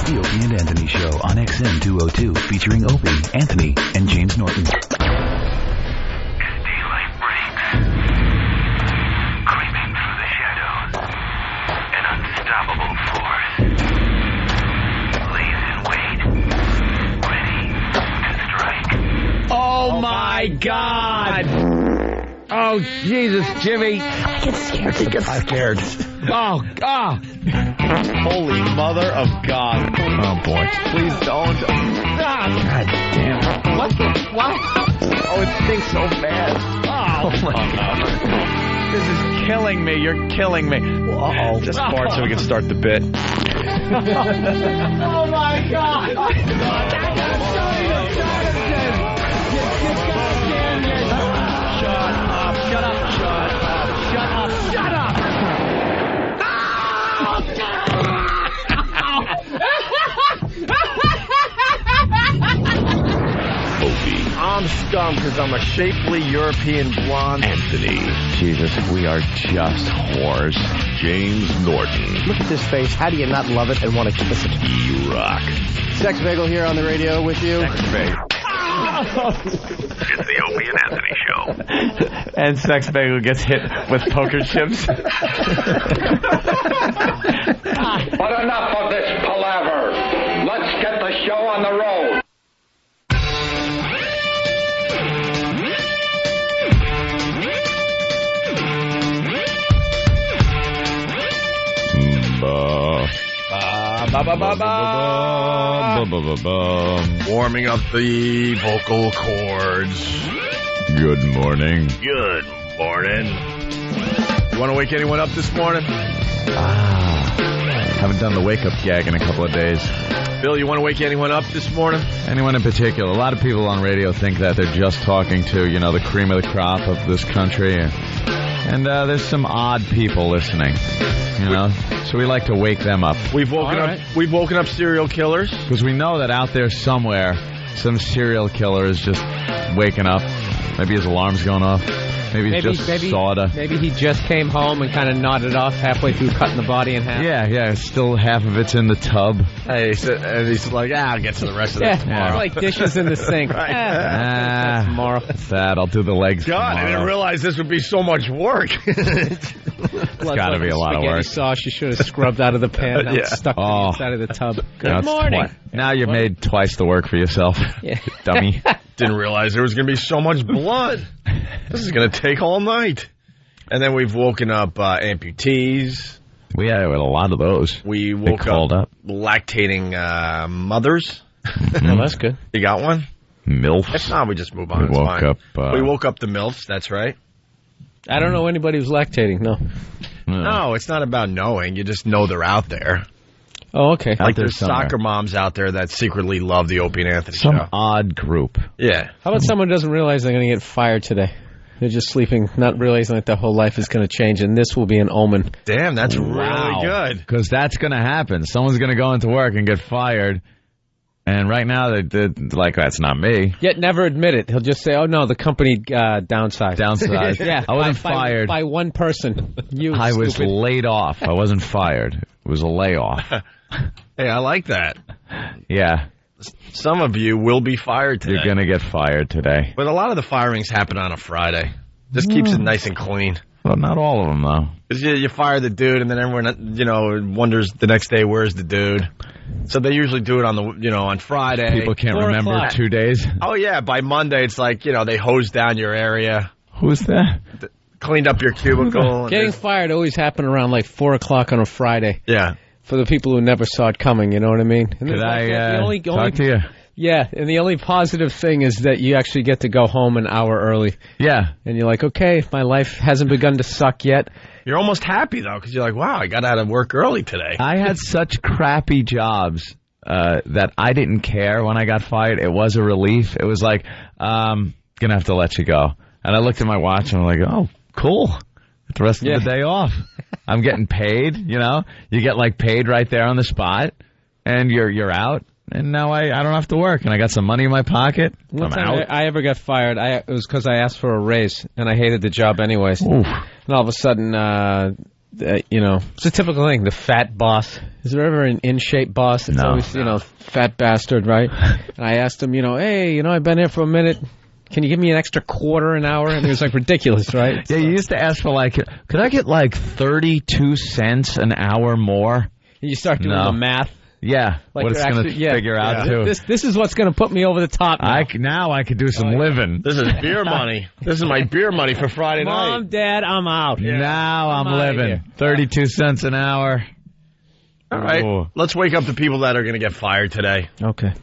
The Opie and Anthony Show on XM 202, featuring Opie, Anthony, and James Norton. As daylight breaks, creeping through the shadows, an unstoppable force lays in wait, ready to strike. Oh my God! Oh, Jesus, Jimmy. I get scared. I'm scared. Oh, God. Holy mother of God. Oh, boy. Please don't. God damn. What? Oh, it stinks so bad. Oh, my God. This is killing me. You're killing me. Uh-oh. Just fart so we can start the bit. Oh, my God. Shut up. I'm scum because I'm a shapely European blonde. Anthony. Jesus, we are just whores. James Norton. Look at this face. How do you not love it and want to kiss it? You rock. Sex Bagel here on the radio with you. Sex Bagel. It's the Opie and Anthony Show. And Sex Bagel gets hit with poker chips. But enough of this palaver. Let's get the show on the road. Warming up the vocal cords. Good morning. Good morning. You want to wake anyone up this morning? Haven't done the wake-up gag in a couple of days. Bill, you want to wake anyone up this morning? Anyone in particular? A lot of people on radio think that they're just talking to, the cream of the crop of this country. And there's some odd people listening, So we like to wake them up. We've woken up serial killers. Because we know that out there somewhere, some serial killer is just waking up. Maybe his alarm's going off. Maybe soda. Maybe he just came home and kind of nodded off halfway through cutting the body in half. Yeah. Still half of it's in the tub. Hey, and he's like, I'll get to the rest of it tomorrow. Like dishes in the sink. Right. Tomorrow. That's that. I'll do the legs God, tomorrow. I didn't realize this would be so much work. It's got to be a lot of work. Sauce you should have scrubbed out of the pan. Now it's stuck inside of the tub. Good morning. Now you've made twice the work for yourself, dummy. Didn't realize there was going to be so much blood. This is going to take all night. And then we've woken up amputees. We had a lot of those. We woke up lactating mothers. Well, that's good. You got one? MILFs. If not, we just move on. We woke up the MILFs, that's right. I don't know anybody who's lactating, no. No, it's not about knowing. You just know they're out there. Oh, okay. Like there's soccer moms out there that secretly love the Opie and Anthony show. Some odd group. Yeah. How about someone who doesn't realize they're going to get fired today? They're just sleeping, not realizing that their whole life is going to change, and this will be an omen. Damn, that's really good. Because that's going to happen. Someone's going to go into work and get fired, and right now they're like, that's not me. Yet never admit it. He'll just say, oh, no, the company downsized. Downsized. Yeah. I wasn't fired. By one person. I was laid off. I wasn't fired. It was a layoff. Hey, I like that. Yeah. Some of you will be fired today. You're going to get fired today. But a lot of the firings happen on a Friday. Just keeps it nice and clean. Well, not all of them, though. Because you fire the dude, and then everyone, wonders the next day, where's the dude? So they usually do it on on Friday. People can't remember 2 days. Oh, yeah. By Monday, it's like, they hose down your area. Who's that? Cleaned up your cubicle. Getting fired always happened around like 4 o'clock on a Friday. Yeah. For the people who never saw it coming, you know what I mean? And Did I talk to you? Yeah, and the only positive thing is that you actually get to go home an hour early. Yeah. And you're like, okay, my life hasn't begun to suck yet. You're almost happy, though, because you're like, wow, I got out of work early today. I had such crappy jobs that I didn't care when I got fired. It was a relief. It was like, going to have to let you go. And I looked at my watch, and I'm like, oh, cool. Get the rest of the day off. I'm getting paid, You get, paid right there on the spot, and you're out. And now I don't have to work, and I got some money in my pocket. One time I ever got fired, it was because I asked for a raise, and I hated the job anyways. Oof. And all of a sudden, it's a typical thing. The fat boss. Is there ever an in-shape boss? It's always, fat bastard, right? And I asked him, hey, I've been here for a minute. Can you give me an extra quarter an hour? And he was like, ridiculous, right? Yeah, you used to ask for could I get 32 cents an hour more? And you start doing the math. Yeah, what it's going to figure out, too. This is what's going to put me over the top now. Now I could do some living. This is beer money. This is my beer money for Friday night. Mom, Dad, I'm out. Yeah. Now I'm living. 32 cents an hour. All right. Ooh. Let's wake up the people that are going to get fired today. Okay.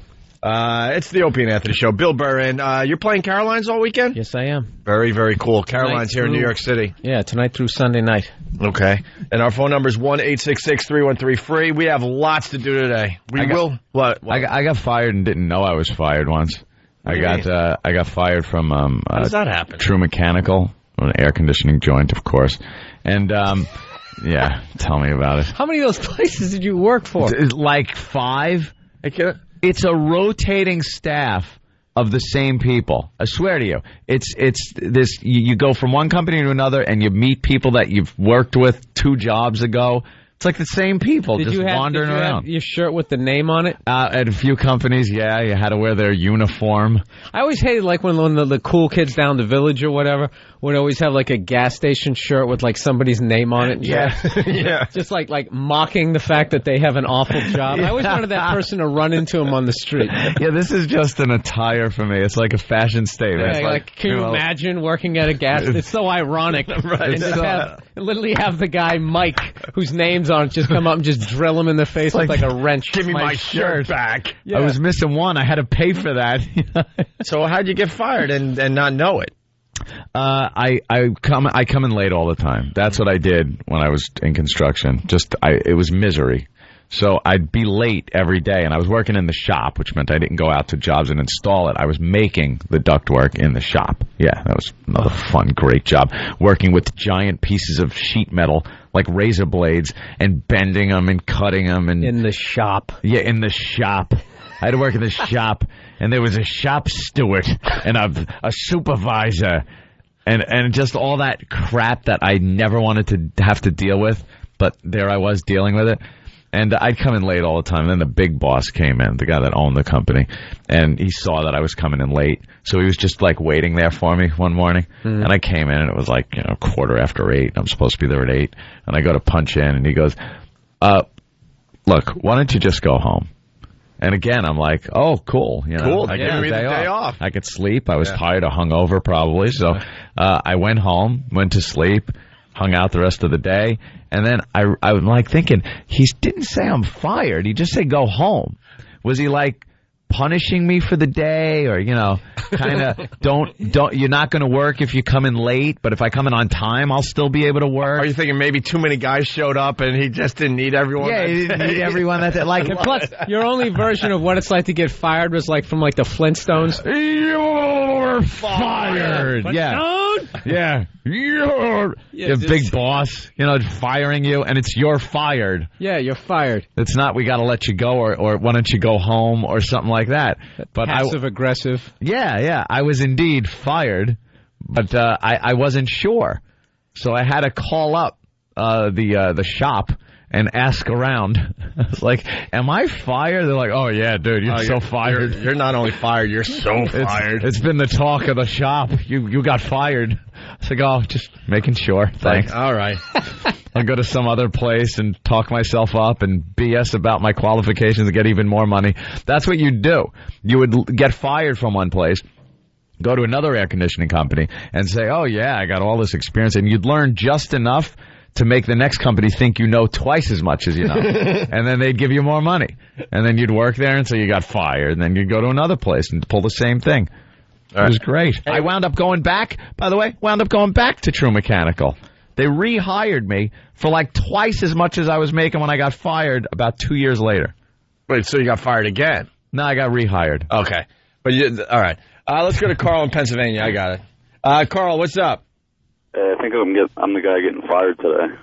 It's the Opie and Anthony Show. Bill Burr, and you're playing Caroline's all weekend? Yes, I am. Very, very cool. Caroline's here in New York City. Yeah, tonight through Sunday night. Okay. And our phone number is 1-866-313-FREE. We have lots to do today. What? I got fired and didn't know I was fired once. I got fired from how does that happen? True Mechanical, an air conditioning joint, of course. And yeah, tell me about it. How many of those places did you work for? 5. It's a rotating staff of the same people. I swear to you. It's this. You go from one company to another, and you meet people that you've worked with 2 jobs ago. It's like the same people wandering around. Have your shirt with the name on it? At a few companies, yeah, you had to wear their uniform. I always hated when the cool kids down the village or whatever would always have a gas station shirt with somebody's name on it. Yeah, yeah. Just like mocking the fact that they have an awful job. I always wanted that person to run into him on the street. Yeah, this is just an attire for me. It's like a fashion statement. Yeah, can you imagine working at a gas? It's so ironic. Right. And just literally have the guy Mike, whose name's on it, just come up and just drill him in the face with a wrench. Give me my shirt back. Yeah. I was missing one. I had to pay for that. So how'd you get fired and not know it? I come in late all the time. That's what I did when I was in construction. It was misery. So I'd be late every day, and I was working in the shop, which meant I didn't go out to jobs and install it. I was making the ductwork in the shop. Yeah, that was another fun, great job. Working with giant pieces of sheet metal, like razor blades, and bending them and cutting them. In the shop. Yeah, in the shop. I had to work in the shop, and there was a shop steward and a supervisor and just all that crap that I never wanted to have to deal with, but there I was dealing with it. And I'd come in late all the time. And then the big boss came in, the guy that owned the company, and he saw that I was coming in late. So he was just waiting there for me one morning. Mm. And I came in, and it was 8:15. I'm supposed to be there at 8. And I go to punch in, and he goes, look, why don't you just go home? And again, I'm like, oh, cool. Cool. I gave me the day off. I could sleep. I was tired or hungover probably. So I went home, went to sleep, hung out the rest of the day. And then I was thinking, he didn't say I'm fired. He just said go home. Was he punishing me for the day, or kind of don't you're not going to work if you come in late, but if I come in on time, I'll still be able to work? Are you thinking maybe too many guys showed up and he just didn't need everyone? Yeah, he didn't need everyone that day. Plus, your only version of what it's like to get fired was from the Flintstones. You're fired. Yeah. You're big boss, firing you, and it's you're fired. Yeah, you're fired. It's not we got to let you go, or why don't you go home, or something like that. But passive aggressive. Yeah, I was indeed fired, but I wasn't sure, so I had to call up the shop and ask around. I was like, am I fired? They're like, oh, yeah, dude, you're so fired. You're not only fired, you're so fired. It's been the talk of the shop. You got fired. I was like, oh, just making sure. Thanks. All right. I'll go to some other place and talk myself up and BS about my qualifications and get even more money. That's what you'd do. You would get fired from one place, go to another air conditioning company, and say, oh, yeah, I got all this experience. And you'd learn just enough to make the next company think you know twice as much as you know. And then they'd give you more money. And then you'd work there until you got fired. And then you'd go to another place and pull the same thing. It was great. I wound up going back, by the way, to True Mechanical. They rehired me for twice as much as I was making when I got fired about 2 years later. Wait, so you got fired again? No, I got rehired. Okay. But all right. Let's go to Carl in Pennsylvania. I got it. Carl, what's up? I think I'm the guy getting fired today.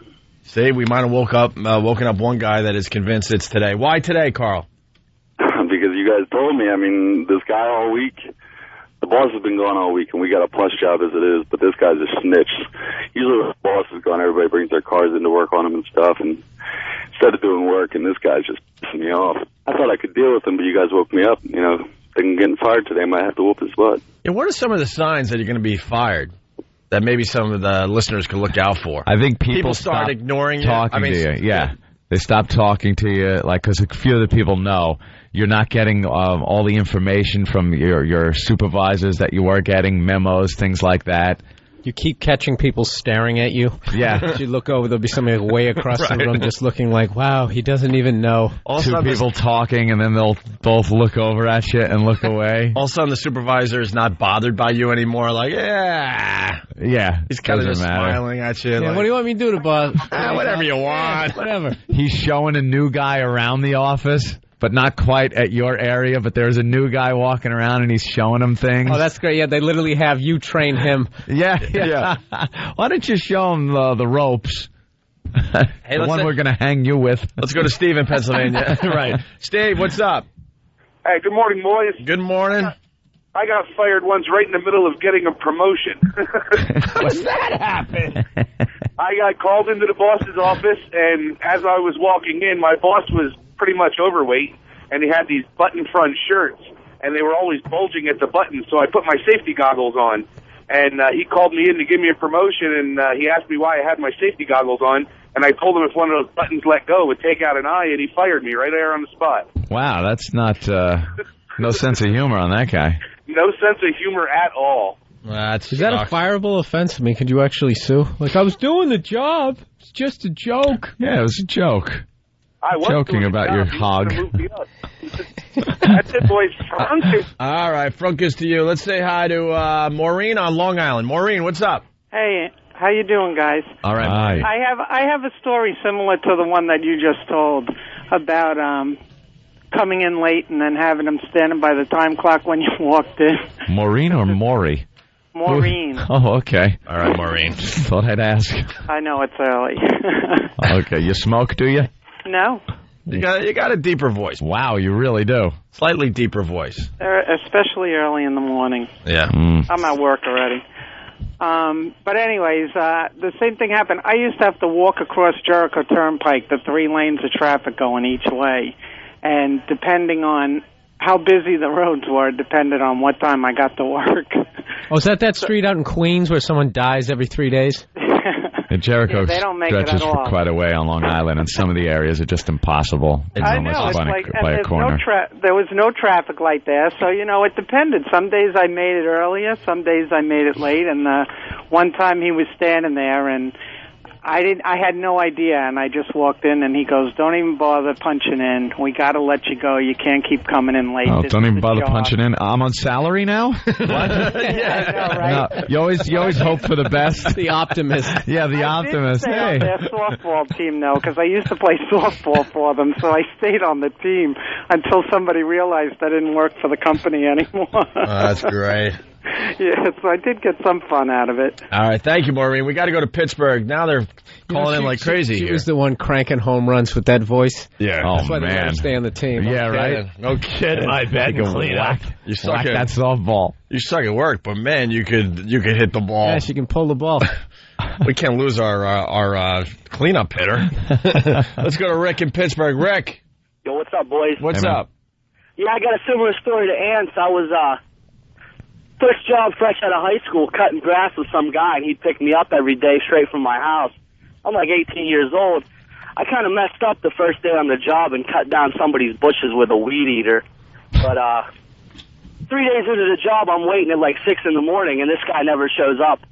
See, we might have woken up one guy that is convinced it's today. Why today, Carl? Because you guys told me. This guy all week, the boss has been gone all week, and we got a plus job as it is, but this guy's a snitch. Usually when the boss is gone, everybody brings their cars into work on him and stuff, and instead of doing work, and this guy's just pissing me off. I thought I could deal with him, but you guys woke me up. You know, thinking getting fired today, I might have to whoop his butt. Yeah, what are some of the signs that you're going to be fired that maybe some of the listeners could look out for? I think people start ignoring you. Talking to you. Yeah. They stop talking to you, like, because a few of the people know you're not getting all the information from your supervisors that you were getting, memos, things like that. You keep catching people staring at you. Yeah. You look over, there'll be somebody way across the room just looking like, wow, he doesn't even know. Two people talking, and then they'll both look over at you and look away. All of a sudden, the supervisor is not bothered by you anymore. Like, yeah. He's kind of just smiling at you. Yeah, like, what do you want me to do to boss? Whatever you want. Whatever. He's showing a new guy around the office, but not quite at your area, but there's a new guy walking around and he's showing him things. Oh, that's great. Yeah, they literally have you train him. Yeah. Why don't you show him the ropes? Hey, the one we're going to hang you with. Let's go to Steve in Pennsylvania. Right. Steve, what's up? Hey, good morning, boys. Good morning. I got fired once right in the middle of getting a promotion. What's that happen? I got called into the boss's office, and as I was walking in, my boss was pretty much overweight, and he had these button-front shirts, and they were always bulging at the buttons, so I put my safety goggles on. And he called me in to give me a promotion, and he asked me why I had my safety goggles on, and I told him if one of those buttons let go, it would take out an eye, and he fired me right there on the spot. Wow, that's not... no sense of humor on that guy. No sense of humor at all. Is that a fireable offense? I mean, could you actually sue? Like, I was doing the job. It's just a joke. Yeah, it was a joke. I was joking about your hog. That's it, boys. Frunkus. All right, Frunkus to you. Let's say hi to Maureen on Long Island. Maureen, what's up? Hey, how you doing, guys? All right. Hi. I have a story similar to the one that you just told about coming in late and then having them standing by the time clock when you walked in. Maureen or Maury? Maureen. Oh, okay. All right, Maureen. Thought I'd ask. I know it's early. Okay, you smoke, do you? No. You got a deeper voice. Wow, you really do. Slightly deeper voice. Especially early in the morning. Yeah. I'm at work already. But anyways, the same thing happened. I used to have to walk across Jericho Turnpike, the 3 lanes of traffic going each way. And depending on how busy the roads were, depended on what time I got to work. Oh, is that street out in Queens where someone dies every 3 days? And Jericho they don't make stretches it at all. for quite a way on Long Island, and some of the areas are just impossible. I know. It's like, and by a corner. there was no traffic light there, so, it depended. Some days I made it earlier, some days I made it late, and one time he was standing there, and I had no idea, and I just walked in, and he goes, "Don't even bother punching in. We got to let you go. You can't keep coming in late." Oh, don't even bother punching in. I'm on salary now? What? Yeah, I know, right? No, you always hope for the best. The optimist. Yeah, the optimist. I did stay on their softball team, though, because I used to play softball for them, so I stayed on the team until somebody realized I didn't work for the company anymore. Oh, that's great. Yeah, so I did get some fun out of it. All right, thank you, Maureen. We got to go to Pittsburgh. Now they're calling in like crazy She here. was the one cranking home runs with that voice. Yeah. Oh, That's why they let her man. stay on the team. Yeah, right? No kidding. I bet you clean up. You suck Whack at that softball. You suck at work, but man, you could hit the ball. Yeah, she can pull the ball. We can't lose our cleanup hitter. Let's go to Rick in Pittsburgh. Rick, Yo, what's up, boys? what's Hey, man. up? Yeah, I got a similar story to Ann's. I was first job fresh out of high school, cutting grass with some guy, and he'd pick me up every day straight from my house. I'm like 18 years old. I kind of messed up the first day on the job and cut down somebody's bushes with a weed eater. But 3 days into the job, I'm waiting at like 6 in the morning, and this guy never shows up.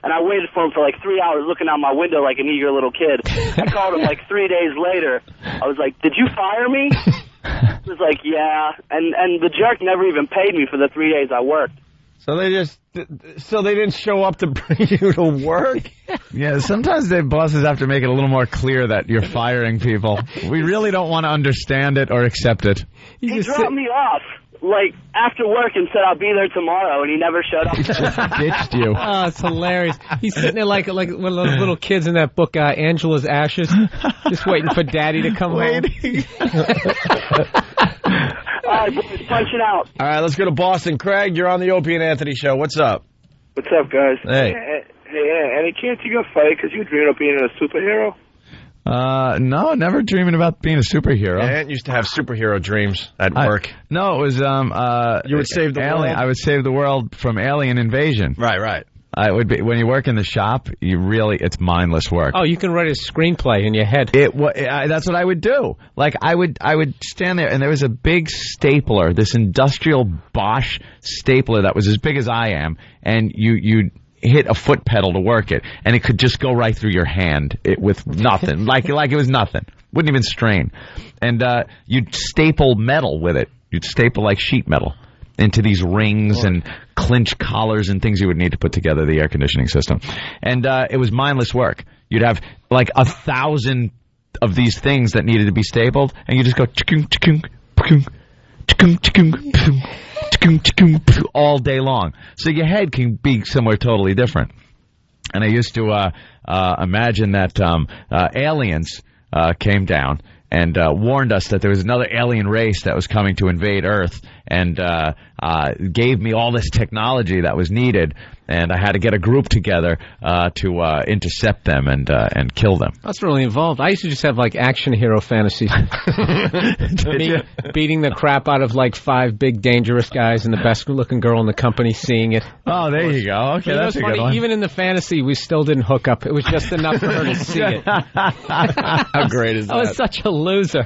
And I waited for him for like 3 hours looking out my window like an eager little kid. I called him like 3 days later. I was like, "Did you fire me?" He was like, "Yeah." And the jerk never even paid me for the 3 days I worked. So they didn't show up to bring you to work? Yeah, sometimes the bosses have to make it a little more clear that you're firing people. We really don't want to understand it or accept it. He dropped me off, like, after work and said I'll be there tomorrow, and he never showed up. He just ditched you. Oh, it's hilarious. He's sitting there like one of those little kids in that book, Angela's Ashes, just waiting for Daddy to come home. right, boys, punch it out. All right, let's go to Boston. Craig, you're on the Opie and Anthony show. What's up? What's up, guys? Hey. Hey, any chance you gonna fight because you dream of being a superhero? No, never dreaming about being a superhero. Ant used to have superhero dreams at work. No, it was you would save the world. I would save the world from alien invasion. Right. I would be when you work in the shop. It's mindless work. Oh, you can write a screenplay in your head. That's what I would do. Like I would stand there, and there was a big stapler, this industrial Bosch stapler that was as big as I am, and you'd hit a foot pedal to work it, and it could just go right through your hand with nothing, like it was nothing. Wouldn't even strain. And you'd staple metal with it. You'd staple like sheet metal into these rings and clinch collars and things you would need to put together the air conditioning system. And it was mindless work. You'd have like 1,000 of these things that needed to be stapled, and you just go all day long. So your head can be somewhere totally different. And I used to imagine that aliens came down and warned us that there was another alien race that was coming to invade Earth, and gave me all this technology that was needed, and I had to get a group together to intercept them and kill them. That's really involved. I used to just have like action hero fantasies. Me beating the crap out of like 5 big dangerous guys and the best looking girl in the company seeing it. Oh, there you go. Okay, that's a good one. Even in the fantasy, we still didn't hook up. It was just enough for her to see it. How great is that? I was such a loser.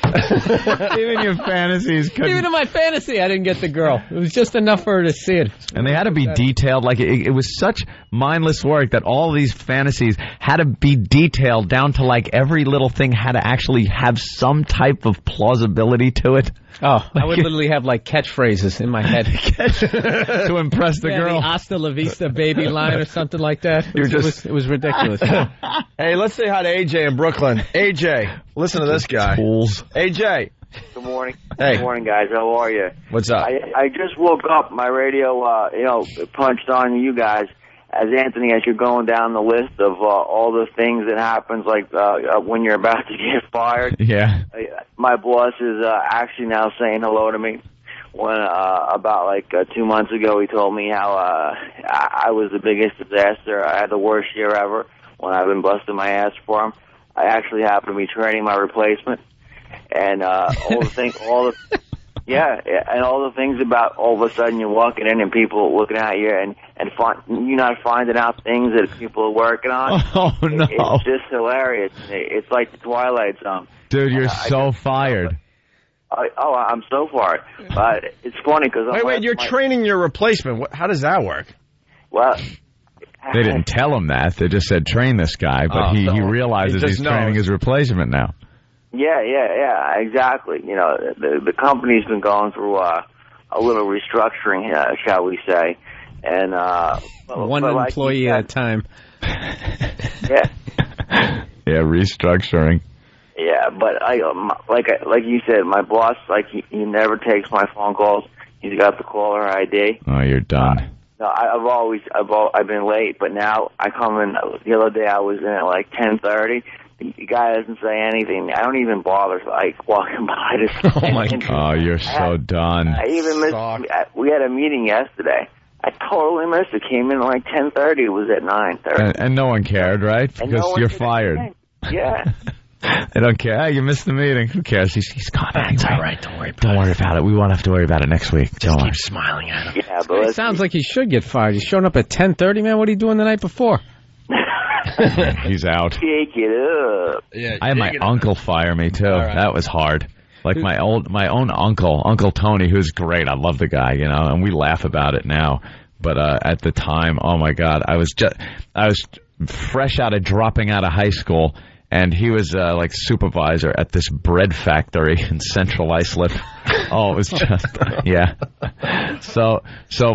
Even your fantasies couldn't. Even in my fantasy, I didn't get the girl. It was just enough for her to see it. And they had to be detailed. Like it was such mindless work that all these fantasies had to be detailed down to like every little thing had to actually have some type of plausibility to it. Oh, I would literally have like catchphrases in my head to impress the girl. The Hasta la Vista baby line or something like that. It was ridiculous. Hey, let's say hi to AJ in Brooklyn. AJ, listen to this guy. Fools. AJ. Good morning. Hey. Good morning, guys. How are you? What's up? I just woke up. My radio, punched on you guys. As Anthony, as you're going down the list of all the things that happens, like when you're about to get fired. Yeah. My boss is actually now saying hello to me. When about 2 months ago, he told me how I was the biggest disaster. I had the worst year ever when I've been busting my ass for him. I actually happen to be training my replacement, and all the things, and all the things about all of a sudden you're walking in and people looking at you and you're not finding out things that people are working on. Oh, no. It's just hilarious. It's like the Twilight Zone. Dude, you're so fired. I'm so fired. But it's funny because... Wait, you're training your replacement. How does that work? Well... They didn't tell him that. They just said, train this guy. But he realizes he's training his replacement now. Yeah, exactly. You know, the company's been going through a little restructuring, shall we say. And one employee at a time. Yeah. Yeah, restructuring. Yeah, but like you said, my boss, he never takes my phone calls. He's got the caller ID. Oh, you're done. No, I've been late, but now I come in. The other day I was in at 10:30. The guy doesn't say anything. I don't even bother walking by this. Oh my God! Oh, you're so done. I even missed. We had a meeting yesterday. I totally missed it. Came in at 10:30. It was at 9:30. And no one cared, right? Because you're fired. Yeah. They don't care. Hey, you missed the meeting. Who cares? He's gone. It's all right. Don't worry about it. We won't have to worry about it next week. Just keep smiling at him. Yeah, but it sounds like he should get fired. He's showing up at 10:30, man. What are you doing the night before? He's out. Shake it up. Yeah, I had my uncle fire me too. Right. That was hard. Like my own Uncle Tony, who's great. I love the guy, and we laugh about it now. But at the time, oh my God, I was fresh out of dropping out of high school. And he was supervisor at this bread factory in Central Islip. Oh, it was just yeah. So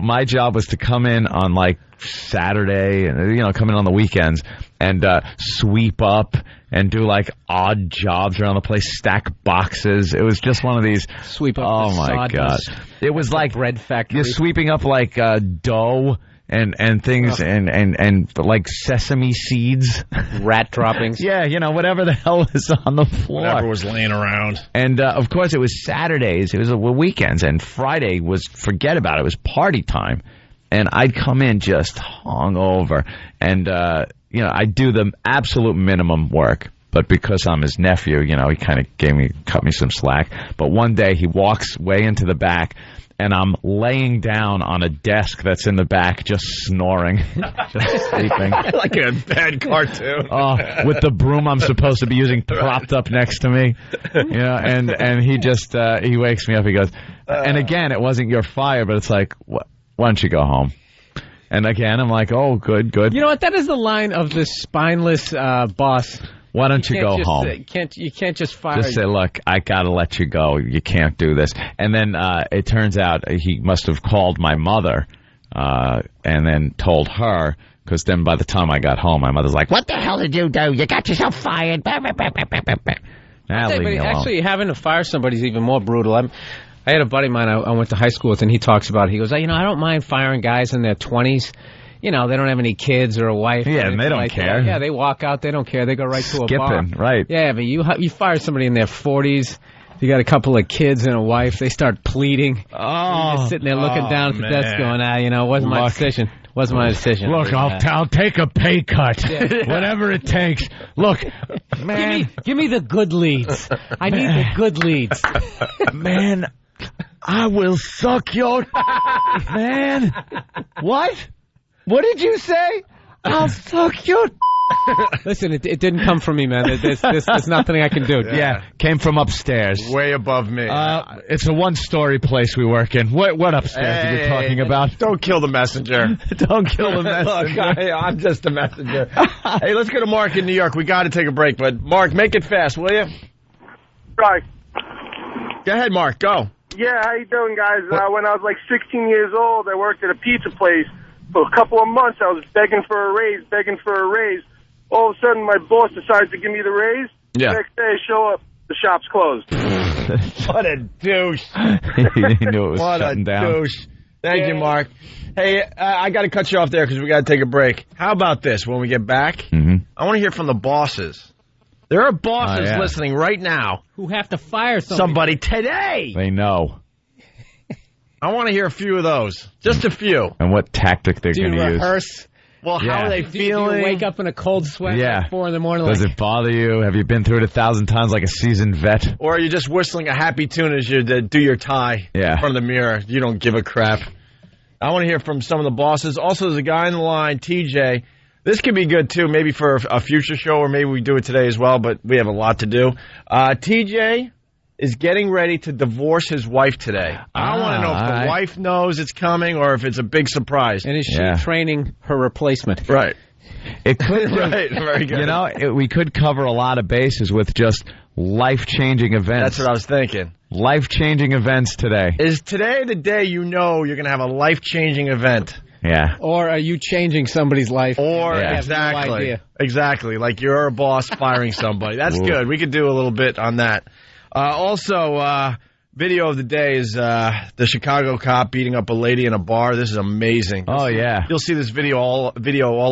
my job was to come in on Saturday and come in on the weekends and sweep up and do odd jobs around the place, stack boxes. It was just one of these sweep up. Oh my God! It was like bread factory. You're sweeping up dough and things and like sesame seeds, rat droppings. Yeah, whatever the hell is on the floor. Whatever was laying around. And of course, it was Saturdays. It was weekends, and Friday was forget about it. It was party time, and I'd come in just hungover, and I'd do the absolute minimum work. But because I'm his nephew, he kind of cut me some slack. But one day he walks way into the back, and I'm laying down on a desk that's in the back, just snoring, just sleeping. Like a bad cartoon. With the broom I'm supposed to be using propped up next to me. And he just, he wakes me up, he goes, and again, it wasn't your fire, but it's like, why don't you go home? And again, I'm like, oh, good. You know what? That is the line of this spineless boss. Why don't you go home? You can't just fire. Just say, look, I got to let you go. You can't do this. And then it turns out he must have called my mother and then told her, because then by the time I got home, my mother's like, what the hell did you do? You got yourself fired. Leave me alone. Actually, having to fire somebody is even more brutal. I had a buddy of mine I went to high school with, and he talks about it. He goes, I don't mind firing guys in their 20s. They don't have any kids or a wife. Yeah, and they don't care. Yeah, they walk out. They don't care. They go right to a bar. Skipping, right. Yeah, but you fire somebody in their 40s. You got a couple of kids and a wife. They start pleading. Oh. You're just sitting there looking down at the desk going, it wasn't my decision. Wasn't my decision. Look, I'll take a pay cut. Yeah. Whatever it takes. Look, man. Give me the good leads. I need the good leads. Man, I will suck your... Man. What? What did you say? I'll suck your... Listen, it didn't come from me, man. There's nothing I can do. Yeah, came from upstairs. Way above me. It's a one-story place we work in. What upstairs are you talking about? Don't kill the messenger. Don't kill the messenger. Look, I'm just a messenger. Hey, let's go to Mark in New York. We got to take a break, but Mark, make it fast, will you? Right. Go ahead, Mark. Go. Yeah, how you doing, guys? When I was like 16 years old, I worked at a pizza place. For a couple of months, I was begging for a raise. All of a sudden, my boss decides to give me the raise. Yeah. The next day, I show up, the shop's closed. What a douche. He knew it was shutting down. What a douche. Thank you, Mark. Hey, I got to cut you off there because we got to take a break. How about this? When we get back, I want to hear from the bosses. There are bosses listening right now who have to fire somebody today. They know. I want to hear a few of those. Just a few. And what tactic they're going to use. Do you rehearse? Well, how are they feeling? Do you wake up in a cold sweat at 4 in the morning? Does it bother you? Have you been through it 1,000 times like a seasoned vet? Or are you just whistling a happy tune as you do your tie in front of the mirror? You don't give a crap. I want to hear from some of the bosses. Also, there's a guy in the line, TJ. This could be good, too, maybe for a future show, or maybe we do it today as well, but we have a lot to do. TJ is getting ready to divorce his wife today. I want to know if the wife knows it's coming or if it's a big surprise. And is she training her replacement? Right. It could right, very good. We could cover a lot of bases with just life-changing events. That's what I was thinking. Life-changing events today. Is today the day you know you're going to have a life-changing event? Yeah. Or are you changing somebody's life? Or exactly. No idea. Exactly. Like you're a boss firing somebody. That's good. We could do a little bit on that. Also, video of the day is the Chicago cop beating up a lady in a bar. This is amazing. You'll see this video all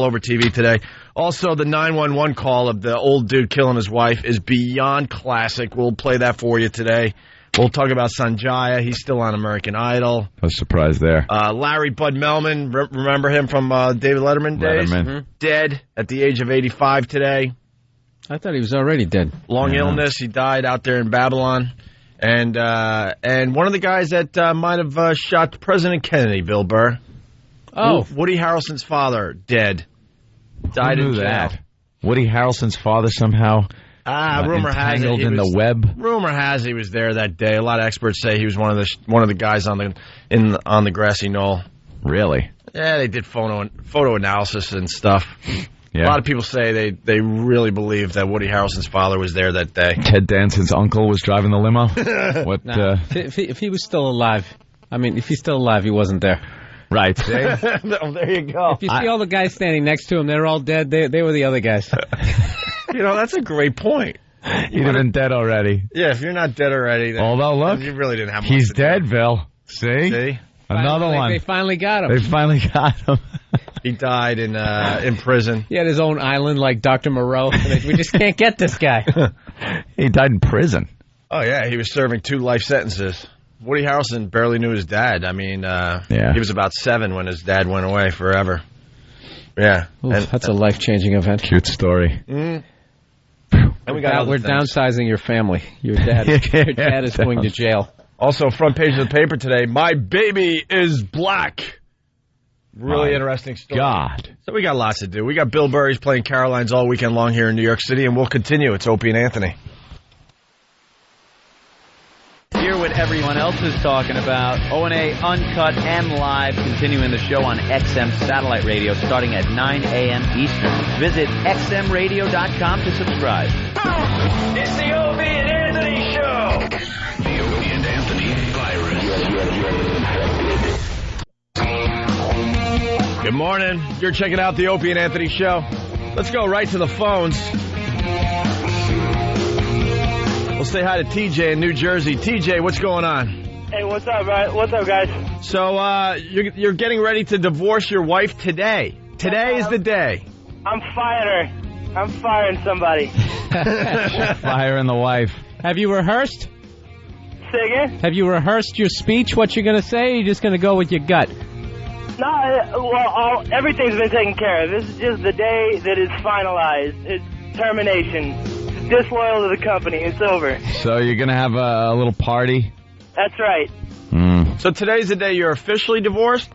over TV today. Also, the 911 call of the old dude killing his wife is beyond classic. We'll play that for you today. We'll talk about Sanjaya. He's still on American Idol. I was surprised there. Larry Bud Melman, remember him from David Letterman days? Mm-hmm. Dead at the age of 85 today. I thought he was already dead. Long illness. He died out there in Babylon. And one of the guys that might have shot President Kennedy, Bill Burr. Oh. Woody Harrelson's father, dead. Died in jail. That? Woody Harrelson's father somehow rumor has it in the web. Rumor has he was there that day. A lot of experts say he was one of the guys on the grassy knoll. Really? Yeah, they did photo analysis and stuff. Yeah. A lot of people say they really believe that Woody Harrelson's father was there that day. Ted Danson's uncle was driving the limo? If he was still alive, if he's still alive, he wasn't there. Right. There you go. If you see all the guys standing next to him, they're all dead. They were the other guys. That's a great point. He'd have been dead already. Yeah, if you're not dead already, then although look, you really didn't have much he's to do. dead, Bill. See? Another one. They finally got him. They finally got him. He died in prison. He had his own island like Dr. Moreau. We just can't get this guy. He died in prison. Oh, yeah. He was serving 2 life sentences. Woody Harrelson barely knew his dad. I mean, he was about 7 when his dad went away forever. Yeah. Oof, that's a life-changing event. Cute story. And we're downsizing your family. Your dad is going to jail. Also, front page of the paper today, my baby is black. Really interesting story. God. So we got lots to do. We got Bill Burr. He's playing Caroline's all weekend long here in New York City, and we'll continue. It's Opie and Anthony. Hear what everyone else is talking about. O&A Uncut and Live, continuing the show on XM Satellite Radio starting at 9 a.m. Eastern. Visit xmradio.com to subscribe. It's the Opie and Anthony Show. The Opie and Anthony virus. Good morning. You're checking out the Opie and Anthony Show. Let's go right to the phones. We'll say hi to TJ in New Jersey. TJ, what's going on? Hey, what's up, right? What's up, guys? So, you're getting ready to divorce your wife today. Today is the day. I'm firing her. I'm firing somebody. Firing the wife. Have you rehearsed? Say again? Have you rehearsed your speech, what you're going to say, or you're just going to go with your gut? No, everything's been taken care of. This is just the day that is finalized. It's termination. Disloyal to the company. It's over. So you're going to have a little party? That's right. So today's the day you're officially divorced?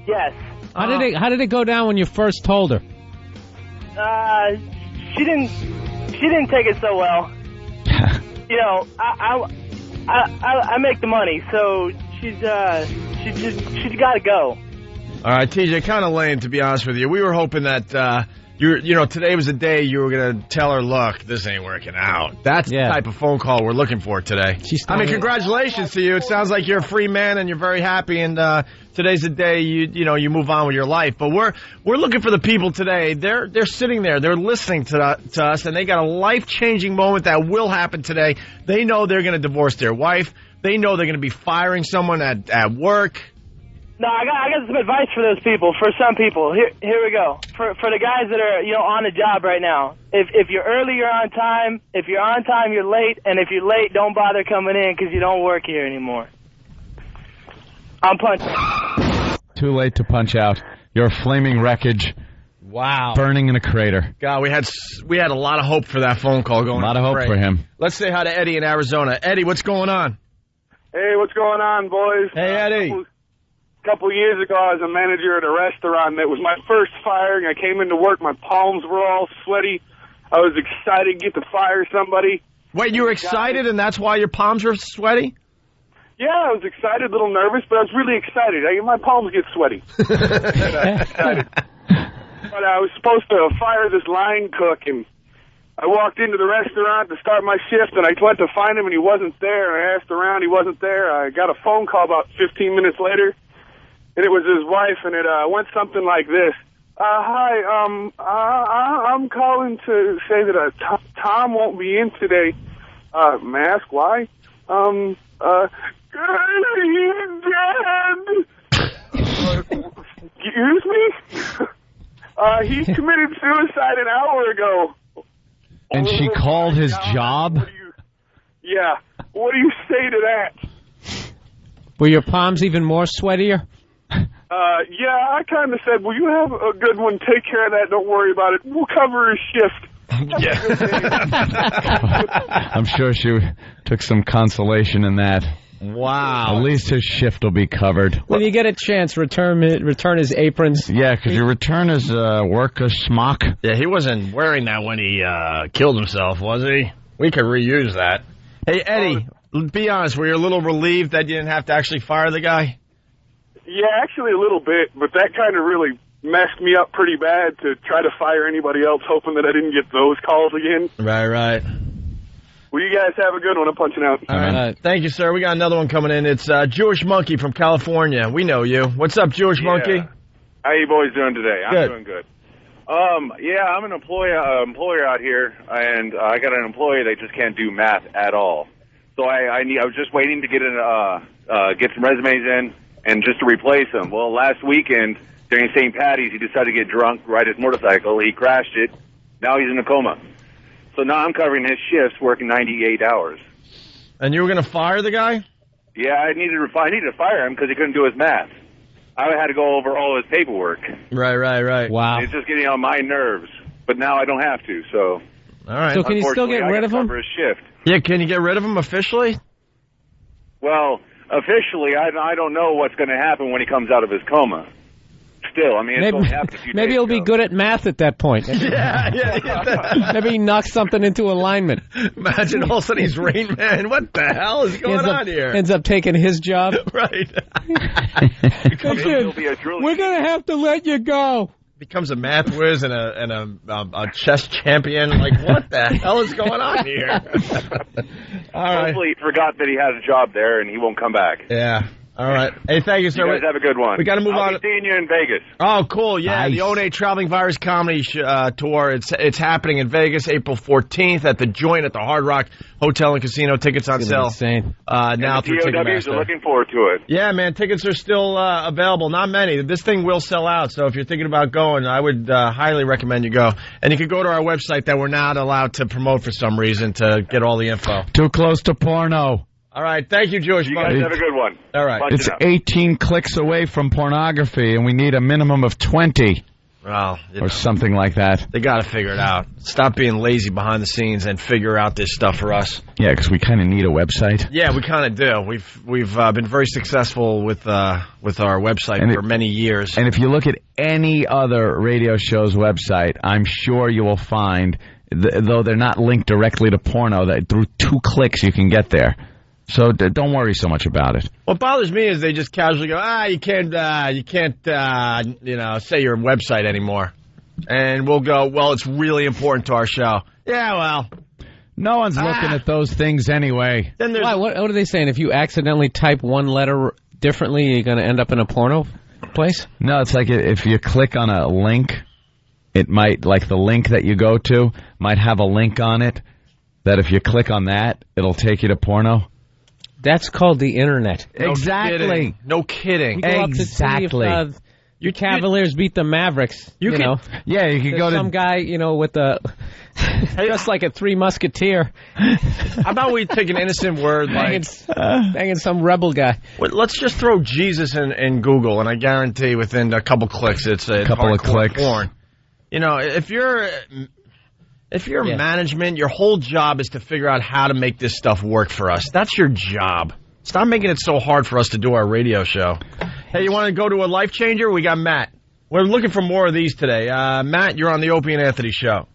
Yes. How did it go down when you first told her? She didn't take it so well. You know, I make the money, so she's got to go. All right, TJ, kind of lame, to be honest with you. We were hoping that, today was the day you were going to tell her, look, this ain't working out. That's the type of phone call we're looking for today. Congratulations to you. It sounds like you're a free man and you're very happy, and today's the day you move on with your life. But we're looking for the people today. They're sitting there. They're listening to us, and they got a life-changing moment that will happen today. They know they're going to divorce their wife. They know they're going to be firing someone at work. No, I got some advice for those people. For some people, here we go. For the guys that are on the job right now, if you're early, you're on time. If you're on time, you're late. And if you're late, don't bother coming in because you don't work here anymore. I'm punching. Too late to punch out. You're a flaming wreckage. Wow. Burning in a crater. God, we had a lot of hope for that phone call going. A lot of hope for him. Let's say hi to Eddie in Arizona. Eddie, what's going on? Hey, what's going on, boys? Hey, Eddie. A couple years ago, I was a manager at a restaurant. That was my first firing. I came into work. My palms were all sweaty. I was excited to get to fire somebody. Wait, you were excited, and that's why your palms were sweaty? Yeah, I was excited, a little nervous, but I was really excited. My palms get sweaty. Excited. But I was supposed to fire this line cook, and I walked into the restaurant to start my shift, and I went to find him, and he wasn't there. I asked around, he wasn't there. I got a phone call about 15 minutes later. And it was his wife, and it went something like this. Hi, I'm calling to say that Tom won't be in today. May I ask why? He's dead. Excuse me? He committed suicide an hour ago. And she called his job? Yeah. What do you say to that? Were your palms even more sweatier? Yeah, I kind of said, well, you have a good one. Take care of that. Don't worry about it. We'll cover his shift. I'm sure she took some consolation in that. Wow. At least his shift will be covered. When you get a chance, return his aprons. Yeah, could you return his worker smock? Yeah, he wasn't wearing that when he killed himself, was he? We could reuse that. Hey, Eddie, be honest. Were you a little relieved that you didn't have to actually fire the guy? Yeah, actually a little bit, but that kind of really messed me up pretty bad to try to fire anybody else, hoping that I didn't get those calls again. Right. Well, you guys have a good one. I'm punching out. All right. Thank you, sir. We got another one coming in. It's Jewish Monkey from California. We know you. What's up, Jewish Monkey? How you boys doing today? Good. I'm doing good. I'm an employer out here, and I got an employee that just can't do math at all. So I was just waiting to get some resumes in. and just to replace him. Well, last weekend during St. Patty's, he decided to get drunk, ride his motorcycle. He crashed it. Now he's in a coma. So now I'm covering his shifts, working 98 hours. And you were going to fire the guy? Yeah, I needed to fire him because he couldn't do his math. I had to go over all his paperwork. Right. Wow. It's just getting on my nerves. But now I don't have to, so... All right. So can you still get rid of him? Cover his shift. Yeah, can you get rid of him officially? Well, officially, I don't know what's going to happen when he comes out of his coma. Still, I mean, it's only happened a few maybe days he'll ago. be good at math at that point. Yeah. Maybe he knocks something into alignment. Imagine all of a sudden he's Rain Man. What the hell is going on here? Ends up taking his job. Right. We're going to have to let you go. Becomes a math whiz and a chess champion. Like, what the hell is going on here? All right. Hopefully he forgot that he had a job there and he won't come back. Yeah. All right. Hey, thank you, sir. You guys have a good one. We got to move on. I'll be seeing you in Vegas. Oh, cool. Yeah, Nice. the O&A Traveling Virus Comedy Tour. It's happening in Vegas, April 14th at the Joint at the Hard Rock Hotel and Casino. Tickets on sale. Insane. Now and the through POWs Ticketmaster. are looking forward to it. Yeah, man, tickets are still available. Not many. This thing will sell out, so if you're thinking about going, I would highly recommend you go. And you can go to our website that we're not allowed to promote for some reason to get all the info. Too close to porno. All right, thank you, George. You guys have a good one. All right. Punch It's it out. 18 clicks away from pornography, and we need a minimum of 20 Well, or something like that. they got to figure it out. Stop being lazy behind the scenes and figure out this stuff for us. Yeah, because we kind of need a website. Yeah, we kind of do. We've been very successful with our website for many years. And if you look at any other radio show's website, I'm sure you will find, though they're not linked directly to porno, that through 2 clicks you can get there. So don't worry so much about it. What bothers me is they just casually go, you can't, say your website anymore. And we'll go, well, it's really important to our show. Yeah, well. No one's looking at those things anyway. Then there's Why? What are they saying? If you accidentally type one letter differently, you're going to end up in a porno place? No, it's like if you click on a link, it might, like the link that you go to, might have a link on it that if you click on that, it'll take you to porno. That's called the internet. Exactly. No kidding. You go up to see if, your Cavaliers beat the Mavericks. You know. Yeah, you could go to some guy, with a just like a Three Musketeer. How about we take an innocent word like banging some rebel guy? Well, let's just throw Jesus in Google, and I guarantee within a couple clicks, it's a couple of hardcore clicks. porn. If you're management, your whole job is to figure out how to make this stuff work for us. That's your job. Stop making it so hard for us to do our radio show. Hey, you want to go to a life changer? We got Matt. We're looking for more of these today. Matt, you're on the Opie and Anthony show.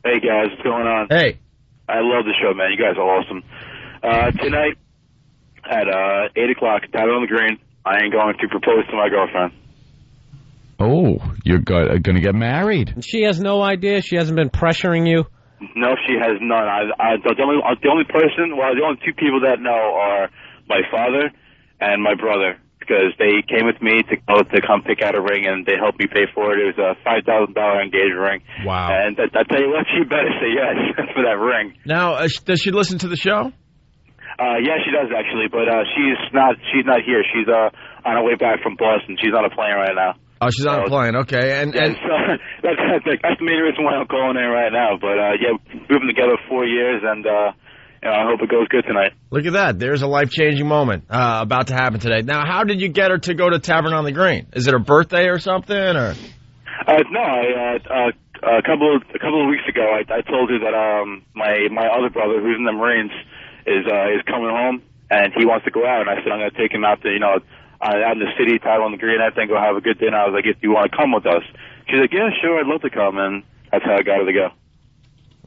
Hey, guys. What's going on? Hey. I love the show, man. You guys are awesome. Tonight at 8 o'clock, Tyler on the Green, I ain't going to propose to my girlfriend. Oh, you're going to get married. And she has no idea? She hasn't been pressuring you? No, she has none. The only two people that know are my father and my brother, because they came with me to come pick out a ring, and they helped me pay for it. It was a $5,000 engagement ring. Wow. And I tell you what, she better say yes for that ring. Now, does she listen to the show? Yeah, she does actually, but she's not here. She's on her way back from Boston. She's on a plane right now. Oh, she's on a plane. Okay, and So that's the main reason why I'm calling in right now. But we've been together 4 years, and I hope it goes good tonight. Look at that. There's a life-changing moment about to happen today. Now, how did you get her to go to Tavern on the Green? Is it her birthday or something, or? No, a couple of weeks ago, I told her that my other brother, who's in the Marines, is coming home, and he wants to go out. And I said I'm going to take him out to out in the city, Tyler on the Green. I think we'll have a good dinner. I was like, if you want to come with us, she's like, yeah, sure, I'd love to come, and that's how I got her to go.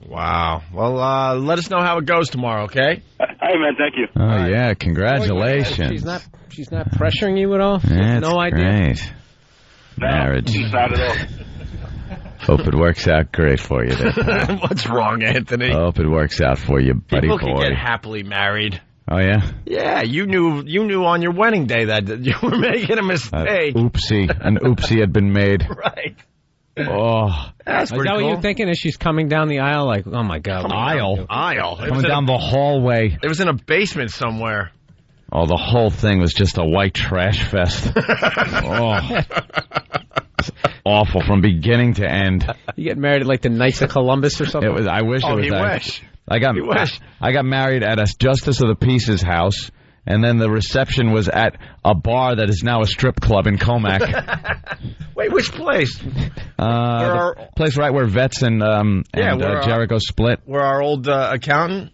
Wow. Well, let us know how it goes tomorrow, okay? All right, man. Thank you. Oh, yeah. Congratulations. She's not pressuring you at all? That's no idea? Great. Marriage. Not at all. Hope it works out great for you there. What's wrong, Anthony? Hope it works out for you, buddy People boy. can get happily married. Oh, yeah? Yeah, you knew on your wedding day that you were making a mistake. An oopsie had been made. Right. Oh. That's Is pretty that cool. what you're thinking as she's coming down the aisle? Like, oh, my God. Aisle. Coming down the hallway. It was in a basement somewhere. Oh, the whole thing was just a white trash fest. Oh. Awful from beginning to end. You get married at like the Knights of Columbus or something? It was. I wish it was that. Wish. I got married at a Justice of the Peace's house, and then the reception was at a bar that is now a strip club in Comac. Wait, which place? The place right where Vets and Jericho split. Where our old accountant?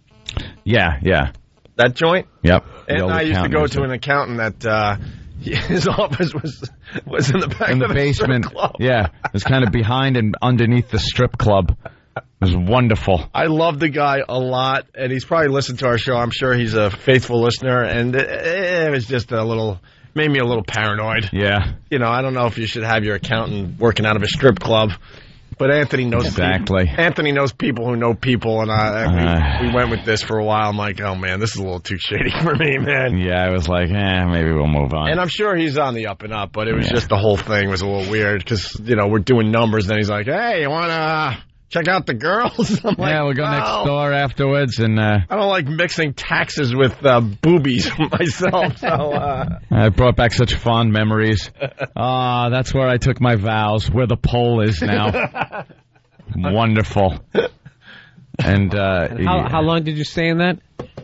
Yeah. That joint? Yep. And I used to go to an accountant that his office was in the back in the of basement. Strip club. Yeah, it was kind of behind and underneath the strip club. It was wonderful. I love the guy a lot, and he's probably listened to our show. I'm sure he's a faithful listener, and it was just made me a little paranoid. Yeah. You know, I don't know if you should have your accountant working out of a strip club, but Anthony knows exactly. Anthony knows people who know people, and we went with this for a while. I'm like, oh, man, this is a little too shady for me, man. Yeah, I was like, maybe we'll move on. And I'm sure he's on the up and up, but it was just the whole thing was a little weird because, you know, we're doing numbers, and then he's like, hey, you want to check out the girls? I'm like, we'll go next door afterwards. And I don't like mixing taxes with boobies myself. So I brought back such fond memories. That's where I took my vows, where the pole is now. Wonderful. And how long did you stay in that?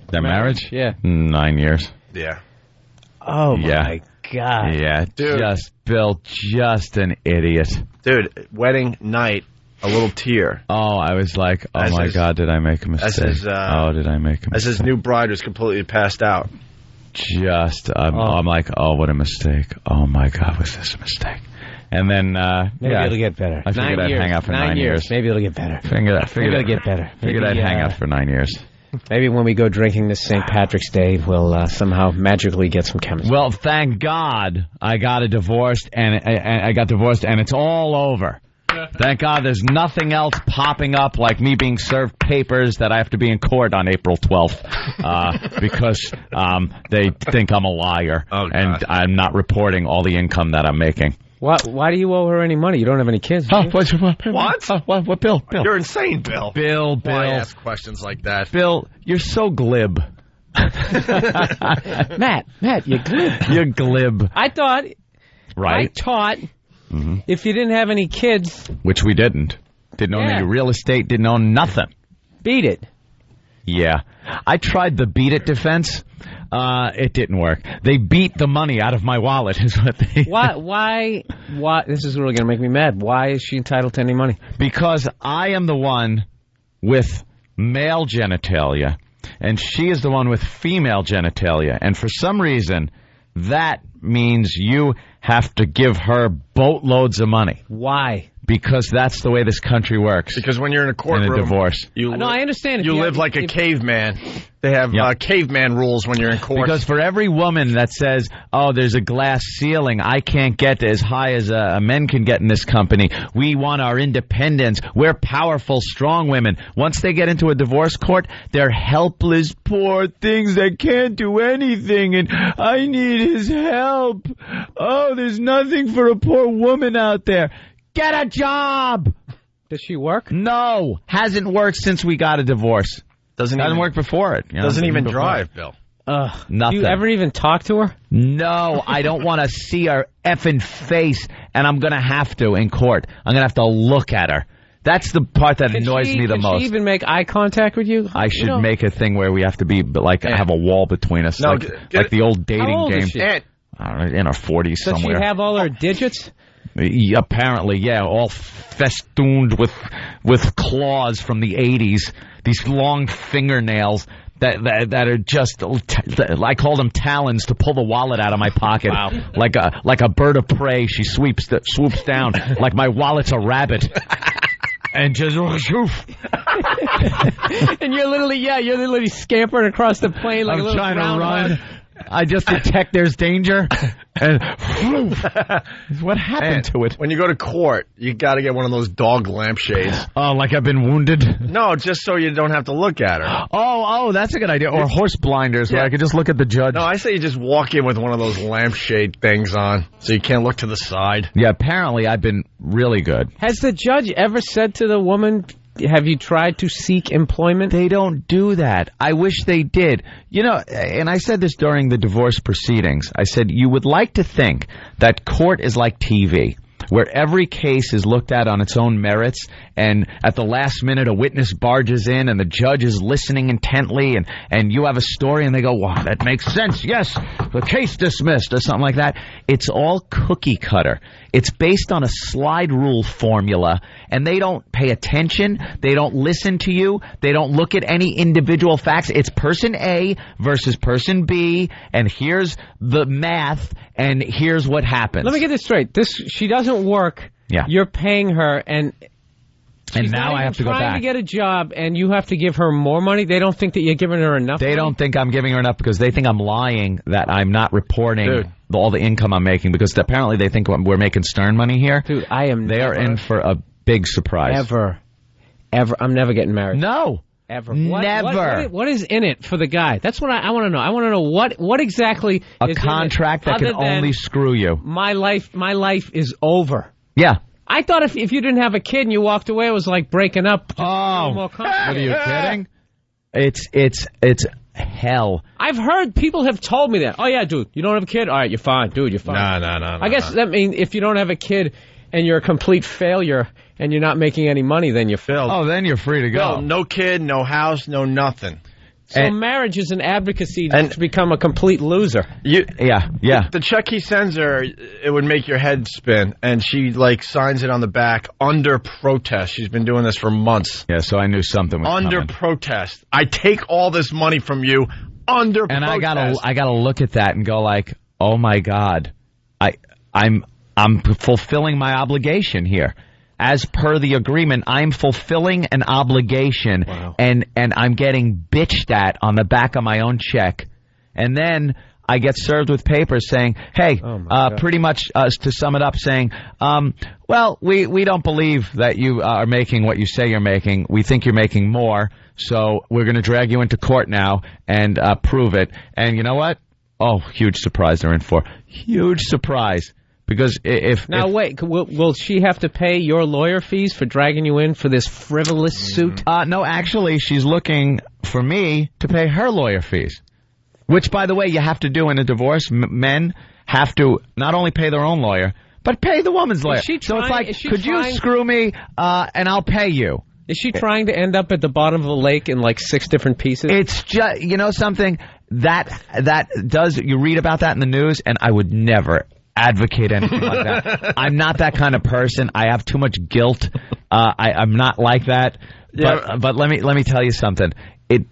Their marriage? Yeah. 9 years. Yeah. Oh, my God. Yeah, dude. Bill, just an idiot. Dude, wedding night. A little tear. Oh, I was like, my God, did I make a mistake? Did I make a mistake? As his new bride was completely passed out. I'm like, what a mistake. Oh, my God, was this a mistake? And then, maybe it'll get better. I figured I'd hang out for 9 years. Maybe it'll get better. Maybe it'll get better. Figured I'd hang out for 9 years. Maybe when we go drinking this St. Patrick's Day, we'll somehow magically get some chemistry. Well, thank God I got divorced, and it's all over. Thank God there's nothing else popping up like me being served papers that I have to be in court on April 12th because they think I'm a liar and I'm not reporting all the income that I'm making. Why do you owe her any money? You don't have any kids. What, Bill? You're insane, Bill. Bill. Why ask questions like that? Bill, you're so glib. Matt, you're glib. You're glib. I thought... Right. I taught... Mm-hmm. If you didn't have any kids... Which we didn't. Didn't own any real estate, didn't own nothing. Beat it. Yeah. I tried the beat it defense. It didn't work. They beat the money out of my wallet is what they... Why? This is really going to make me mad. Why is she entitled to any money? Because I am the one with male genitalia, and she is the one with female genitalia. And for some reason, that means you have to give her boatloads of money. Why? Because that's the way this country works. Because when you're in a courtroom, in a divorce, I understand. You live like a caveman. They have caveman rules when you're in court. Because for every woman that says, "Oh, there's a glass ceiling, I can't get as high as men can get in this company. We want our independence. We're powerful, strong women." Once they get into a divorce court, they're helpless, poor things that can't do anything, and I need his help. Oh, there's nothing for a poor woman out there. Get a job! Does she work? No. Hasn't worked since we got a divorce. Hasn't worked before it. Doesn't even drive, Bill. Nothing. Do you ever even talk to her? No, I don't want to see her effing face, and I'm going to have to in court. I'm going to have to look at her. That's the part that annoys me the most. Can she even make eye contact with you? I should make a thing where we have to be, like, have a wall between us, like the old dating How old game. Is she? I don't know, in her 40s somewhere. Does she have all her digits? Apparently, yeah, all festooned with claws from the 80s. These long fingernails that are just, I call them talons to pull the wallet out of my pocket. Wow. Like a bird of prey, she swoops down like my wallet's a rabbit. And just and you're literally scampering across the plane like a little trying to run. groundhog. I just detect there's danger, and what happened to it? When you go to court, you got to get one of those dog lampshades. Oh, like I've been wounded? No, just so you don't have to look at her. Oh, that's a good idea. Or horse blinders, where I could just look at the judge. No, I say you just walk in with one of those lampshade things on, so you can't look to the side. Yeah, apparently I've been really good. Has the judge ever said to the woman, have you tried to seek employment? They don't do that. I wish they did. You know, and I said this during the divorce proceedings. I said, you would like to think that court is like TV, where every case is looked at on its own merits, and at the last minute a witness barges in and the judge is listening intently, and you have a story and they go, wow, that makes sense, yes, the case dismissed, or something like that. It's all cookie cutter. It's based on a slide rule formula, and they don't pay attention, they don't listen to you, they don't look at any individual facts. It's person A versus person B, and here's the math, and here's what happens. Let me get this straight. She doesn't work. Yeah. You're paying her, and now I have to go back. Trying to get a job, and you have to give her more money. They don't think that you're giving her enough. They don't think I'm giving her enough because they think I'm lying, that I'm not reporting all the income I'm making, because apparently they think we're making Stern money here. Dude, I am. They are in for a big surprise. Ever. I'm never getting married. No. Ever. Never. What is in it for the guy? That's what I want to know. I want to know what exactly a is contract in it, that can only screw you. My life is over. Yeah. I thought if you didn't have a kid and you walked away, it was like breaking up. What are you kidding? It's hell. I've heard people have told me that. Oh yeah, dude, you don't have a kid? All right, you're fine, dude. You're fine. No. I guess that means if you don't have a kid and you're a complete failure and you're not making any money, then you failed. Oh, then you're free to go. No kid, no house, no nothing. So marriage is an advocacy to become a complete loser. Yeah. The check he sends her, it would make your head spin, and she signs it on the back under protest. She's been doing this for months. Yeah, so I knew something was under coming. Protest. I take all this money from you under and protest. I gotta look at that and go like, oh my God, I'm fulfilling my obligation here. As per the agreement, I'm fulfilling an obligation, and I'm getting bitched at on the back of my own check. And then I get served with papers saying, hey, pretty much to sum it up, saying, well, we don't believe that you are making what you say you're making. We think you're making more, so we're going to drag you into court now and prove it. And you know what? Oh, huge surprise they're in for. Huge surprise. Because wait, will she have to pay your lawyer fees for dragging you in for this frivolous suit? No, actually, she's looking for me to pay her lawyer fees. Which, by the way, you have to do in a divorce. Men have to not only pay their own lawyer, but pay the woman's lawyer. So it's like, could you screw me and I'll pay you? Is she trying to end up at the bottom of a lake in 6 different pieces? It's just, you know something, that does, you read about that in the news, and I would never advocate anything like that. I'm not that kind of person. I have too much guilt. I'm not like that. But let me tell you something.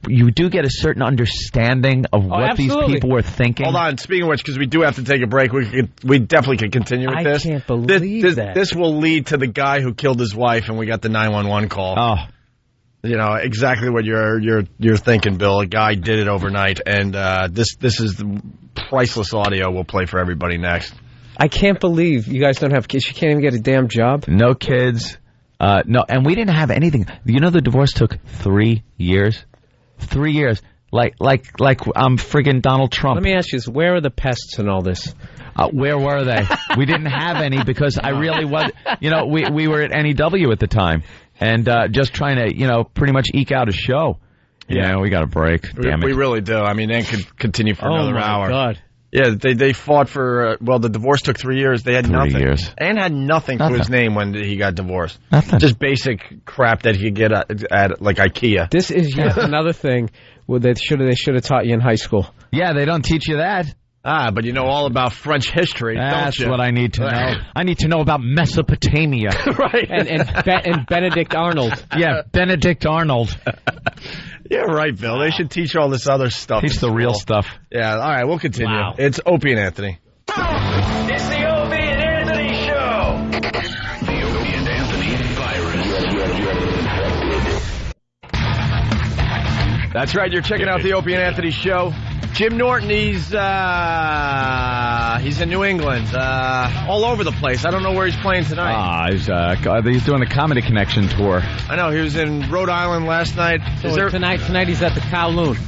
You do get a certain understanding of what these people were thinking. Hold on. Speaking of which, because we do have to take a break, we definitely could continue with this. I can't believe that. This will lead to the guy who killed his wife, and we got the 911 call. Oh. You know exactly what you're thinking, Bill. A guy did it overnight, and this is the priceless audio we'll play for everybody next. I can't believe you guys don't have kids. You can't even get a damn job. No kids. No, and we didn't have anything. You know, the divorce took 3 years. 3 years. Like I'm friggin' Donald Trump. Let me ask you this: where are the pests in all this? Where were they? We didn't have any because I really was. You know, we were at NEW at the time and just trying to pretty much eke out a show. Yeah, we got a break. Damn it. We really do. I mean, Ann could continue for another hour. Oh my God. Yeah, they fought for, the divorce took 3 years. They had 3 nothing. years. Ann had nothing to his name when he got divorced. Nothing. Just basic crap that he could get at IKEA. This is yet another thing they should have taught you in high school. Yeah, they don't teach you that. But you know all about French history, don't you? That's what I need to know. I need to know about Mesopotamia. Right. And Benedict Arnold. Yeah, Benedict Arnold. Yeah, right, Bill. They should teach all this other stuff. Teach the real stuff. Yeah, all right, we'll continue. Wow. It's Opie and Anthony. It's the Opie and Anthony Show. The Opie and Anthony virus. That's right, you're checking out the Opie and Anthony Show. Jim Norton, he's in New England, all over the place. I don't know where he's playing tonight. He's doing the Comedy Connection tour. I know, he was in Rhode Island last night. Tonight he's at the Kowloon,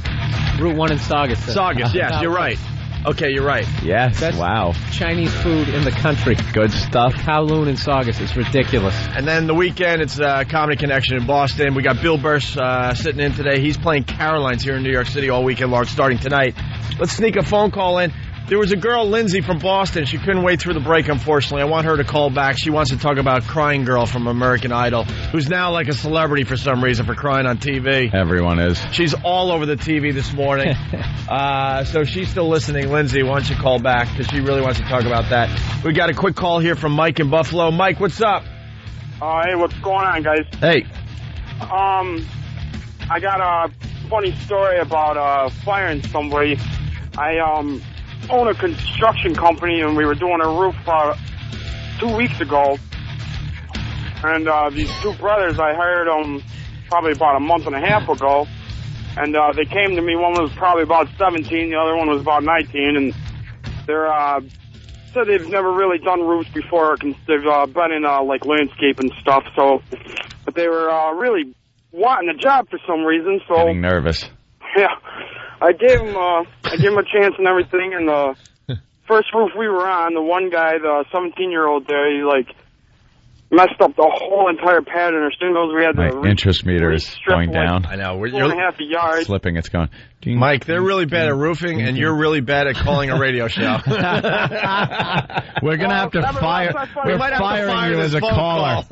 Route 1 in Saugus. Saugus, yes, you're right. Okay, you're right. Yes. Best Wow. Chinese food in the country. Good stuff. Kowloon and Saugus. It's ridiculous. And then the weekend, it's Comedy Connection in Boston. We got Bill Burr sitting in today. He's playing Caroline's here in New York City all weekend long, starting tonight. Let's sneak a phone call in. There was a girl, Lindsay, from Boston. She couldn't wait through the break, unfortunately. I want her to call back. She wants to talk about Crying Girl from American Idol, who's now like a celebrity for some reason for crying on TV. Everyone is. She's all over the TV this morning. So she's still listening. Lindsay, why don't you call back, because she really wants to talk about that. We got a quick call here from Mike in Buffalo. Mike, what's up? Hey, what's going on, guys? Hey. I got a funny story about firing somebody. I own a construction company, and we were doing a roof 2 weeks ago. And these two brothers, I hired them probably about a month and a half ago. And they came to me. One was probably about 17, the other one was about 19. And they're said they've never really done roofs before. They've been in like landscape and stuff. So, but they were really wanting a job for some reason. So Getting nervous. Yeah, I gave him a chance and everything. And the first roof we were on, the one guy, the 17-year-old there, he like messed up the whole entire pattern. As soon as we had My interest meter is going down. I know. 2.5 yards. Slipping, it's going. Mike, they're really bad at roofing, and you're really bad at calling a radio show. We're going to have to fire. We're firing you as a caller.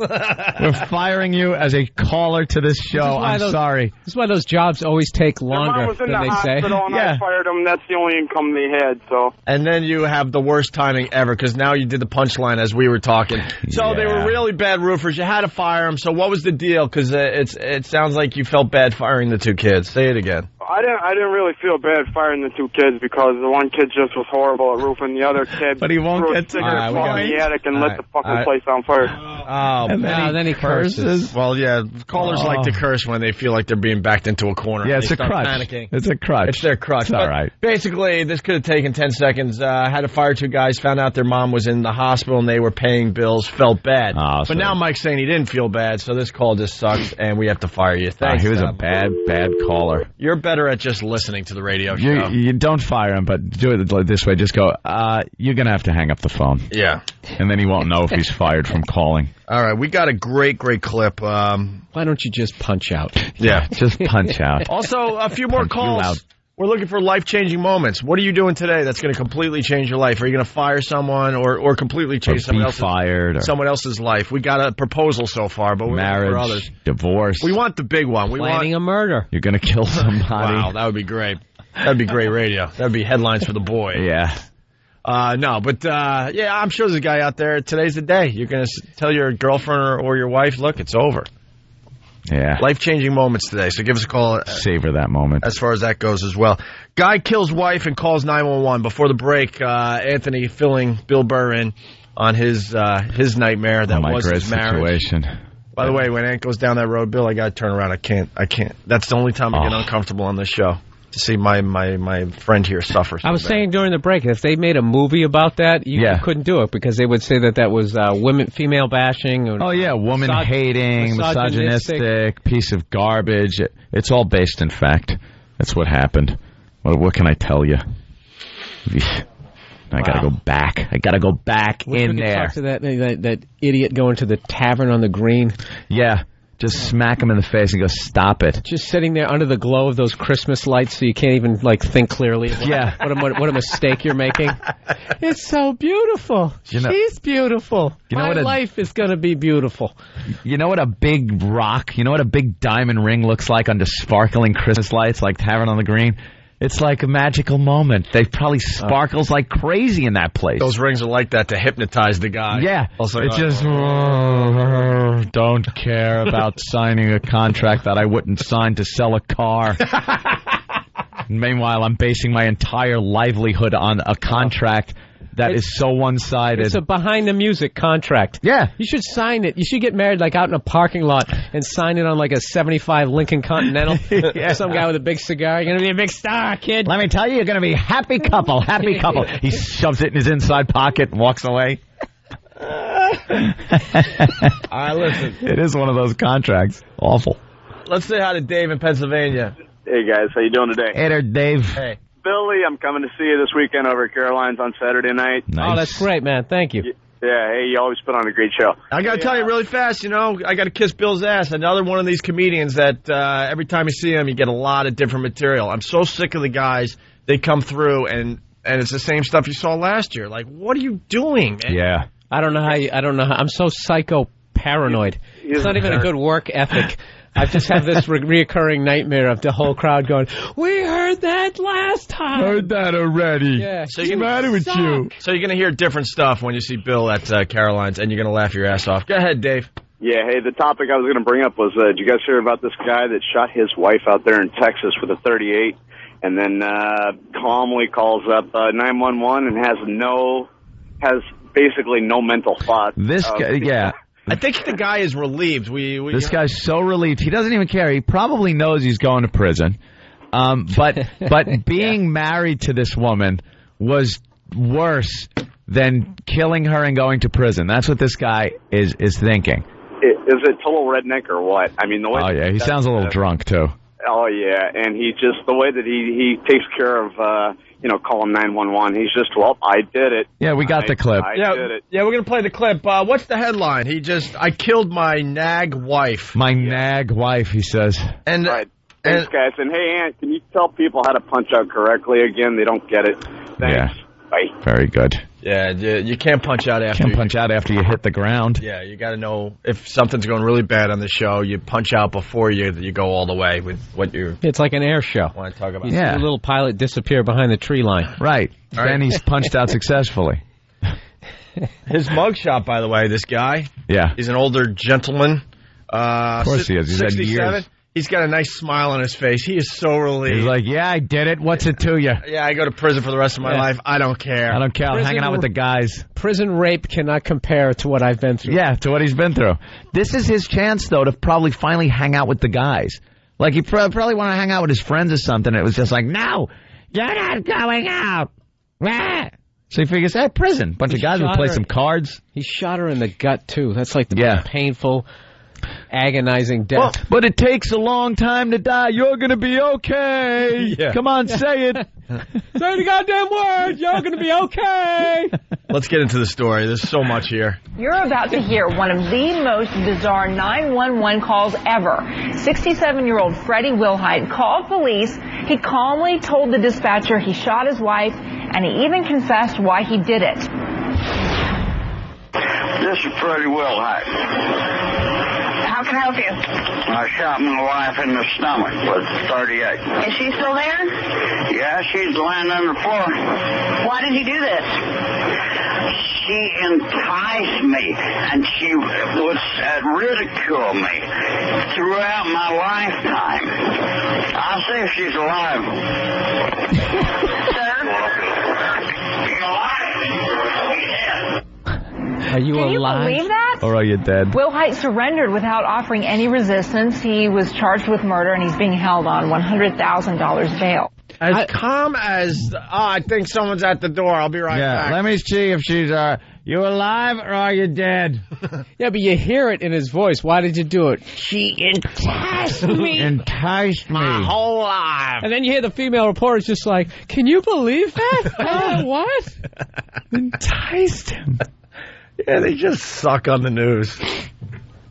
We're firing you as a caller to this show. I'm sorry. This is why those jobs always take Their mom longer was in than the they say. hospital, and I fired them. That's the only income they had. So. And then you have the worst timing ever, because now you did the punchline as we were talking. So they were really bad roofers. You had to fire them. So what was the deal? Because it sounds like you felt bad firing the two kids. Say it again. I didn't really feel bad firing the two kids because the one kid just was horrible at roofing. The other kid but he won't threw get a cigarette in the attic and lit the fucking place on fire. Oh, and then he curses. Well, yeah, callers like to curse when they feel like they're being backed into a corner. Yeah, it's they a crutch. Panicking. It's a crutch. It's their crutch. It's all right. Basically, this could have taken 10 seconds. Had to fire two guys, found out their mom was in the hospital and they were paying bills, felt bad. But now Mike's saying he didn't feel bad, so this call just sucks and we have to fire you. Thanks. He was a bad caller. You're better at just listening to the radio show. You don't fire him, but do it this way. Just go, you're going to have to hang up the phone. Yeah. And then he won't know if he's fired from calling. All right, we got a great clip. Why don't you just punch out? Yeah, just punch out. Also, a few more Punch you calls. out. We're looking for life-changing moments. What are you doing today that's going to completely change your life? Are you going to fire someone or completely change someone else's life? We got a proposal so far, but we're looking for others. Divorce. We want the big one. Planning a murder. You're going to kill somebody. Wow, that would be great. That'd be great radio. That'd be headlines for the boy. Yeah. Yeah, I'm sure there's a guy out there. Today's the day. You're going to tell your girlfriend or your wife, look, it's over. Yeah. Life-changing moments today, so give us a call. Savor that moment. As far as that goes as well. Guy kills wife and calls 911. Before the break, Anthony filling Bill Burr in on his nightmare that was his marriage. Situation. By the way, when Ant goes down that road, Bill, I got to turn around. I can't. That's the only time I get uncomfortable on this show. To see my friend here suffer. I was saying during the break, if they made a movie about that, you couldn't do it because they would say that was female bashing. Or woman hating, misogynistic, piece of garbage. It's all based in fact. That's what happened. What can I tell you? I gotta go back. I gotta go back in there. Talk to that idiot going to the tavern on the green. Yeah. Just smack him in the face and go, stop it. Just sitting there under the glow of those Christmas lights so you can't even, think clearly. What a mistake you're making. It's so beautiful. She's beautiful. My life is going to be beautiful. You know what a big rock, what a big diamond ring looks like under sparkling Christmas lights like Tavern on the Green? It's like a magical moment. They probably sparkles like crazy in that place. Those rings are like that to hypnotize the guy. Yeah. It just don't care about signing a contract that I wouldn't sign to sell a car. Meanwhile, I'm basing my entire livelihood on a contract that is so one-sided. It's a behind-the-music contract. Yeah. You should sign it. You should get married, out in a parking lot and sign it on, a 75 Lincoln Continental. Some guy with a big cigar. You're going to be a big star, kid. Let me tell you, you're going to be a happy couple. Happy couple. He shoves it in his inside pocket and walks away. All right, listen. It is one of those contracts. Awful. Let's say hi to Dave in Pennsylvania. Hey, guys. How you doing today? Hey there, Dave. Hey. Billy. I'm coming to see you this weekend over at Caroline's on Saturday night. Oh, that's great, man. Thank you. Yeah, hey, you always put on a great show. I got to tell you really fast, I got to kiss Bill's ass. Another one of these comedians that every time you see him, you get a lot of different material. I'm so sick of the guys. They come through, and it's the same stuff you saw last year. Like, what are you doing, man? Yeah. I don't know how. I'm so psycho-paranoid. It's not even a good work ethic. I just have this reoccurring nightmare of the whole crowd going, "We heard that last time." Heard that already. Yeah. So What's the matter with you? So you're going to hear different stuff when you see Bill at Caroline's, and you're going to laugh your ass off. Go ahead, Dave. Yeah, hey, the topic I was going to bring up was, did you guys hear about this guy that shot his wife out there in Texas with a .38, and then calmly calls up 911 and has basically no mental thought? This guy, yeah. I think the guy is relieved. This guy's so relieved. He doesn't even care. He probably knows he's going to prison. But being married to this woman was worse than killing her and going to prison. That's what this guy is thinking. Is it total redneck or what? I mean, the way. Oh yeah, he sounds a little drunk too. Oh yeah, and he just the way that he takes care of calling 911. He's just, well, I did it. Yeah, we got the clip. I did it. Yeah, we're gonna play the clip. What's the headline? I killed my nag wife. My nag wife, he says. And right. Thanks, guys. And hey, Ant, can you tell people how to punch out correctly again? They don't get it. Thanks. Yeah. Bye. Very good. Yeah, you can't punch out after. You hit the ground. Yeah, you got to know if something's going really bad on the show. You punch out before you go all the way with what you. It's like an air show. Want to talk about? You see a little pilot disappear behind the tree line. Right. Then he's punched out successfully. His mugshot, by the way, this guy. Yeah. He's an older gentleman. Of course he is. He's had 67. years. He's got a nice smile on his face. He is so relieved. He's like, yeah, I did it. What's it to you? Yeah, I go to prison for the rest of my life. I don't care. I don't care. I'm hanging out with the guys. Prison rape cannot compare to what I've been through. Yeah, to what he's been through. This is his chance, though, to probably finally hang out with the guys. Like, he probably want to hang out with his friends or something. It was just like, no, you're not going out. So he figures, prison. Bunch of guys will play some cards. He shot her in the gut, too. That's like the most painful, agonizing death. Well, but it takes a long time to die. You're going to be okay. Yeah. Come on, say it. Say the goddamn word. You're going to be okay. Let's get into the story. There's so much here. You're about to hear one of the most bizarre 911 calls ever. 67-year-old Freddie Wilhite called police. He calmly told the dispatcher he shot his wife, and he even confessed why he did it. This is Freddie Wilhite. How can I help you? I shot my wife in the stomach with 38. Is she still there? Yeah, she's lying on the floor. Why did you do this? She enticed me, and she would ridicule me throughout my lifetime. I'll see if she's alive. Sir? You're alive. Are you Can alive? you believe that? Or are you dead? Wilhite surrendered without offering any resistance. He was charged with murder, and he's being held on $100,000 bail. As calm as, I think someone's at the door. I'll be right back. Let me see if she's, you alive or are you dead? Yeah, but you hear it in his voice. Why did you do it? She enticed me. Enticed me. My whole life. And then you hear the female reporter just like, can you believe that? What? Enticed him. Yeah, they just suck on the news.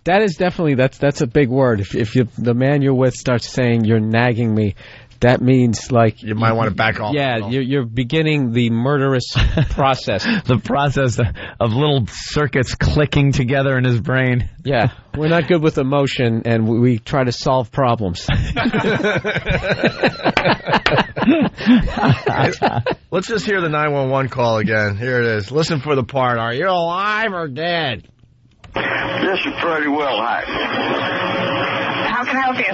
That is definitely, that's a big word. If the man you're with starts saying you're nagging me, that means like you might want to back off. Yeah, you're beginning the murderous process. The process of little circuits clicking together in his brain. Yeah, we're not good with emotion, and we try to solve problems. Let's just hear the 911 call again. Here it is. Listen for the part. Are you alive or dead? This is Freddie Wilhite. How can I help you?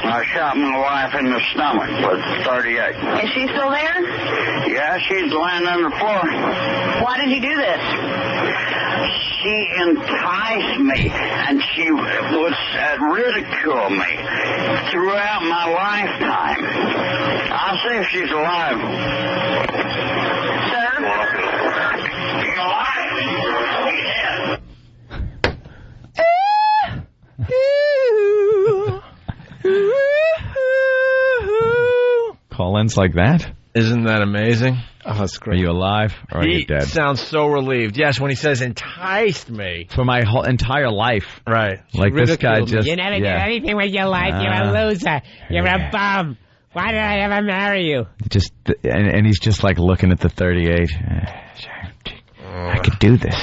I shot my wife in the stomach with 38. Is she still there? Yeah, she's lying on the floor. Why did you do this? She enticed me, and she would ridicule me throughout my lifetime. I'll see if she's alive. Sir? You're alive? Call-ins like that? Isn't that amazing? Oh, that's great. Are you alive or are you He dead? sounds so relieved. Yes, when he says enticed me. For my whole entire life. Right. Like this guy just... You never did anything with your life. You're a loser. You're a bum. Why did I ever marry you? Just and he's just like looking at the 38. I could do this.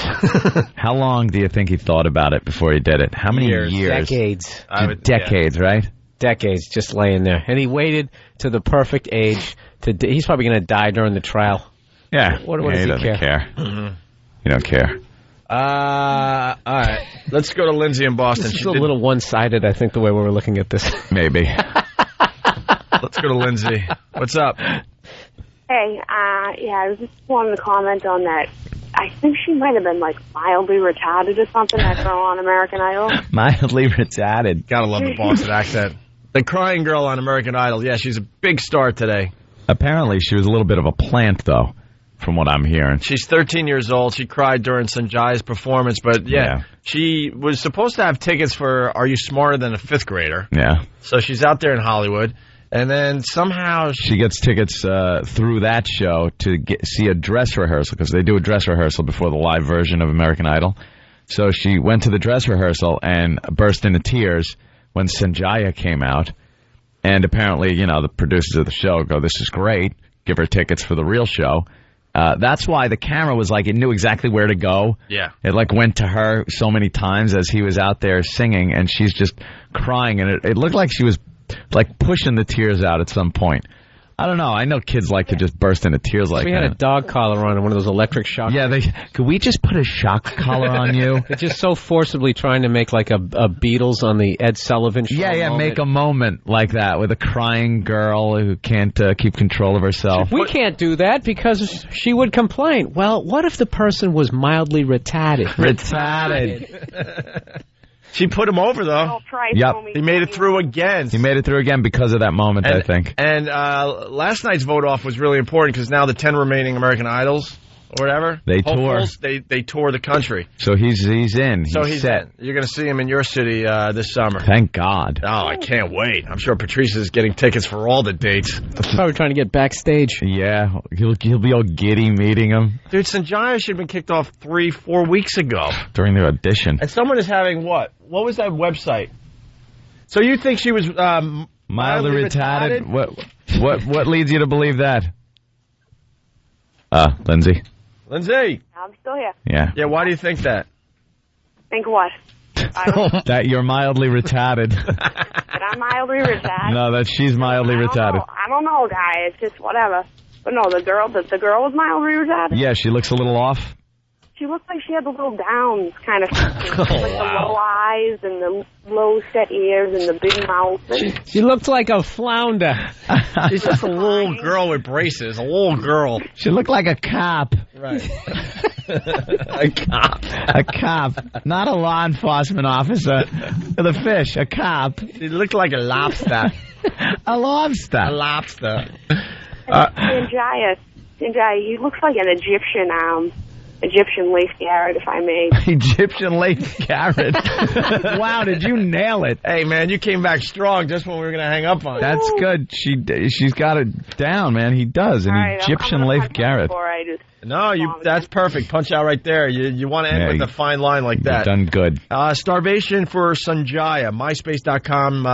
How long do you think he thought about it before he did it? How many years? Decades. Decades, right? Decades, just laying there. And he waited to the perfect age. He's probably going to die during the trial. Yeah. What does he doesn't care? You don't care. All right. Let's go to Lindsay in Boston. This is a little one-sided, I think, the way we were looking at this. Maybe. Let's go to Lindsay. What's up? Hey, I was just wanting to comment on that. I think she might have been, like, mildly retarded or something, that girl on American Idol. Mildly retarded. Gotta love the Boston accent. The crying girl on American Idol. Yeah, she's a big star today. Apparently, she was a little bit of a plant, though, from what I'm hearing. She's 13 years old. She cried during Sanjaya's performance, but she was supposed to have tickets for Are You Smarter Than a Fifth Grader? Yeah. So she's out there in Hollywood. And then somehow she gets tickets through that show to see a dress rehearsal, because they do a dress rehearsal before the live version of American Idol. So she went to the dress rehearsal and burst into tears when Sanjaya came out. And apparently, the producers of the show go, "This is great. Give her tickets for the real show." That's why the camera was like, it knew exactly where to go. Yeah. It like went to her so many times as he was out there singing, and she's just crying. And it looked like she was like pushing the tears out at some point. I don't know. I know kids like to just burst into tears like that. We had a dog collar on and one of those electric shock. Yeah, could we just put a shock collar on you? They're just so forcibly trying to make like a Beatles on the Ed Sullivan show. Yeah, make a moment like that with a crying girl who can't keep control of herself. We can't do that because she would complain. Well, what if the person was mildly retarded? Retarded. She put him over, though. Yep. He made it through again. He made it through again because of that moment, I think. And last night's vote-off was really important because now the 10 remaining American Idols or whatever, they tour. They tour the country. So he's in. He's set. In. You're going to see him in your city this summer. Thank God. Oh, I can't wait. I'm sure Patrice is getting tickets for all the dates. Probably trying to get backstage. Yeah, he'll be all giddy meeting him. Dude, Sanjaya should have been kicked off 3-4 weeks ago. During the audition. And someone is having what? What was that website? So you think she was mildly retarded? What leads you to believe that? Lindsay. I'm still here. Yeah. Yeah, why do you think that? Think what? That you're mildly retarded. That I'm mildly retarded? No, that she's mildly retarded. I don't know, guy. It's just whatever. But no, the girl was mildly retarded. Yeah, she looks a little off. She looked like she had the little downs kind of like the low eyes and the low set ears and the big mouth. She looked like a flounder. She's just a little girl with braces. A little girl. She looked like a cop. Right. A cop. A cop. Not a law enforcement officer. The fish. A cop. She looked like a lobster. A lobster. A lobster. Sanjaya, he looks like an Egyptian lace carrot, if I may. Egyptian lace carrot. Wow, did you nail it? Hey, man, you came back strong just when we were going to hang up on you. That's good. She's got it down, man. He does. An Egyptian lace carrot. That's perfect. Punch out right there. You want to end with a fine line like that. Done good. Starvation for Sanjaya. MySpace.com,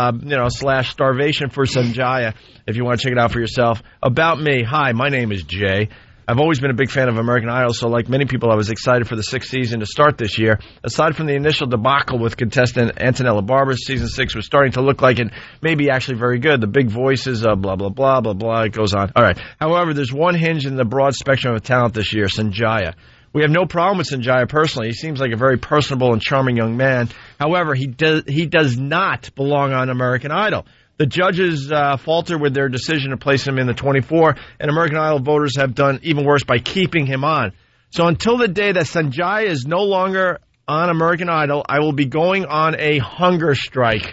/ starvation for Sanjaya if you want to check it out for yourself. About me. Hi, my name is Jay. I've always been a big fan of American Idol, so like many people, I was excited for the 6th season to start this year. Aside from the initial debacle with contestant Antonella Barber, Season 6 was starting to look like it may be actually very good. The big voices, blah, blah, blah, blah, blah, it goes on. All right. However, there's one hinge in the broad spectrum of talent this year, Sanjaya. We have no problem with Sanjaya personally. He seems like a very personable and charming young man. However, he does not belong on American Idol. The judges falter with their decision to place him in the 24, and American Idol voters have done even worse by keeping him on. So until the day that Sanjaya is no longer on American Idol, I will be going on a hunger strike.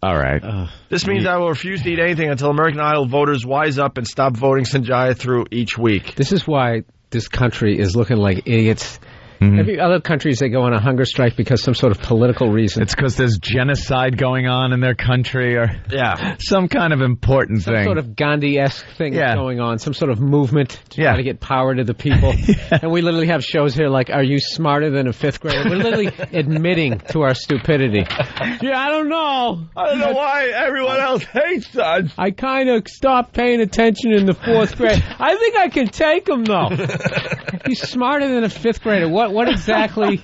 All right. This means I will refuse to eat anything until American Idol voters wise up and stop voting Sanjaya through each week. This is why this country is looking like idiots. Every other countries, they go on a hunger strike because some sort of political reason. It's because there's genocide going on in their country or some kind of important some thing. Sort of Gandhi-esque thing going on, some sort of movement to try to get power to the people. And we literally have shows here like, are you smarter than a fifth grader? We're literally admitting to our stupidity. Yeah, I don't know. I don't know why everyone else hates us. I kind of stopped paying attention in the fourth grade. I think I can take them, though. He's smarter than a fifth grader. What exactly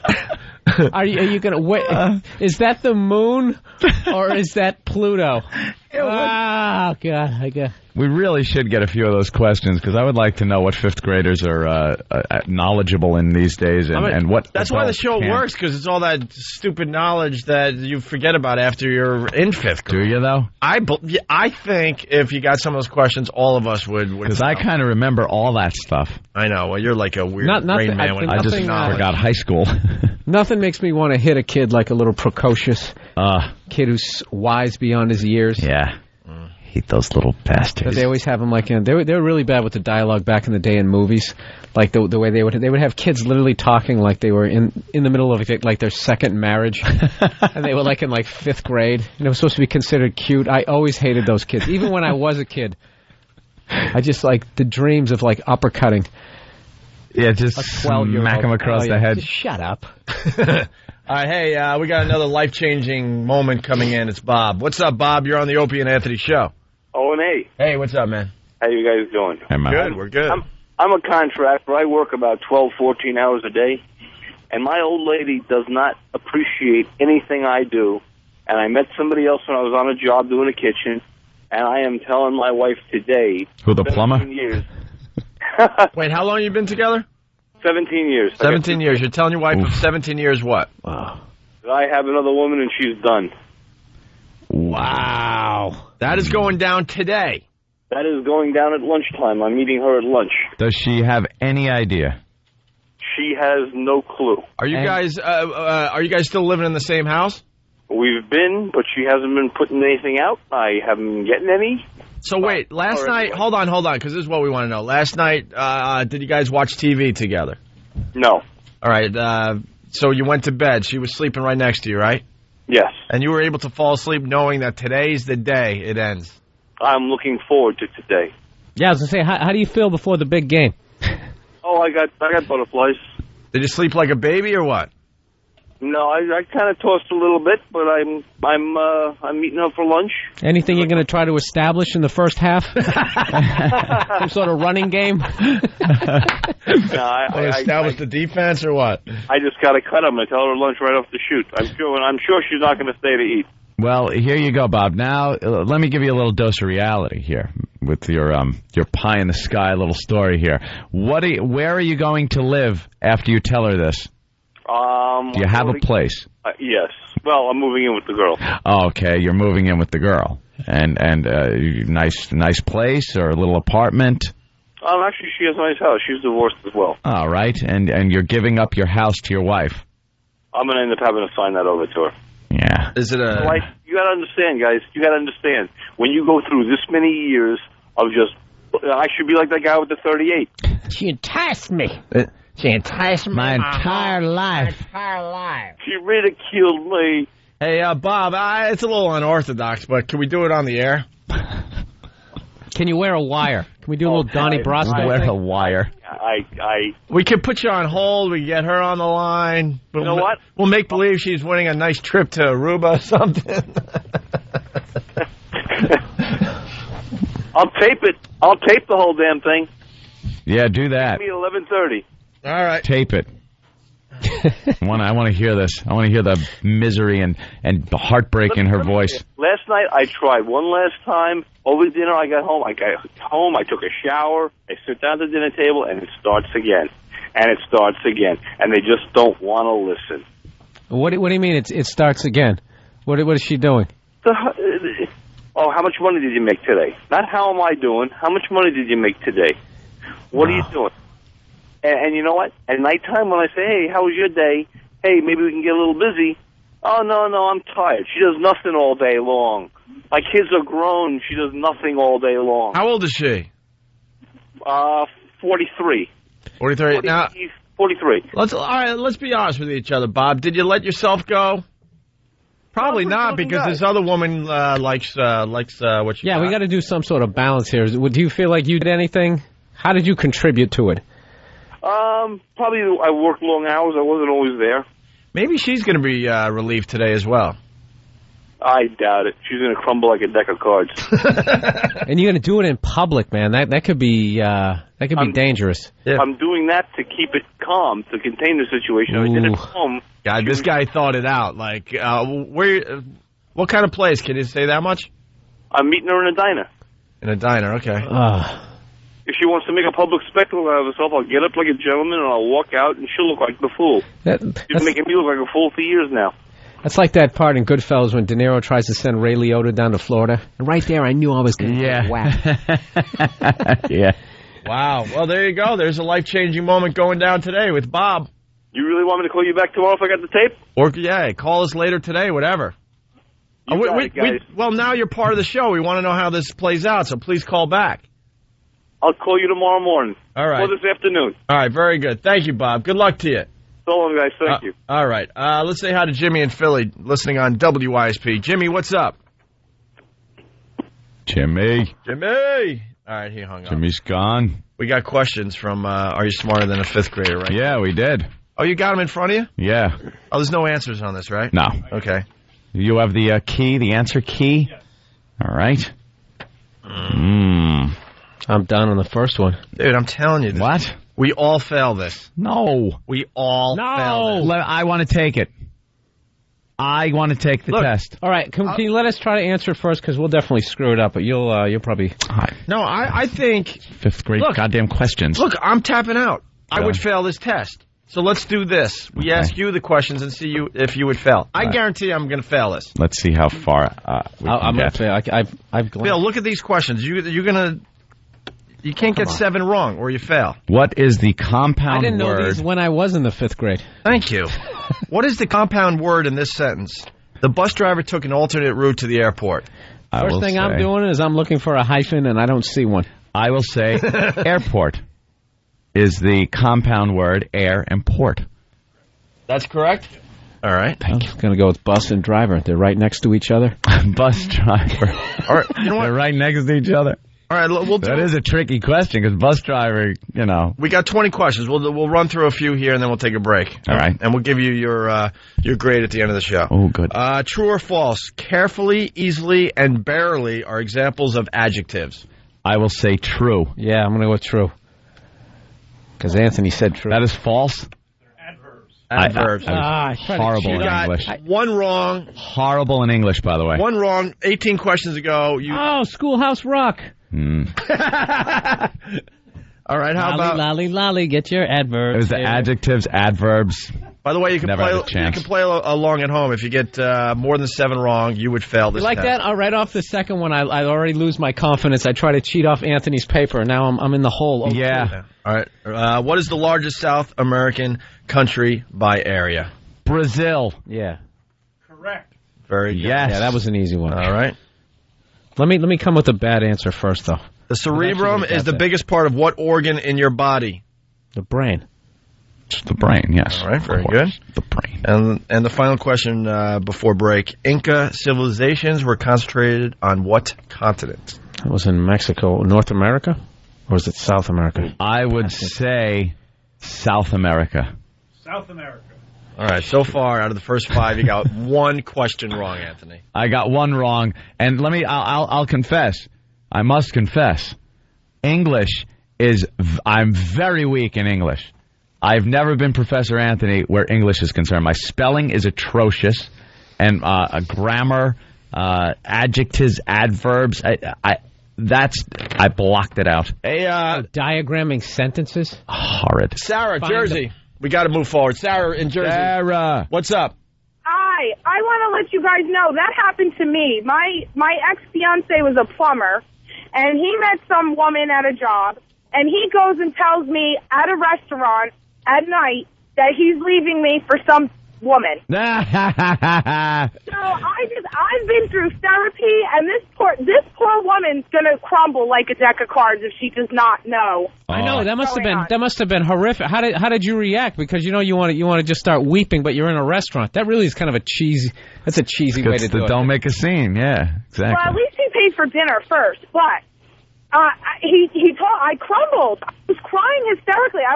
are you going to... Is that the moon or is that Pluto? Oh, God. I guess. We really should get a few of those questions because I would like to know what fifth graders are knowledgeable in these days and what. That's why the show works, because it's all that stupid knowledge that you forget about after you're in fifth grade. Do you though? I think if you got some of those questions, all of us would. Because I kind of remember all that stuff. I know. Well, you're like a weird brain man. I just forgot high school. Nothing makes me want to hit a kid like a little precocious kid who's wise beyond his years. Yeah. Hate those little bastards. But they always have them like they were really bad with the dialogue back in the day in movies, like the way they would have kids literally talking like they were in the middle of like their second marriage, and they were like in like fifth grade, and it was supposed to be considered cute. I always hated those kids, even when I was a kid. I just like the dreams of like uppercutting. Yeah, just smack them across the head. Just shut up. All right, hey, we got another life-changing moment coming in. It's Bob. What's up, Bob? You're on the Opie and Anthony show. O&A. Hey, what's up, man? How you guys doing? Hey, man. Good, we're good. I'm a contractor. I work about 12, 14 hours a day, and my old lady does not appreciate anything I do. And I met somebody else when I was on a job doing a kitchen, and I am telling my wife today... Who, the plumber? Years. Wait, how long have you been together? 17 years. 17 years. You're telling your wife of 17 years what? Wow. I have another woman and she's done. Wow. That is going down today. That is going down at lunchtime. I'm meeting her at lunch. Does she have any idea? She has no clue. Are you guys still living in the same house? We've been, but she hasn't been putting anything out. I haven't been getting any. So wait, last night, hold on, because this is what we want to know. Last night, did you guys watch TV together? No. All right, so you went to bed. She was sleeping right next to you, right? Yes. And you were able to fall asleep knowing that today's the day it ends. I'm looking forward to today. Yeah, I was going to say, how do you feel before the big game? Oh, I got butterflies. Did you sleep like a baby or what? No, I kind of tossed a little bit, but I'm meeting her for lunch. Anything you're going to try to establish in the first half? Some sort of running game? No, I establish the defense or what? I just got to cut them and tell her lunch right off the shoot. I'm sure she's not going to stay to eat. Well, here you go, Bob. Now, let me give you a little dose of reality here with your pie in the sky little story here. Where are you going to live after you tell her this? Do you have a place? Yes. Well, I'm moving in with the girl. Oh, okay, you're moving in with the girl, and nice place or a little apartment. Actually, she has a nice house. She's divorced as well. All right, and you're giving up your house to your wife. I'm gonna end up having to sign that over to her. Yeah. Is it a? Like, you gotta understand, guys. You gotta understand when you go through this many years of just. I should be like that guy with the 38. She enticed me. She enticed me my entire life. She ridiculed me. Hey, Bob, it's a little unorthodox, but can we do it on the air? Can you wear a wire? Can we do a little Donnie Brasco? Wear a wire. We could put you on hold. We get her on the line. But you know what? We'll make believe she's winning a nice trip to Aruba or something. I'll tape it. I'll tape the whole damn thing. Yeah, do that. Give me 11:30. All right. Tape it. I want to hear this. I want to hear the misery and heartbreak in her voice. Last night I tried one last time. Over dinner I got home. I took a shower. I sit down at the dinner table, and it starts again. And it starts again. And they just don't want to listen. What do you mean it starts again? What is she doing? How much money did you make today? Not how am I doing. How much money did you make today? What are you doing? And you know what? At nighttime when I say, hey, how was your day? Hey, maybe we can get a little busy. Oh, no, I'm tired. She does nothing all day long. My kids are grown. She does nothing all day long. How old is she? 43. 43. Now, 43. Let's be honest with each other, Bob. Did you let yourself go? Probably not, because this other woman likes what you got. We got to do some sort of balance here. Do you feel like you did anything? How did you contribute to it? Probably I worked long hours. I wasn't always there. Maybe she's going to be relieved today as well. I doubt it. She's going to crumble like a deck of cards. And you're going to do it in public, man. That could be dangerous. Yeah. I'm doing that to keep it calm, to contain the situation. I did it at home. God, this guy thought it out. Like, what kind of place? Can you say that much? I'm meeting her in a diner. In a diner, okay. If she wants to make a public spectacle out of herself, I'll get up like a gentleman and I'll walk out and she'll look like the fool. She's making me look like a fool for years now. That's like that part in Goodfellas when De Niro tries to send Ray Liotta down to Florida. And right there, I knew I was going to get whacked. Yeah. Wow. Well, there you go. There's a life-changing moment going down today with Bob. You really want me to call you back tomorrow if I got the tape? Or, call us later today, whatever. Well, now you're part of the show. We want to know how this plays out, so please call back. I'll call you tomorrow morning. All right. Or this afternoon. All right, very good. Thank you, Bob. Good luck to you. So long, guys. Thank you. All right. Let's say hi to Jimmy in Philly, listening on WYSP. Jimmy, what's up? Jimmy. All right, he hung up. Jimmy's gone. We got questions from Are You Smarter Than a Fifth Grader, right? Yeah, we did. Oh, you got them in front of you? Yeah. Oh, there's no answers on this, right? No. Okay. You have the key, the answer key? Yes. All right. I'm done on the first one. Dude, I'm telling you. What? We all fail this. No. We all fail this. I want to take it. I want to take the test. All right, can you let us try to answer it first? Because we'll definitely screw it up, but you'll probably... No, I think... Fifth grade goddamn questions. Look, I'm tapping out. I would fail this test. So let's do this. We ask you the questions and see if you would fail. I guarantee I'm going to fail this. Let's see how far I'm going to fail. I've Bill, look at these questions. You're going to... You can't get 7 wrong or you fail. What is the compound word? I didn't know these when I was in the 5th grade. Thank you. What is the compound word in this sentence? The bus driver took an alternate route to the airport. First thing I'm doing is I'm looking for a hyphen and I don't see one. I will say airport is the compound word, air and port. That's correct. All right. I'm going to go with bus and driver. They're right next to each other. Bus driver. All right. You know what? They're right next to each other. All right, that is a tricky question because bus driver, We got 20 questions. We'll run through a few here and then we'll take a break. All right. And we'll give you your grade at the end of the show. Oh, good. True or false? Carefully, easily, and barely are examples of adjectives. I will say true. Yeah, I'm going to go with true. Because Anthony said true. That is false? Adverbs. Horrible in English. One wrong. Horrible in English, by the way. One wrong. 18 questions ago. Schoolhouse Rock. All right, how about... Lolly, get your adverbs. It was the adjectives, adverbs. By the way, you can play along at home. If you get more than 7 wrong, you would fail this test. That? Right off the second one, I already lose my confidence. I try to cheat off Anthony's paper, and now I'm in the hole. Yeah. All right. What is the largest South American country by area? Brazil. Yeah. Correct. Very good. Yes. Yeah, that was an easy one. All right. Let me come with a bad answer first, though. The cerebrum is the biggest part of what organ in your body? The brain. The brain, yes. All right, very good. The brain. And the final question before break. Inca civilizations were concentrated on what continent? That was in Mexico. North America? Or was it South America? I would say South America. South America. All right, so far, out of the first 5, you got 1 question wrong, Anthony. I got 1 wrong. And I'll confess. I must confess. English I'm very weak in English. I've never been Professor Anthony where English is concerned. My spelling is atrocious. And grammar, adjectives, adverbs, I blocked it out. Hey, diagramming sentences? Horrid. Sarah, Jersey. We got to move forward. Sarah in Jersey. Sarah. What's up? Hi. I want to let you guys know that happened to me. My ex-fiance was a plumber, and he met some woman at a job, and he goes and tells me at a restaurant at night that he's leaving me for some woman. So I've been through therapy, and this poor woman's gonna crumble like a deck of cards if she does not know. I know that must have been horrific. How did you react? Because you want to just start weeping, but you're in a restaurant. That really is kind of a cheesy way to do it. Don't make a scene. Yeah, exactly. Well, at least he paid for dinner first, but I crumbled. I was crying hysterically. I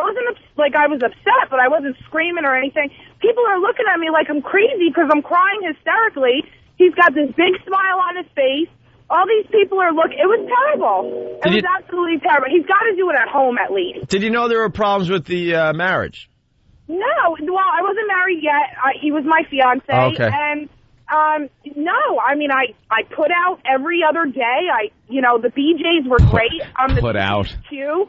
was upset, but I wasn't screaming or anything. People are looking at me like I'm crazy because I'm crying hysterically. He's got this big smile on his face. All these people are looking. It was terrible. It was absolutely terrible. He's got to do it at home at least. Did you know there were problems with the marriage? No. Well, I wasn't married yet. He was my fiance. Okay. And no, I mean, I put out every other day. The BJs were great. Put out. Too.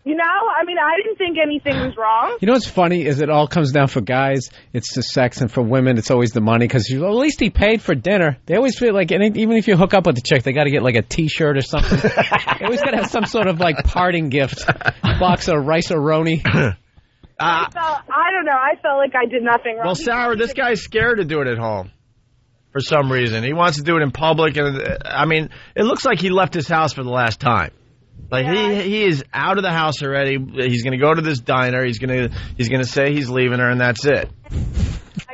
I mean, I didn't think anything was wrong. You know what's funny is it all comes down for guys, it's the sex, and for women, it's always the money. Because at least he paid for dinner. They always feel like, even if you hook up with the chick, they got to get like a T-shirt or something. They always got to have some sort of like parting gift, box of rice-a-roni. I don't know. I felt like I did nothing wrong. Well, Sarah, this guy's scared to do it at home for some reason. He wants to do it in public, and I mean, it looks like he left his house for the last time. Like he is out of the house already. He's going to go to this diner. He's going to say he's leaving her, and that's it.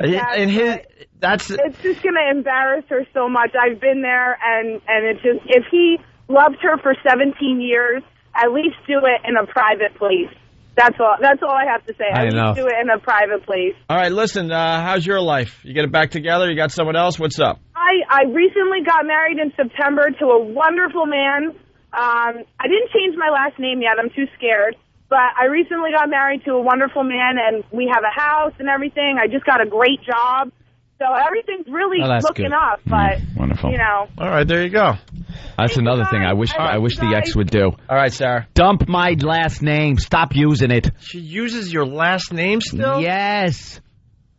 It's just going to embarrass her so much. I've been there, and it's just, if he loved her for 17 years, at least do it in a private place. That's all I have to say. At least do it in a private place. All right, listen, how's your life? You get it back together? You got someone else? What's up? I recently got married in September to a wonderful man. I didn't change my last name yet. I'm too scared. But I recently got married to a wonderful man, and we have a house and everything. I just got a great job. So everything's really looking up. But, wonderful. All right, there you go. That's another thing I wish the ex would do. All right, Sarah. Dump my last name. Stop using it. She uses your last name still? Yes.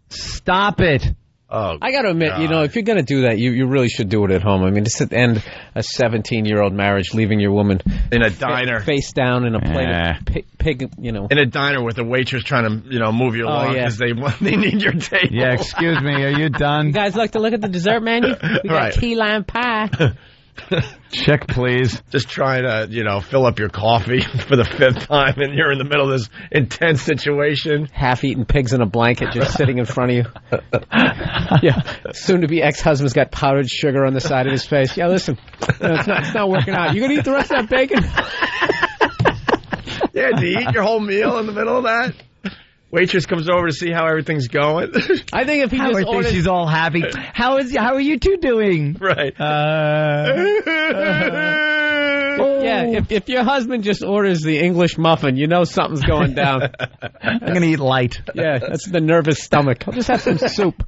Stop it. Oh, I got to admit, if you're going to do that, you really should do it at home. I mean, just to end a 17-year-old marriage, leaving your woman in a diner, face down in a plate of pig, in a diner with the waitress trying to, move you along because they need your table. Yeah, excuse me, are you done? You guys like to look at the dessert menu? We got key lime pie. Check, please. Just trying to, fill up your coffee for the 5th time, and you're in the middle of this intense situation. Half-eaten pigs in a blanket just sitting in front of you. Yeah, soon-to-be ex-husband's got powdered sugar on the side of his face. Yeah, listen, it's not working out. You gonna eat the rest of that bacon? Yeah, do you eat your whole meal in the middle of that? Waitress comes over to see how everything's going. I think if he just orders... she's all happy. How are you two doing? Right. Yeah, if your husband just orders the English muffin, you know something's going down. I'm going to eat light. Yeah, that's the nervous stomach. I'll just have some soup.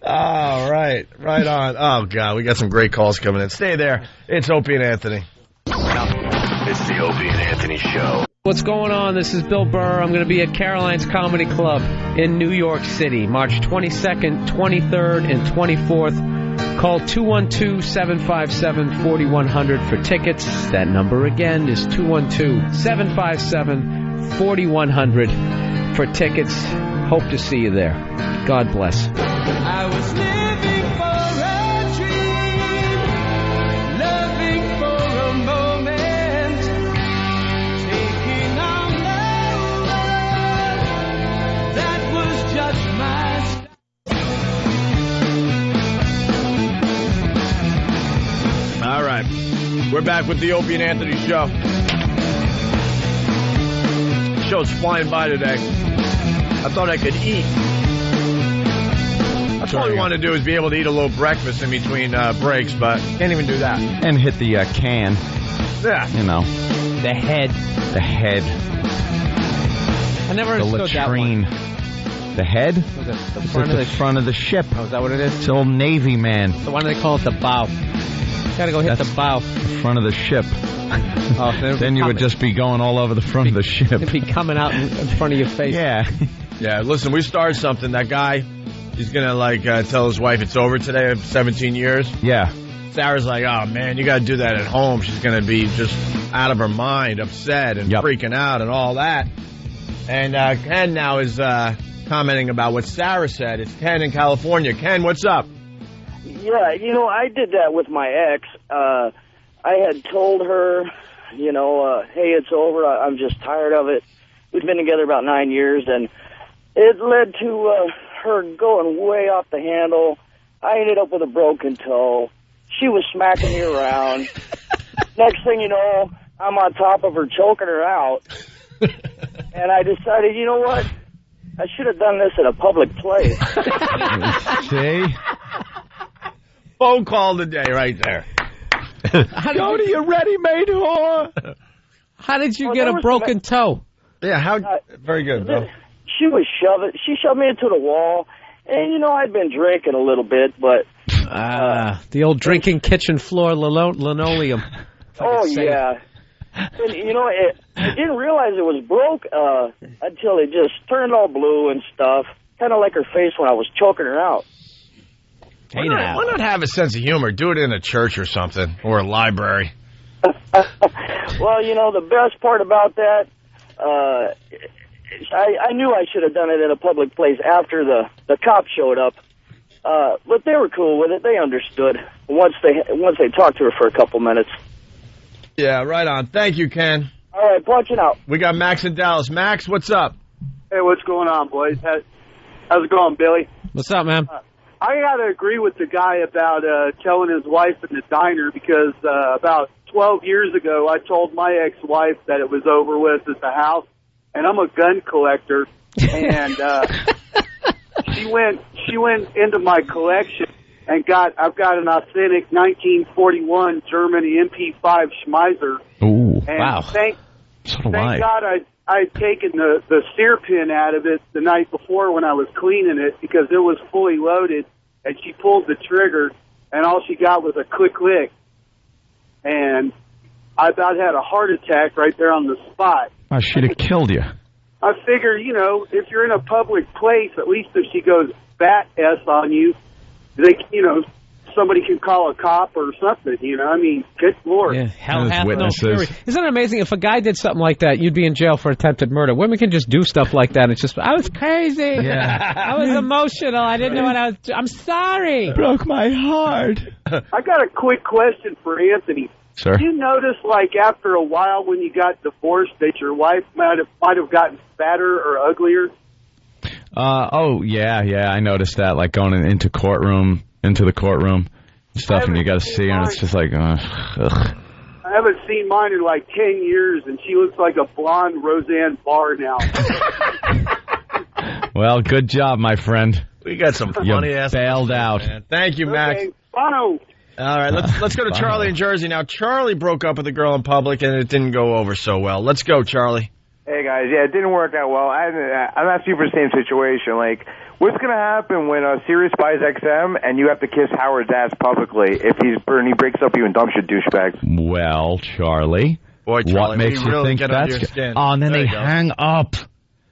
All right. Right on. Oh, God, we got some great calls coming in. Stay there. It's Opie and Anthony. It's the Opie and Anthony Show. What's going on? This is Bill Burr. I'm going to be at Caroline's Comedy Club in New York City, March 22nd, 23rd, and 24th. Call 212-757-4100 for tickets. That number again is 212-757-4100 for tickets. Hope to see you there. God bless. I was living for a dream, loving for a moment, taking on the world. That was just my style. All right. We're back with the Opie and Anthony Show. The show's flying by today. I thought I could eat. That's all we want to do is be able to eat a little breakfast in between breaks, but can't even do that. And hit the can. Yeah. The head. The head. I never understood that one. The head? Was it the front of the ship. Oh, is that what it is? It's old Navy man. So why do they call it the bow? Gotta go hit the bow. The front of the ship. Oh, then you would just be going all over the front of the ship. It'd be coming out in front of your face. Yeah. Yeah, listen, we started something. That guy, he's going to tell his wife it's over today, 17 years. Yeah. Sarah's like, oh, man, you got to do that at home. She's going to be just out of her mind, upset and freaking out and all that. And Ken now is commenting about what Sarah said. It's Ken in California. Ken, what's up? Yeah, I did that with my ex. I had told her, hey, it's over. I'm just tired of it. We've been together about 9 years, and it led to her going way off the handle. I ended up with a broken toe. She was smacking me around. Next thing you know, I'm on top of her, choking her out. And I decided, you know what? I should have done this at a public place. See? Phone call today right there. Go to your ready-made whore. How did you get a broken toe? Yeah, how? Very good, bro. She shoved me into the wall. And, I'd been drinking a little bit, but... the old drinking kitchen floor linoleum. Oh, yeah. And, I didn't realize it was broke until it just turned all blue and stuff. Kind of like her face when I was choking her out. Why not have a sense of humor? Do it in a church or something, or a library. Well, the best part about that, I knew I should have done it in a public place after the cops showed up. But they were cool with it. They understood once they talked to her for a couple minutes. Yeah, right on. Thank you, Ken. All right, watching out. We got Max in Dallas. Max, what's up? Hey, what's going on, boys? How's it going, Billy? What's up, man? I got to agree with the guy about telling his wife in the diner because about 12 years ago, I told my ex-wife that it was over with at the house, and I'm a gun collector, and she went into my collection and I've got an authentic 1941 German MP5 Schmeiser. Ooh, and wow. Thank God I'd taken the steer pin out of it the night before when I was cleaning it because it was fully loaded, and she pulled the trigger, and all she got was a quick lick. And I about had a heart attack right there on the spot. Oh, she'd have killed you. I figure, if you're in a public place, at least if she goes bat S on you, somebody can call a cop or something, I mean, good Lord. Yeah, hell hath no fury. Isn't it amazing? If a guy did something like that, you'd be in jail for attempted murder. Women can just do stuff like that. It's just, I was crazy. Yeah. I was emotional. I didn't know what I was doing. I'm sorry. Broke my heart. I got a quick question for Anthony. Sir? Did you notice, after a while when you got divorced, that your wife might have gotten fatter or uglier? Yeah, I noticed that, going into the courtroom and stuff, and you got to see her, and it's just like, ugh. I haven't seen mine in 10 years, and she looks like a blonde Roseanne Barr now. Well, good job, my friend. We got some funny ass. Bailed out. Man. Thank you, Max. Bono. All right, let's go to Charlie in Jersey now. Charlie broke up with a girl in public, and it didn't go over so well. Let's go, Charlie. Hey, guys. Yeah, it didn't work out well. I'm asking you for the same situation. What's going to happen when Sirius buys XM and you have to kiss Howard's ass publicly if he breaks up you and dumps you douchebag? Well, Charlie, what makes you really think that's good? Oh, and then they hang up.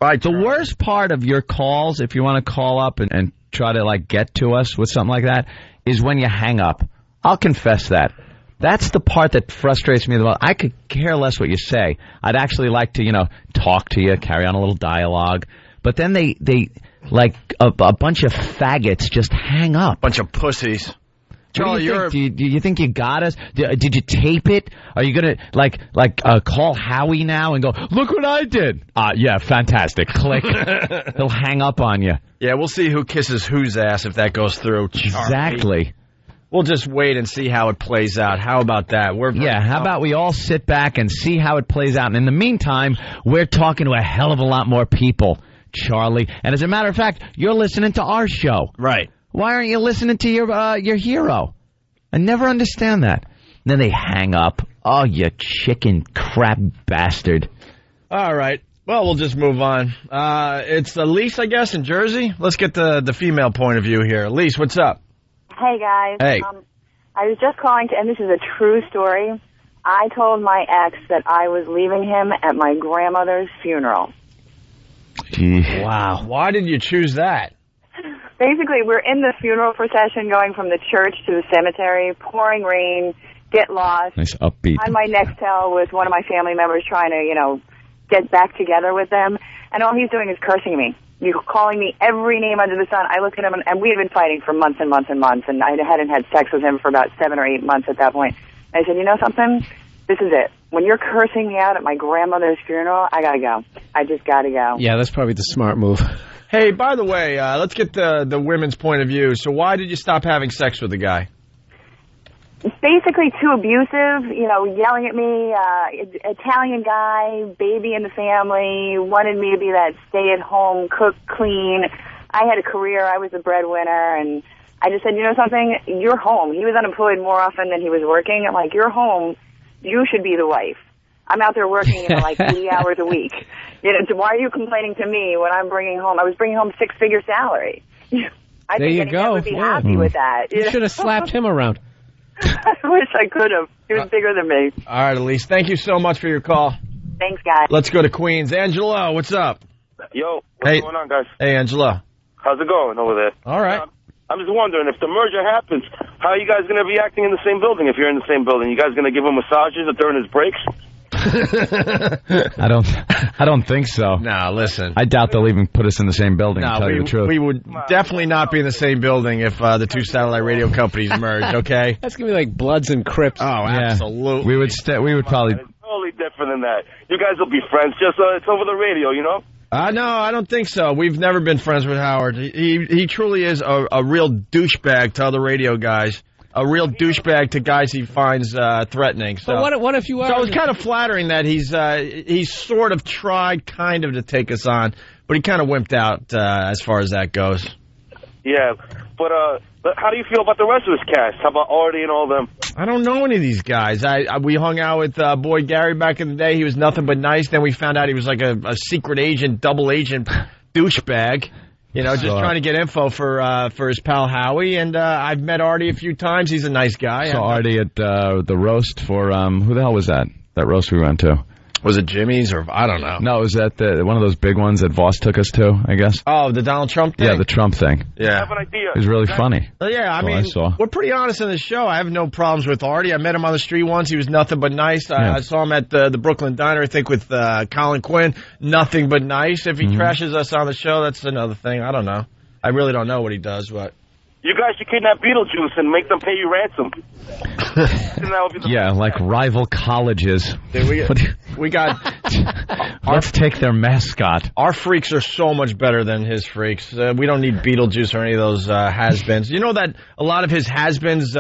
Right, the worst part of your calls, if you want to call up and try to get to us with something like that, is when you hang up. I'll confess that. That's the part that frustrates me the most. I could care less what you say. I'd actually like to, talk to you, carry on a little dialogue. But then they like a bunch of faggots just hang up. Bunch of pussies. Charlie, do you think you got us? Did you tape it? Are you going to call Howie now and go, look what I did? Yeah, fantastic. Click. He'll hang up on you. Yeah, we'll see who kisses whose ass if that goes through. Exactly. We'll just wait and see how it plays out. How about that? How about we all sit back and see how it plays out? And in the meantime, we're talking to a hell of a lot more people, Charlie. And as a matter of fact, you're listening to our show. Right. Why aren't you listening to your hero? I never understand that. And then they hang up. Oh, you chicken crap bastard. All right. Well, we'll just move on. It's Elise, I guess, in Jersey. Let's get the female point of view here. Elise, what's up? Hey, guys. Hey. I was just calling and this is a true story. I told my ex that I was leaving him at my grandmother's funeral. Wow. Why did you choose that? Basically, we're in the funeral procession going from the church to the cemetery, pouring rain, get lost. Nice upbeat. On my Nextel with one of my family members trying to, get back together with them, and all he's doing is cursing me. He's calling me every name under the sun. I look at him, and we had been fighting for months and months and months, and I hadn't had sex with him for about 7 or 8 months at that point. And I said, you know something? This is it. When you're cursing me out at my grandmother's funeral, I gotta go. I just gotta go. Yeah, that's probably the smart move. Hey, by the way, let's get the women's point of view. So why did you stop having sex with the guy? Basically too abusive, yelling at me, Italian guy, baby in the family, wanted me to be that stay-at-home, cook, clean. I had a career, I was a breadwinner, and I just said, you know something, you're home. He was unemployed more often than he was working. I'm like, you're home, you should be the wife. I'm out there working, like 80 hours a week. So why are you complaining to me when I'm bringing home, I was bringing home 6-figure salary. I there think you any go. man would be happy with that. You should have slapped him around. I wish I could have. He was bigger than me. All right, Elise, thank you so much for your call. Thanks, guys. Let's go to Queens. Angela, what's up? Yo, what's going on, guys? Hey, Angela. How's it going over there? All right. I'm just wondering, if the merger happens, how are you guys going to be acting in the same building if you're in the same building? You guys going to give him massages during his breaks? I don't think so. No, listen. I doubt they'll even put us in the same building, to tell you the truth. We would definitely not be in the same building if the two satellite radio companies merged, okay? That's going to be like Bloods and Crips. Oh, absolutely. We would probably... It's totally different than that. You guys will be friends, just it's over the radio, No, I don't think so. We've never been friends with Howard. He truly is a real douchebag to other radio guys. A real douchebag to guys he finds threatening. So, but what if you are? So it's kind of flattering that he's sort of tried kind of to take us on, but he kind of wimped out as far as that goes. Yeah, but how do you feel about the rest of his cast? How about Artie and all them? I don't know any of these guys. We hung out with Boy Gary back in the day. He was nothing but nice. Then we found out he was like a secret agent, double agent douchebag. Just trying to get info for his pal Howie. And I've met Artie a few times. He's a nice guy. Saw Artie at the roast for, who the hell was that? That roast we went to. Was it Jimmy's or I don't know? No, it was at one of those big ones that Voss took us to, I guess. Oh, the Donald Trump thing? Yeah, the Trump thing. Yeah. I have an idea. It was really funny. Yeah, I mean, we're pretty honest in the show. I have no problems with Artie. I met him on the street once. He was nothing but nice. Yeah. I saw him at the Brooklyn Diner, I think, with Colin Quinn. Nothing but nice. If he trashes us on the show, that's another thing. I don't know. I really don't know what he does, but... You guys should kidnap Beetlejuice and make them pay you ransom. Yeah, like rival colleges. Dude, we got... Let's take their mascot. Our freaks are so much better than his freaks. We don't need Beetlejuice or any of those has-beens. You know that a lot of his has-beens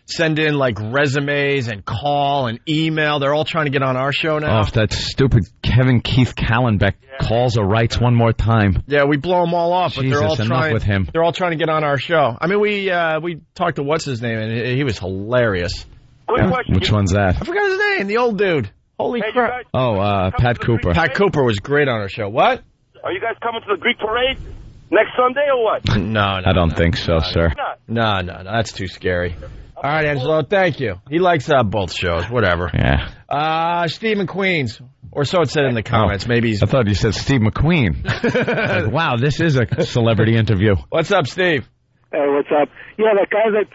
send in, like, resumes and call and email. They're all trying to get on our show now. Oh, if that stupid Kevin Keith Kallenbeck calls or writes one more time. Yeah, we blow them all off, but Jesus, they're all enough with him. They're all trying to get on our show. I mean, we talked to what's his name, and he was hilarious. Quick question. Which one's that? I forgot his name. The old dude. Holy crap! Oh, Pat Cooper. Pat Cooper was great on our show. What? Are you guys coming to the Greek parade next Sunday or what? No, I don't think so, sir. No, that's too scary. All right, Angelo, thank you. He likes both shows, whatever. Yeah. Steve in Queens, or so it said in the comments. Maybe he's... I thought you said Steve McQueen. Like, wow, this is a celebrity interview. What's up, Steve? Hey, what's up? Yeah, that guy that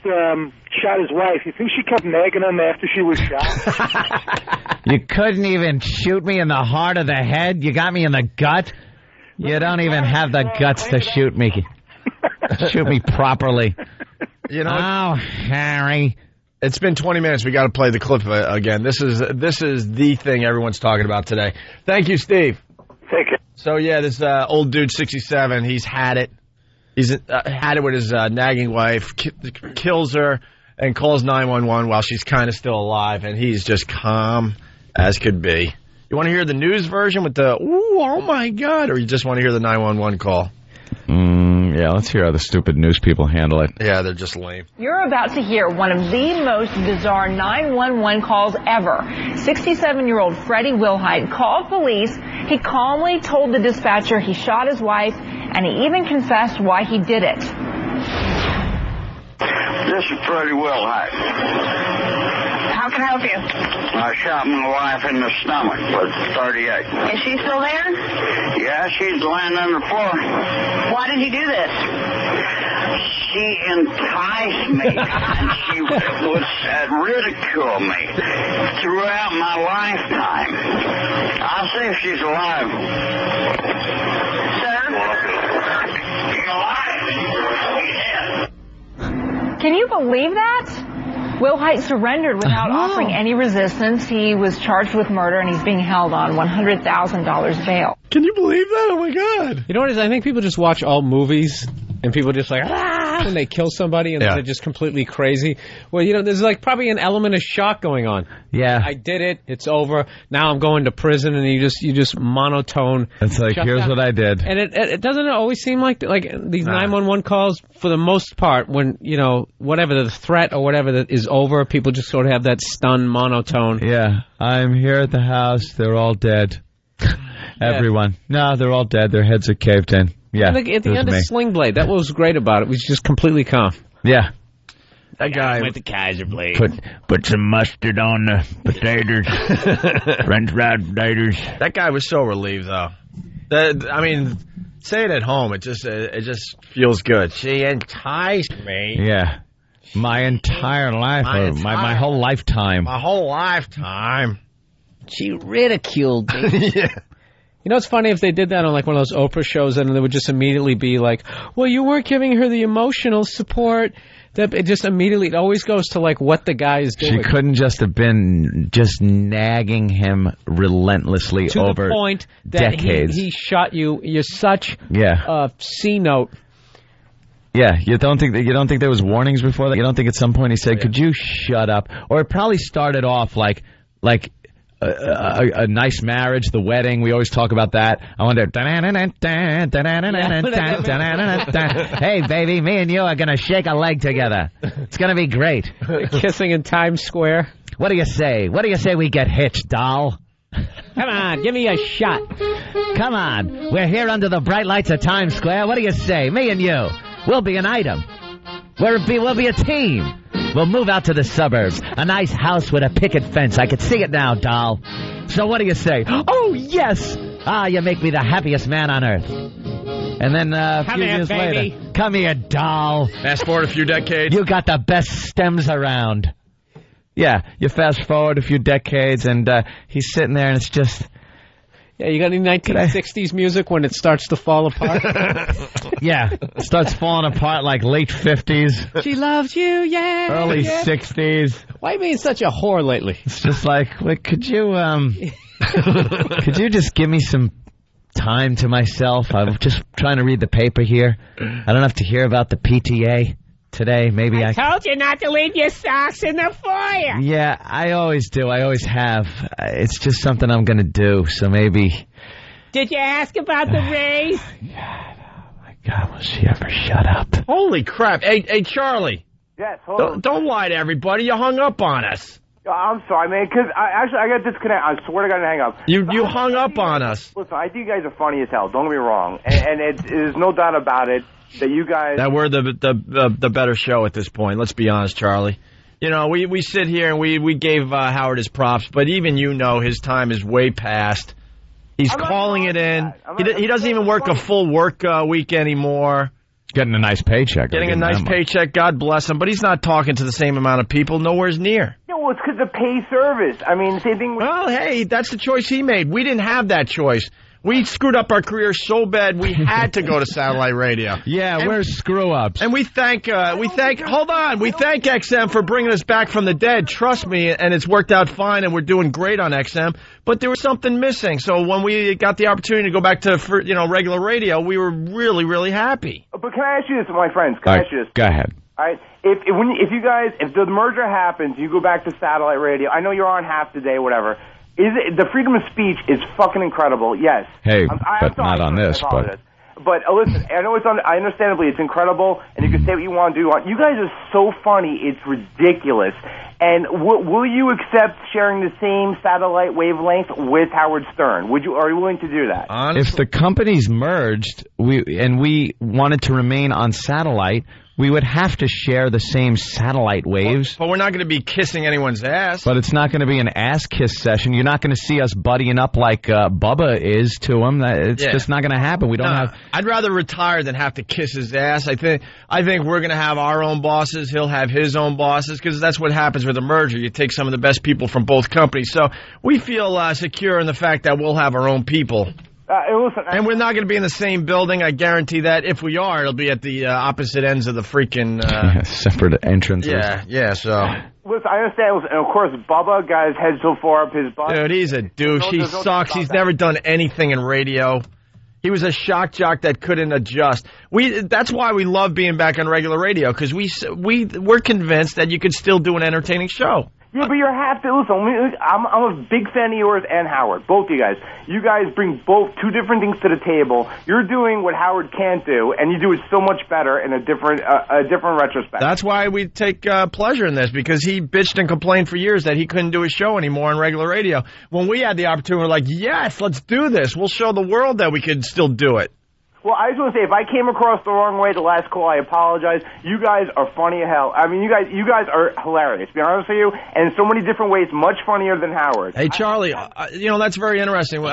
shot his wife, you think she kept nagging him after she was shot? You couldn't even shoot me in the heart of the head? You got me in the gut? You don't even have the guts to shoot me. Shoot me properly. You know, oh, Harry. It's been 20 minutes. We got to play the clip again. This is the thing everyone's talking about today. Thank you, Steve. Take it. So, yeah, this old dude, 67, he's had it. He's had it with his nagging wife, kills her, and calls 911 while she's kind of still alive, and he's just calm as could be. You want to hear the news version with the, ooh, oh, my God, or you just want to hear the 911 call? Yeah, let's hear how the stupid news people handle it. Yeah, they're just lame. You're about to hear one of the most bizarre 911 calls ever. 67-year-old Freddie Wilhite called police. He calmly told the dispatcher he shot his wife, and he even confessed why he did it. This is Freddie Wilhite. How can I help you? I shot my wife in the stomach with 38. Is she still there? Yeah, she's laying on the floor. Why did you do this? She enticed me, and she would ridicule me throughout my lifetime. I'll see if she's alive. Sir? You're alive? Can you believe that? Wilhite surrendered without offering any resistance. He was charged with murder, and he's being held on $100,000 bail. Can you believe that? Oh, my God. You know what it is? I think people just watch all movies, and people just like, when they kill somebody, and then they're just completely crazy. Well, you know, there's like probably an element of shock going on. Yeah. I did it. It's over. Now I'm going to prison, and you just monotone. It's like, here's what I did. And it doesn't always seem like these 911 calls, for the most part, when, you know, whatever the threat or whatever that is over, people just sort of have that stunned monotone. Yeah. I'm here at the house. They're all dead. Everyone. No, they're all dead. Their heads are caved in. Yeah. At the end of Sling Blade, that was great about it. It was just completely calm. Yeah. That guy with the Kaiser blade. Put some mustard on the potatoes. French fried potatoes. That guy was so relieved, though. I mean, say it at home. It just feels good. She enticed me. Yeah. My entire life, my whole lifetime. My whole lifetime. She ridiculed me. Yeah. You know, it's funny if they did that on like one of those Oprah shows, and they would just immediately be like, well, you weren't giving her the emotional support. That it just immediately, it always goes to like what the guy is doing. She couldn't just have been just nagging him relentlessly to over the point that decades. He shot you. You're such a C note. Yeah, you don't think there was warnings before that? You don't think at some point he said, could you shut up? Or it probably started off like a nice marriage, the wedding. We always talk about that. I wonder. Hey, baby, me and you are gonna shake a leg together. It's gonna be great. Kissing in Times Square. What do you say? What do you say we get hitched, doll? Come on, give me a shot. Come on, we're here under the bright lights of Times Square. What do you say? Me and you, we'll be an item. We'll be a team. We'll move out to the suburbs. A nice house with a picket fence. I could see it now, doll. So what do you say? Oh, yes! Ah, you make me the happiest man on earth. And then a few years later, come here, doll. Fast forward a few decades. You got the best stems around. Yeah, you fast forward a few decades, and he's sitting there, and it's just... Yeah, you got any 1960s music when it starts to fall apart? Yeah, it starts falling apart like late 50s. She loves you, yeah. Early 60s. Why are you being such a whore lately? It's just like could you just give me some time to myself? I'm just trying to read the paper here. I don't have to hear about the PTA today. Maybe I told you not to leave your socks in the foyer. Yeah, I always do. I always have. It's just something I'm going to do, so maybe... Did you ask about the raise? God, will she ever shut up? Holy crap. Hey, Charlie. Yes, hold on. Don't lie to everybody. You hung up on us. I'm sorry, man, because I got disconnected. I swear to God, I hang up. You hung up on us. Listen, I think you guys are funny as hell. Don't get me wrong. And there's no doubt about it that you guys... That we're the better show at this point. Let's be honest, Charlie. You know, we sit here and we gave Howard his props, but even you know his time is way past. He's calling it in. He doesn't even work a full work week anymore. Getting a nice paycheck. Getting a nice paycheck. God bless him. But he's not talking to the same amount of people. Nowhere's near. Yeah, well, it's because of pay service. I mean, same thing with... Well, hey, that's the choice he made. We didn't have that choice. We screwed up our career so bad we had to go to satellite radio. Yeah, we're screw-ups. And we thank XM for bringing us back from the dead. Trust me, and it's worked out fine, and we're doing great on XM. But there was something missing. So when we got the opportunity to go back to regular radio, we were really, really happy. But can I ask you this, my friends? Can I ask you this? Go ahead. All right. If the merger happens, you go back to satellite radio. I know you're on half the day, whatever. The freedom of speech is fucking incredible, yes. Hey, but not on this, but... But listen, I know understandably it's incredible, and you can say what you want to do. You guys are so funny, it's ridiculous. And will you accept sharing the same satellite wavelength with Howard Stern? Are you willing to do that? Honestly, if the companies merged, we wanted to remain on satellite, We would have to share the same satellite waves. But we're not going to be kissing anyone's ass. But it's not going to be an ass kiss session. You're not going to see us buddying up like Bubba is to him. It's just not going to happen. We don't have. I'd rather retire than have to kiss his ass. I think we're going to have our own bosses. He'll have his own bosses because that's what happens with a merger. You take some of the best people from both companies. So we feel secure in the fact that we'll have our own people. And we're not going to be in the same building. I guarantee that. If we are, it'll be at the opposite ends of the freaking... separate entrances. Yeah, so... Listen, I understand. And, of course, Bubba got his head so far up his butt. Dude, he's a douche. He sucks. He's never done anything in radio. He was a shock jock that couldn't adjust. That's why we love being back on regular radio, because we're convinced that you could still do an entertaining show. Yeah, but you're half to listen. I'm a big fan of yours and Howard, both of you guys. You guys bring both two different things to the table. You're doing what Howard can't do, and you do it so much better in a different retrospect. That's why we take pleasure in this, because he bitched and complained for years that he couldn't do his show anymore on regular radio. When we had the opportunity, we're like, yes, let's do this. We'll show the world that we could still do it. Well, I just want to say, if I came across the wrong way the last call, I apologize. You guys are funny as hell. I mean, you guys are hilarious, to be honest with you, and in so many different ways, much funnier than Howard. Hey, Charlie, that's very interesting.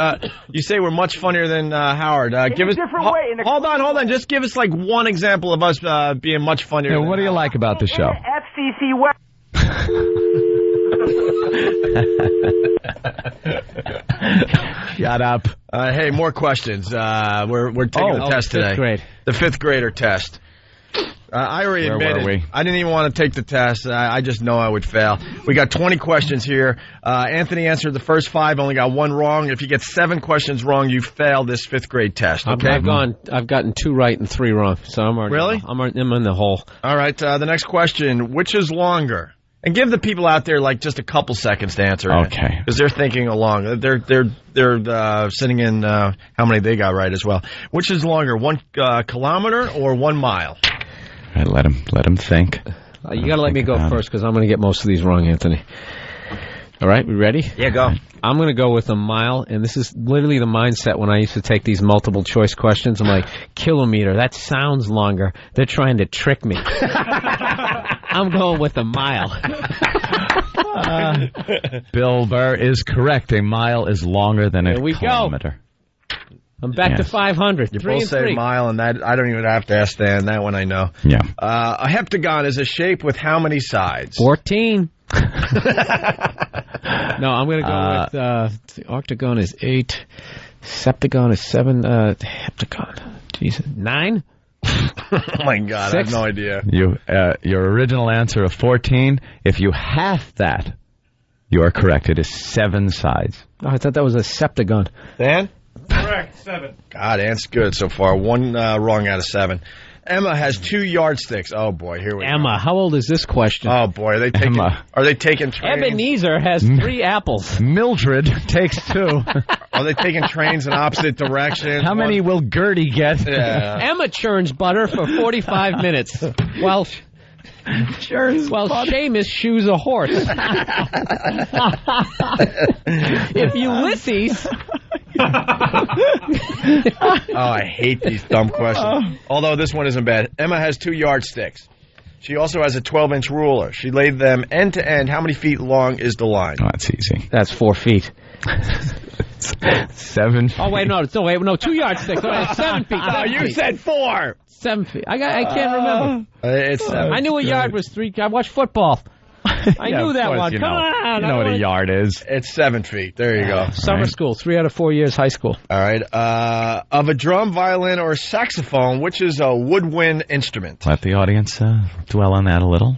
You say we're much funnier than Howard. Give us a different way. Hold on. Just give us, like, one example of us being much funnier than what do you like about the show? FCC West. Shut up. Hey, more questions. We're taking the test today. Grade. The fifth grader test. I already admitted I didn't even want to take the test. I just know I would fail. We got 20 questions here. Anthony answered the first 5, only got 1 wrong. If you get 7 questions wrong, you fail this fifth grade test. Okay, I've gotten 2 right and 3 wrong. So I'm already I'm in the hole. All right. The next question: which is longer? And give the people out there like just a couple seconds to answer. Okay. Because they're thinking along. They're sitting in how many they got right as well. Which is longer, 1 kilometer or 1 mile? All right, let him think. You got to let me go first because I'm going to get most of these wrong, Anthony. All right, we ready? Yeah, go. I'm going to go with a mile, and this is literally the mindset when I used to take these multiple choice questions. I'm like, kilometer, that sounds longer. They're trying to trick me. I'm going with a mile. Bill Burr is correct. A mile is longer than a kilometer. Go. I'm back to 500. You both say mile, and that I don't even have to ask Stan. That one I know. Yeah. A heptagon is a shape with how many sides? 14. No, I'm going to go with the octagon is 8, septagon is 7, heptagon, Jesus, 9? Oh my God, 6? I have no idea. Your original answer of 14, if you half that, you are correct. It is 7 sides. Oh, I thought that was a septagon. Dan? Correct, 7. God, Ant's good so far. 1 wrong out of 7. Emma has 2 yardsticks. Oh boy, here we go. Emma, how old is this question? Oh boy, are they taking trains? Ebenezer has 3 apples. Mildred takes 2. Are they taking trains in opposite directions? How many will Gertie get? Yeah. Emma churns butter for 45 minutes. Well, Seamus shoes a horse. If Ulysses... I hate these dumb questions. Although this one isn't bad. Emma has 2 yardsticks. She also has a 12-inch ruler. She laid them end to end. How many feet long is the line? Oh, that's easy. That's 4 feet. 7 feet. Oh, wait, no, 2 yardsticks. Oh, 7 feet. Oh, you said 4. 7 feet. I can't remember. It's 7. I knew a yard was 3. I watched football. I knew that one. Come on. You know what a yard is. It's 7 feet. There you go. Summer school, 3 out of 4 years high school. All right. Of a drum, violin, or saxophone, which is a woodwind instrument? Let the audience dwell on that a little.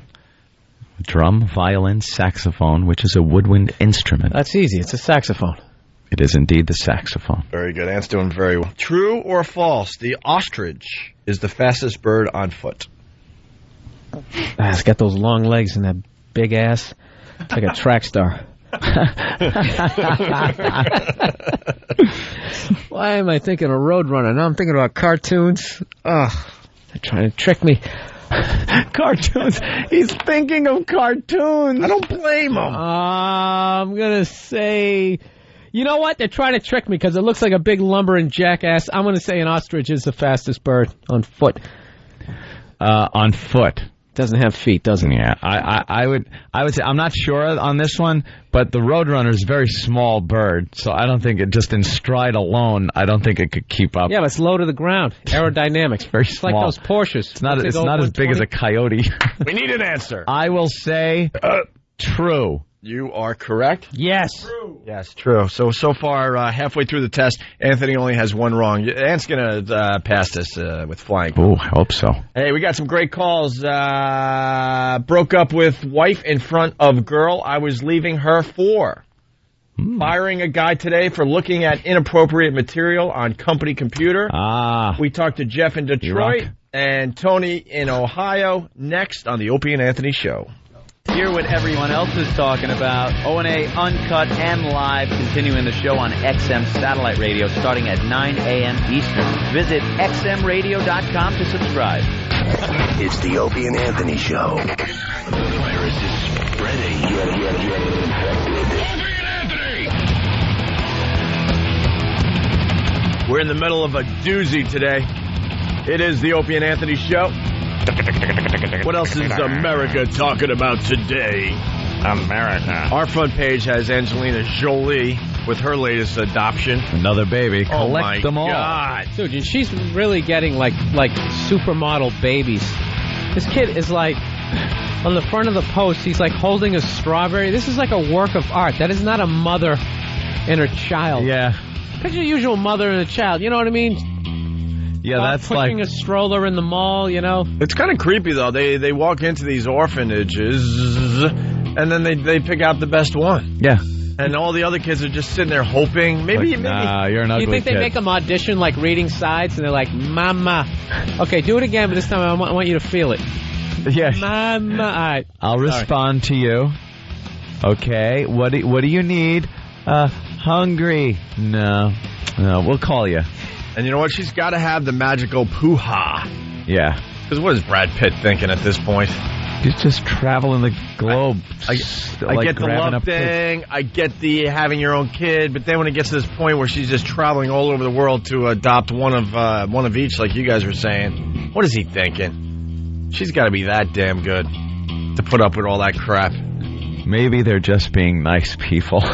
Drum, violin, saxophone, which is a woodwind instrument. That's easy. It's a saxophone. It is indeed the saxophone. Very good. Ant's doing very well. True or false? The ostrich is the fastest bird on foot. It's got those long legs and that big ass. It's like a track star. Why am I thinking of Roadrunner? Now I'm thinking about cartoons. Ugh, they're trying to trick me. Cartoons. He's thinking of cartoons. I don't blame him. I'm going to say... You know what? They're trying to trick me because it looks like a big lumbering jackass. I'm going to say an ostrich is the fastest bird on foot. on foot. Doesn't have feet, doesn't it? Yeah, I would say I'm not sure on this one, but the Roadrunner is a very small bird, so I don't think it just in stride alone. I don't think it could keep up. Yeah, but it's low to the ground. Aerodynamics. Very It's small. like those Porsches. It's not as big as a coyote. We need an answer. I will say true. You are correct. Yes. True. Yes, true. So far, halfway through the test, Anthony only has one wrong. Ant's going to pass this with flying. Oh, I hope so. Hey, we got some great calls. Broke up with wife in front of girl I was leaving her for. Firing a guy today for looking at inappropriate material on company computer. We talked to Jeff in Detroit and Tony in Ohio next on the Opie and Anthony Show. Hear what everyone else is talking about. O&A Uncut and Live, continuing the show on XM Satellite Radio starting at 9 a.m. Eastern. Visit xmradio.com to subscribe. It's the Opie and Anthony Show. The virus is spreading. We're in the middle of a doozy today. It is the Opie and Anthony Show. What else is America talking about today? America. Our front page has Angelina Jolie with her latest adoption. Another baby. Oh Collect my them all. God. Dude, and she's really getting like supermodel babies. This kid is like, on the front of the post, he's like holding a strawberry. This is like a work of art. That is not a mother and her child. Yeah. Picture the usual mother and a child. You know what I mean? Yeah, that's pushing like a stroller in the mall, you know. It's kind of creepy though. They walk into these orphanages and then they pick out the best one. Yeah. And all the other kids are just sitting there hoping. Maybe. Nah, you're an ugly You think kid. they make them audition like reading sides and they're like, Mama. Okay, do it again, but this time I want you to feel it. Yeah. Mama. All right. I'll respond to you. Okay. What do you need? Hungry. No, we'll call you. And you know what? She's got to have the magical poo-ha. Yeah. Because what is Brad Pitt thinking at this point? He's just traveling the globe. I get the love thing. I get the having your own kid. But then when it gets to this point where she's just traveling all over the world to adopt one of each, like you guys were saying, what is he thinking? She's got to be that damn good to put up with all that crap. Maybe they're just being nice people.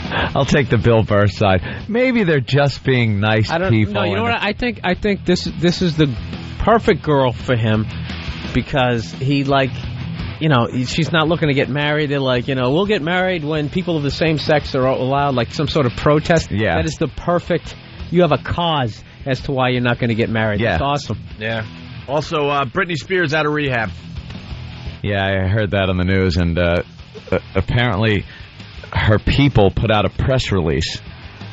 I'll take the Bill Burr side. Maybe they're just being nice people. No, you know what? I think this is the perfect girl for him because he she's not looking to get married. They're like, we'll get married when people of the same sex are allowed, like some sort of protest. Yeah. That is the perfect. You have a cause as to why you're not going to get married. Yeah. That's awesome. Yeah. Also, Britney Spears out of rehab. Yeah, I heard that on the news, and apparently her people put out a press release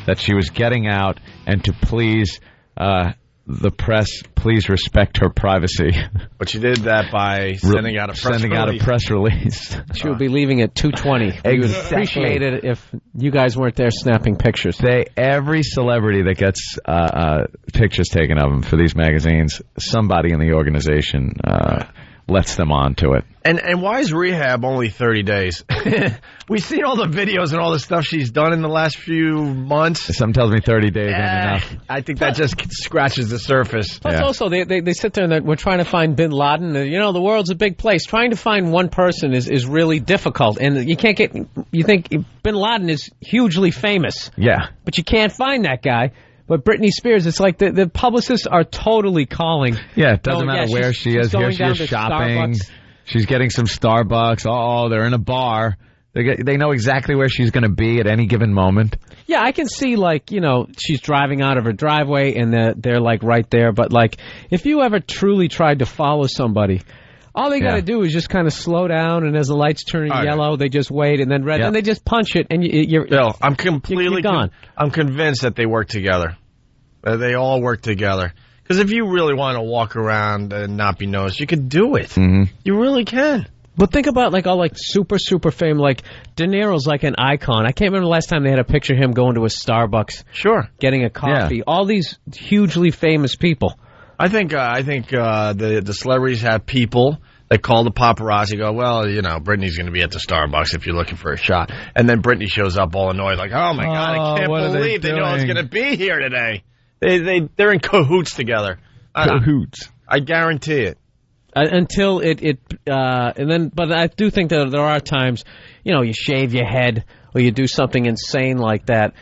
that she was getting out and to please the press, please respect her privacy. But she did that by sending out a press release. She would be leaving at 2:20. We would appreciate it if you guys weren't there snapping pictures. Every celebrity that gets pictures taken of them for these magazines, somebody in the organization lets them on to it. And why is rehab only 30 days? We've seen all the videos and all the stuff she's done in the last few months. Something tells me 30 days ain't enough. I think that just scratches the surface. Plus, also, they sit there and we're trying to find Bin Laden. The world's a big place. Trying to find one person is really difficult. And you can't get... You think Bin Laden is hugely famous. Yeah. But you can't find that guy. But Britney Spears, it's like the publicists are totally calling. Yeah, it doesn't matter where she is. Here she is shopping. Starbucks. She's getting some Starbucks. Oh, they're in a bar. They know exactly where she's going to be at any given moment. Yeah, I can see, she's driving out of her driveway and they're like, right there. But, if you ever truly tried to follow somebody, all they got to do is just kind of slow down, and as the lights turn yellow, they just wait, and then red, and they just punch it, and you're... Bill, I'm completely gone. I'm convinced that they work together. They all work together. Because if you really want to walk around and not be noticed, you could do it. Mm-hmm. You really can. But think about all super fame. Like De Niro's like an icon. I can't remember the last time they had a picture of him going to a Starbucks. Sure. Getting a coffee. Yeah. All these hugely famous people. I think the celebrities have people that call the paparazzi, go, well, Britney's going to be at the Starbucks if you're looking for a shot. And then Britney shows up all annoyed, like, oh my God, I can't believe they know it's going to be here today. They're in cahoots together. Cahoots. I guarantee it. until and then. But I do think that there are times, you shave your head or you do something insane like that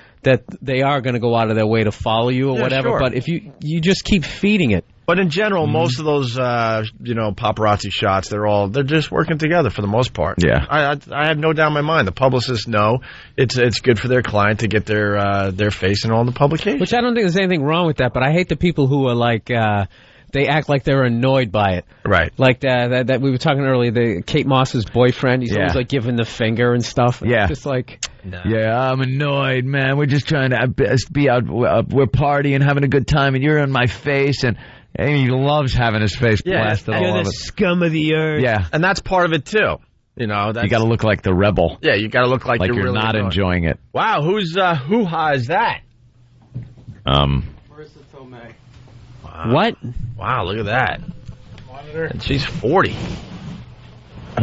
they are going to go out of their way to follow you or whatever. Sure. But if you just keep feeding it. But in general, most of those, paparazzi shots, they're just working together for the most part. Yeah. I have no doubt in my mind. The publicists know it's good for their client to get their face in all the publications. Which I don't think there's anything wrong with that, but I hate the people who are like, they act like they're annoyed by it. Right. Like that we were talking earlier, Kate Moss's boyfriend, he's always like giving the finger and stuff. Yeah. It's just like... No. Yeah, I'm annoyed, man. We're just trying to be out. We're partying, having a good time, and you're in my face. And he loves having his face blasted all over. You're the scum of the earth. Yeah, and that's part of it too. You got to look like the rebel. Yeah, you got to look like you're really not enjoying it. Wow, whose hoo-ha is that? Marissa Tomei. Wow. What? Wow, look at that. And she's 40.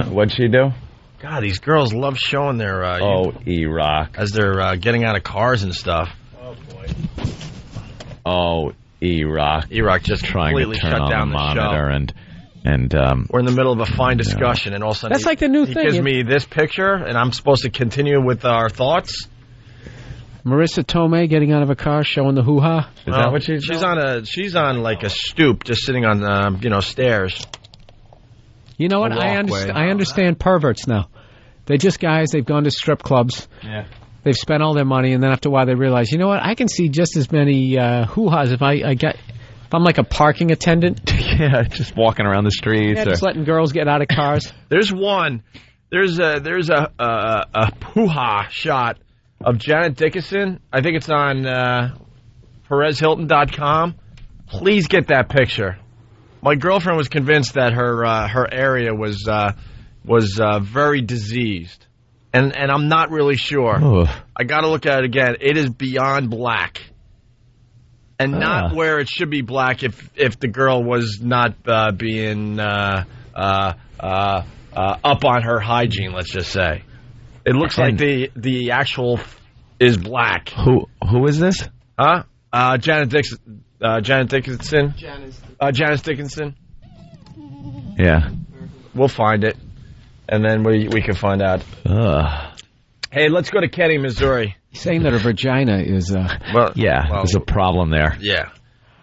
What'd she do? God, these girls love showing their... E-Rock. As they're getting out of cars and stuff. Oh, boy. Oh, E-Rock. E-Rock just trying to completely turn shut on down the the monitor show. and we're in the middle of a fine discussion, and all of a sudden that's like the new he thing. gives me this picture, and I'm supposed to continue with our thoughts. Marissa Tomei getting out of a car, showing the hoo-ha. Is that what she's She's on like a stoop, just sitting on stairs. You know what? I understand perverts now. They're just guys. They've gone to strip clubs. Yeah. They've spent all their money, and then after a while they realize, you know what? I can see just as many hoo-has if I'm like a parking attendant. Yeah, just walking around the streets. Yeah, just letting girls get out of cars. There's one. There's a hoo-ha shot of Janice Dickinson. I think it's on PerezHilton.com. Please get that picture. My girlfriend was convinced that her area was very diseased, and I'm not really sure. Ooh. I got to look at it again. It is beyond black, and not where it should be black if the girl was not being up on her hygiene. Let's just say it looks like the actual is black. Who is this? Huh? Janice Dickinson. Janice Dickinson. Yeah. We'll find it, and then we can find out. Hey, let's go to Kenny, Missouri. He's saying that her vagina is... there's a problem there. Yeah.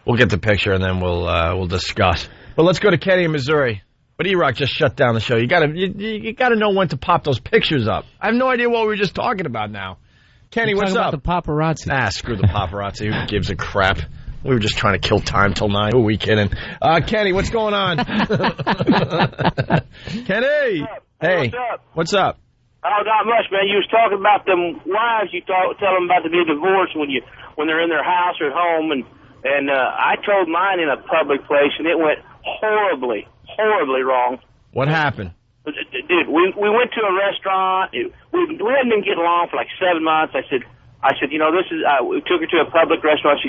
We'll get the picture, and then we'll discuss. But let's go to Kenny, Missouri. But E-Rock just shut down the show. You gotta know when to pop those pictures up. I have no idea what we were just talking about now. Kenny, what's up? The paparazzi. Screw the paparazzi. Who gives a crap? We were just trying to kill time till 9. Who are we kidding? Kenny, what's going on? Kenny! Hey. What's up? Oh, not much, man. You was talking about them wives. You tell them about to be divorced when they're in their house or at home, and I told mine in a public place, and it went horribly wrong. What happened? Dude, we went to a restaurant. We hadn't been getting along for like 7 months. I said, this is. We took her to a public restaurant.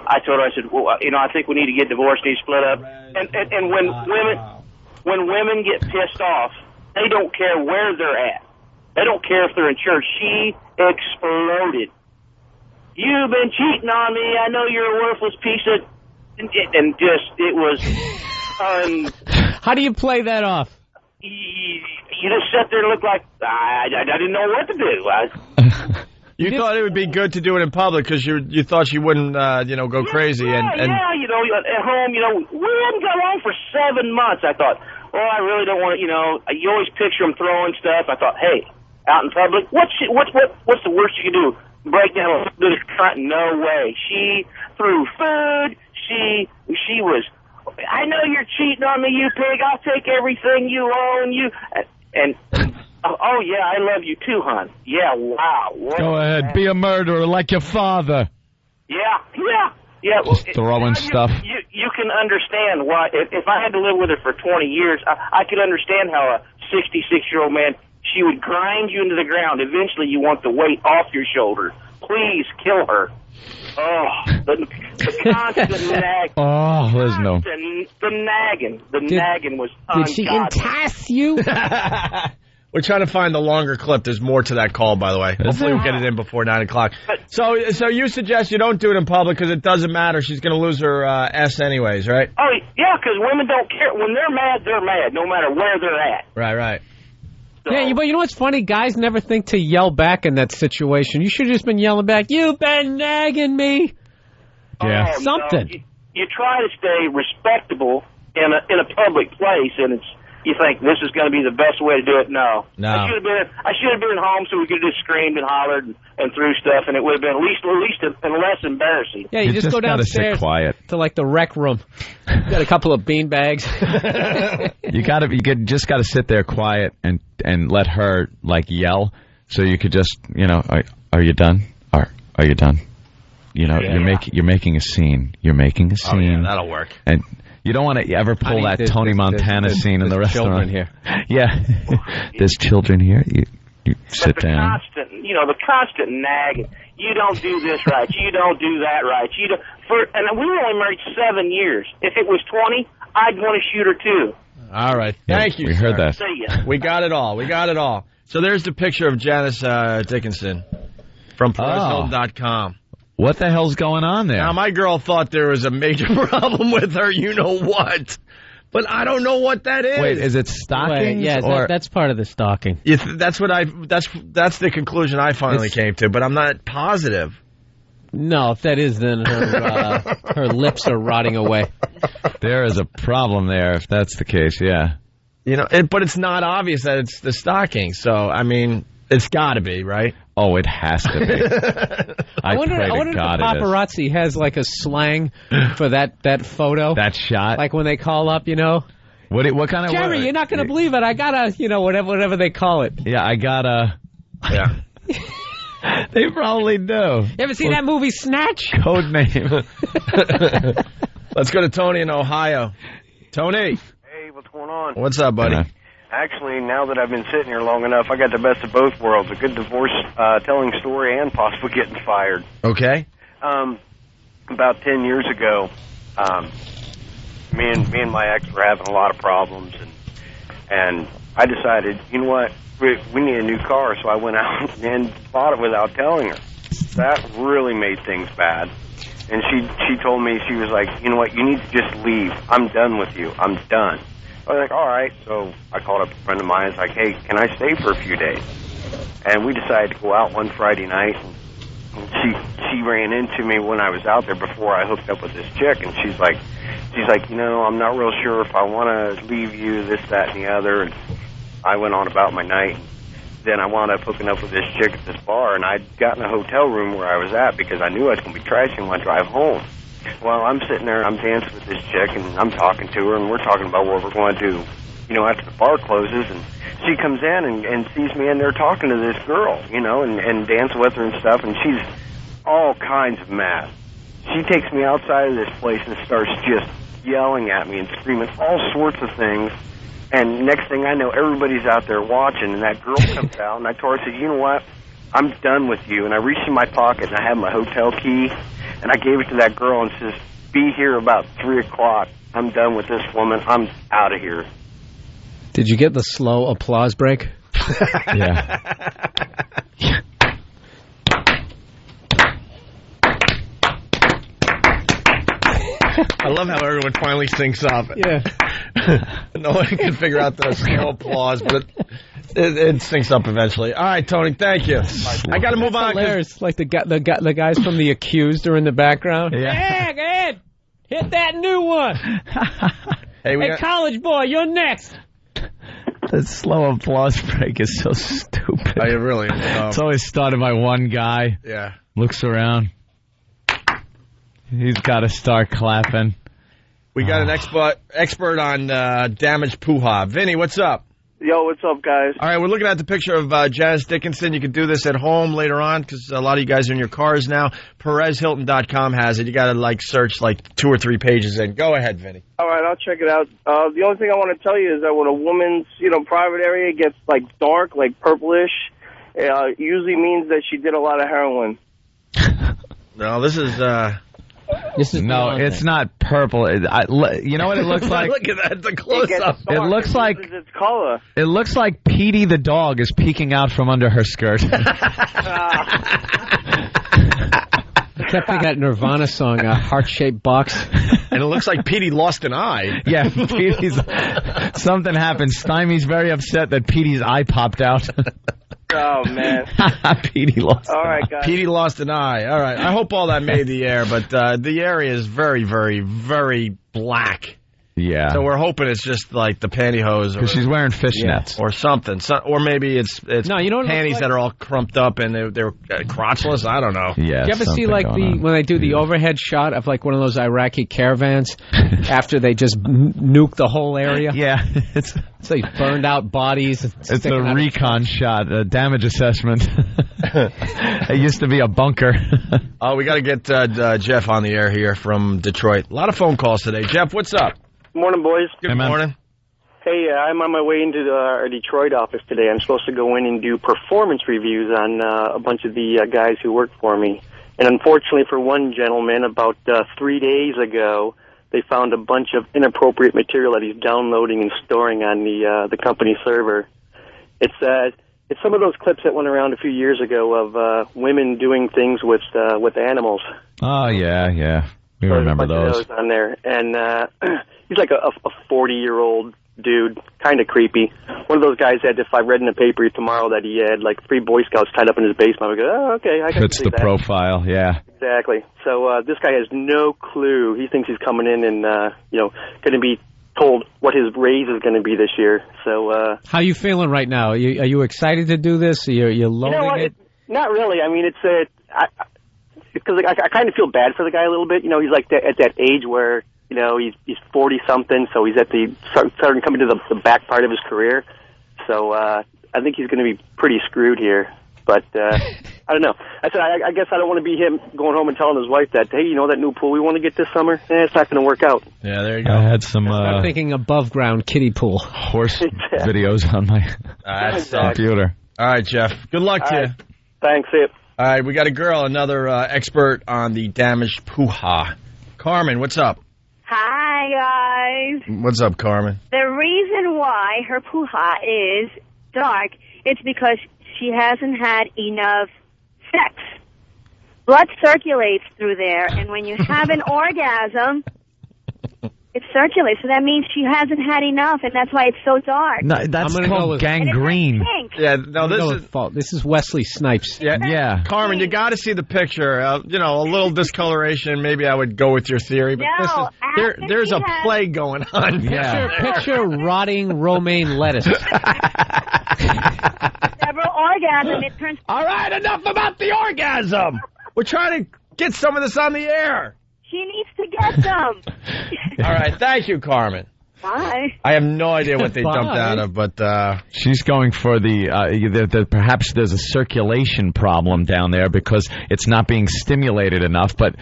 I told her, well, I think we need to get divorced, need to split up. And when women get pissed off, they don't care where they're at. They don't care if they're in church. She exploded. You've been cheating on me. I know you're a worthless piece of... And just, it was... How do you play that off? You just sit there and look like... I didn't know what to do. You thought it would be good to do it in public because you thought she wouldn't, go crazy. Yeah, at home, we hadn't got along for 7 months. I thought, I really don't want to, you always picture them throwing stuff. I thought, hey, out in public, what's the worst you can do? Break down the front? No way. She threw food. She was, I know you're cheating on me, you pig. I'll take everything you own. And oh, yeah, I love you too, hon. Yeah, wow. Go ahead, be a murderer like your father. Yeah. Just throwing stuff. You can understand why. If I had to live with her for 20 years, I could understand how a 66-year-old man, she would grind you into the ground. Eventually, you want the weight off your shoulders. Please kill her. Oh, the constant nagging. Oh, there's no. The nagging. The nagging was ungodly. Did she entice you? We're trying to find the longer clip. There's more to that call, by the way. Hopefully we'll get it in before 9 o'clock. So you suggest you don't do it in public because it doesn't matter. She's going to lose her S anyways, right? Oh, yeah, because women don't care. When they're mad, no matter where they're at. Right. So, yeah, but you know what's funny? Guys never think to yell back in that situation. You should have just been yelling back, "You've been nagging me." Yeah. Something. No, you try to stay respectable in a public place, and you think this is going to be the best way to do it. No. I should have been home so we could have just screamed and hollered and threw stuff, and it would have been at least and less embarrassing. Yeah, you just go downstairs to like the rec room. Got a couple of bean bags. You just got to sit there quiet and let her like yell. So you could just, are you done? Are you done? You're making a scene. You're making a scene. Oh, yeah, that'll work. And you don't want to ever pull that Tony Montana scene in the restaurant. Children here. Yeah. There's children here. You sit down. The constant nagging. You don't do this right. You don't do that right. And we were only married 7 years. If it was 20, I'd want to shoot her too. All right. Thank you, We heard that. See ya. We got it all. So there's the picture of Janice Dickinson from PerezHilton.com. What the hell's going on there? Now, my girl thought there was a major problem with her, you know what. But I don't know what that is. Wait, is it stockings? Yeah, that's part of the stalking. That's the conclusion I finally came to, but I'm not positive. No, if that is, then her lips are rotting away. There is a problem there if that's the case, yeah. But it's not obvious that it's the stocking, so, I mean, it's got to be, right? Oh, it has to be. I wonder if the paparazzi has like a slang for that photo. That shot? Like when they call up, What kind of... Jerry, you're not going to believe it. I gotta, whatever they call it. Yeah, I gotta... Yeah. They probably do. You ever seen that movie Snatch? Code name. Let's go to Tony in Ohio. Tony. Hey, what's going on? What's up, buddy? Actually, now that I've been sitting here long enough, I got the best of both worlds. A good divorce telling story and possibly getting fired. Okay. About 10 years ago, me and my ex were having a lot of problems, and I decided, you know what, we need a new car, so I went out and bought it without telling her. That really made things bad. And she told me, she was like, you know what, you need to just leave. I'm done with you. I'm done. I was like, all right. So I called up a friend of mine. It's like, hey, can I stay for a few days? And we decided to go out one Friday night. And she ran into me when I was out there before I hooked up with this chick. And she's like, I'm not real sure if I want to leave you, this, that, and the other. And I went on about my night. Then I wound up hooking up with this chick at this bar. And I'd gotten a hotel room where I was at because I knew I was going to be trashing when I drive home. Well, I'm sitting there, I'm dancing with this chick, and I'm talking to her, and we're talking about what we're going to do, after the bar closes, and she comes in and sees me in there talking to this girl, and dancing with her and stuff, and she's all kinds of mad. She takes me outside of this place and starts just yelling at me and screaming all sorts of things, and next thing I know, everybody's out there watching, and that girl comes out, and I told her, I said, you know what, I'm done with you, and I reached in my pocket, and I had my hotel key, and I gave it to that girl and says, be here about 3 o'clock. I'm done with this woman. I'm out of here. Did you get the slow applause break? Yeah. I love how everyone finally syncs up. Yeah. No one can figure out the slow applause, but it syncs up eventually. All right, Tony, thank you. I got to move on. Hilarious. Like the guys from The Accused are in the background. Yeah. Go ahead. Hit that new one. Hey, college boy, you're next. The slow applause break is so stupid. Oh, it really is. It's always started by one guy. Yeah. Looks around. He's got to start clapping. We got an expert on damaged poo-ha. Vinny, what's up? Yo, what's up, guys? All right, we're looking at the picture of Janice Dickinson. You can do this at home later on because a lot of you guys are in your cars now. PerezHilton.com has it. You got to search 2 or 3 pages in. Go ahead, Vinny. All right, I'll check it out. The only thing I want to tell you is that when a woman's private area gets dark, purplish, it usually means that she did a lot of heroin. No, this is This is no, beyond it's that. not purple. You know what it looks like? Look at that. It's a close-up. It looks like Its color. it looks like Petey the dog is peeking out from under her skirt. I kept thinking that Nirvana song, Heart-Shaped Box. And it looks like Petey lost an eye. Yeah, Petey's something happened. Stymie's very upset that Petey's eye popped out. Oh, man. Petey lost. All right, guys. Petey lost an eye. All right. I hope all that made the air, but the area is very, very, very black. Yeah. So we're hoping it's just like the pantyhose. Because she's wearing fishnets. Or something. Or maybe it's No, you know what it panties looks that are all crumped up and they're crotchless. I don't know. Yeah. Do you ever see like when they do the overhead shot of like one of those Iraqi caravans after they just nuke the whole area? Yeah. It's like burned out bodies. It's a recon shot, a damage assessment. It used to be a bunker. Oh, we got to get Jeff on the air here from Detroit. A lot of phone calls today. Jeff, what's up? Morning, boys. Good morning. Hey, I'm on my way into our Detroit office today. I'm supposed to go in and do performance reviews on a bunch of the guys who work for me. And unfortunately for one gentleman, about 3 days ago, they found a bunch of inappropriate material that he's downloading and storing on the company server. It's some of those clips that went around a few years ago of women doing things with animals. Oh, yeah. We remember those. On there. And he's like a 40-year-old dude, kind of creepy. One of those guys that if I read in the paper tomorrow that he had like 3 Boy Scouts tied up in his basement, I would go, oh, okay, I can Fits see the that. profile, yeah. Exactly. So this guy has no clue. He thinks he's coming in and, going to be told what his raise is going to be this year. So How you feeling right now? Are you excited to do this? You're loading it? Not really. I mean, because I kind of feel bad for the guy a little bit. You know, he's like at that age where, you know, he's 40-something, so he's at starting to come into the back part of his career. So I think he's going to be pretty screwed here. But I don't know. I said, I guess I don't want to be him going home and telling his wife that, hey, you know that new pool we want to get this summer? It's not going to work out. Yeah, there you go. I had some I'm thinking above ground kiddie pool. Horse videos on my computer. All right, Jeff. Good luck to you. Thanks, see you. All right, we got a girl, another expert on the damaged poo-ha. Carmen, what's up? Hi, guys. What's up, Carmen? The reason why her poo-ha is dark, it's because she hasn't had enough sex. Blood circulates through there, and when you have an orgasm, it circulates. So that means she hasn't had enough, and that's why it's so dark. No, that's called gangrene. Yeah, no, this is Wesley Snipes. Yeah. Carmen, you got to see the picture. A little discoloration. Maybe I would go with your theory, but No, there's a plague going on. Picture rotting romaine lettuce. Several orgasms, it turns... All right, enough about the orgasm. We're trying to get some of this on the air. She needs to get some. All right, thank you, Carmen. Bye. I have no idea what they dumped out of, but she's going for the perhaps there's a circulation problem down there because it's not being stimulated enough, but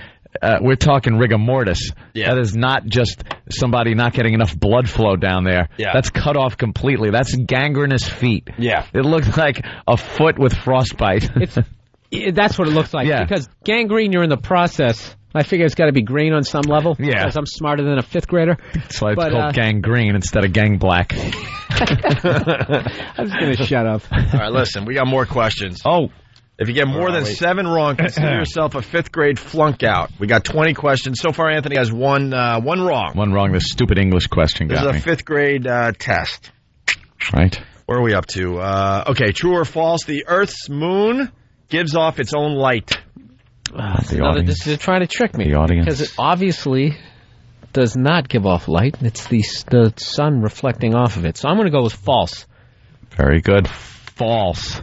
we're talking rigor mortis. Yeah. That is not just somebody not getting enough blood flow down there. Yeah. That's cut off completely. That's gangrenous feet. Yeah. It looks like a foot with frostbite. That's what it looks like. Yeah. Because gangrene, you're in the process. I figure it's got to be green on some level. Yeah. Because I'm smarter than a 5th grader. That's why it's called gangrene instead of gang black. I'm just going to shut up. All right, listen, we got more questions. Oh. If you get more than 7 wrong, consider yourself a 5th grade flunk out. We got 20 questions. So far, Anthony has one wrong. One wrong. The stupid English question This got is me. a 5th grade test. Right. Where are we up to? Okay, true or false? The Earth's moon gives off its own light. This is trying to trick me. The audience. Because it obviously does not give off light. It's the sun reflecting off of it. So I'm going to go with false. Very good. False.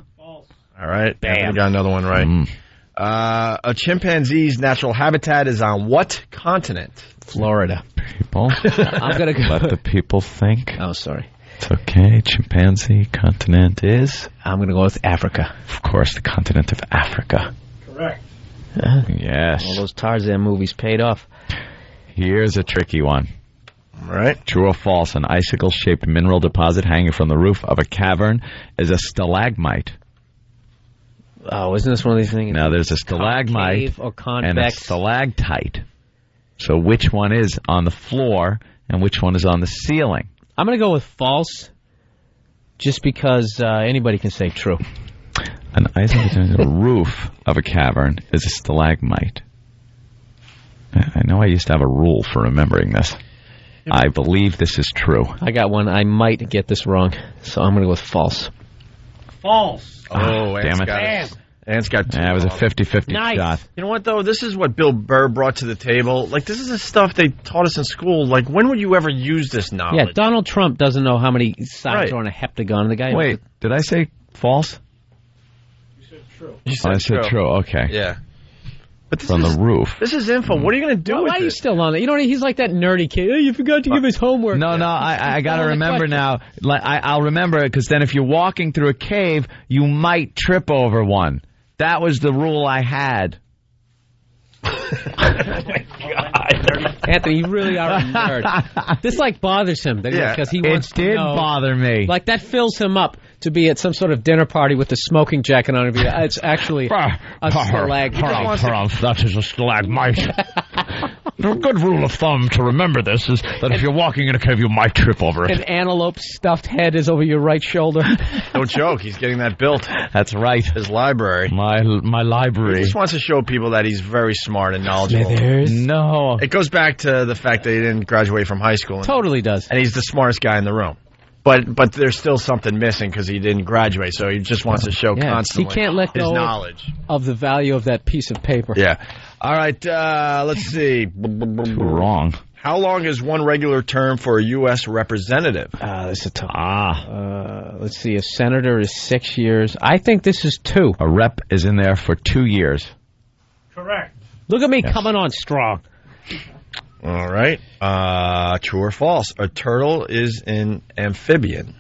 All right. Bam. We got another one right. A chimpanzee's natural habitat is on what continent? Florida. People. I'm going to go. Let the people think. Oh, sorry. It's okay. Chimpanzee continent is? I'm going to go with Africa. Of course, the continent of Africa. Correct. Yes. All those Tarzan movies paid off. Here's a tricky one. All right. True or false? An icicle-shaped mineral deposit hanging from the roof of a cavern is a stalagmite. Oh, isn't this one of these things? Now, there's a stalagmite Concave or and a convex. stalactite. So which one is on the floor and which one is on the ceiling? I'm going to go with false, just because anybody can say true. An isolated roof of a cavern is a stalagmite. I know I used to have a rule for remembering this. I believe this is true. I got one. I might get this wrong, so I'm going to go with false. False. Oh, damn it. Ant's got two. Yeah, it was a 50-50 shot. You know what, though? This is what Bill Burr brought to the table. Like, this is the stuff they taught us in school. Like, when would you ever use this knowledge? Yeah, Donald Trump doesn't know how many sides are on a heptagon. The guy. Wait, did I say false? You said true. I said true. Okay. Yeah. But this From is, the roof. This is info. What are you going to do with why are you this? still on it? You know, he's like that nerdy kid. Oh, you forgot to give his homework. No, I got to remember now. Like, I'll remember it, because then if you're walking through a cave, you might trip over one. That was the rule I had. Anthony, you really are a nerd. This bothers him because he wants to know. It did bother me. Like, that fills him up to be at some sort of dinner party with a smoking jacket on. It's actually a stalagmite. That is a stalagmite. A good rule of thumb to remember this is that if you're walking in a cave, you might trip over it. An antelope stuffed head is over your right shoulder. Don't joke. He's getting that built. That's right. His library. My library. He just wants to show people that he's very smart and knowledgeable. No. It goes back to the fact that he didn't graduate from high school. Totally does. And he's the smartest guy in the room. But there's still something missing because he didn't graduate, so he just wants to show constantly he can't let his go knowledge of the value of that piece of paper. Yeah. All right, let's see. Wrong. How long is one regular term for a U.S. representative? This is tough. Let's see. A senator is 6 years. I think this is 2. A rep is in there for 2 years. Correct. Look at me coming on strong. All right. True or false? A turtle is an amphibian.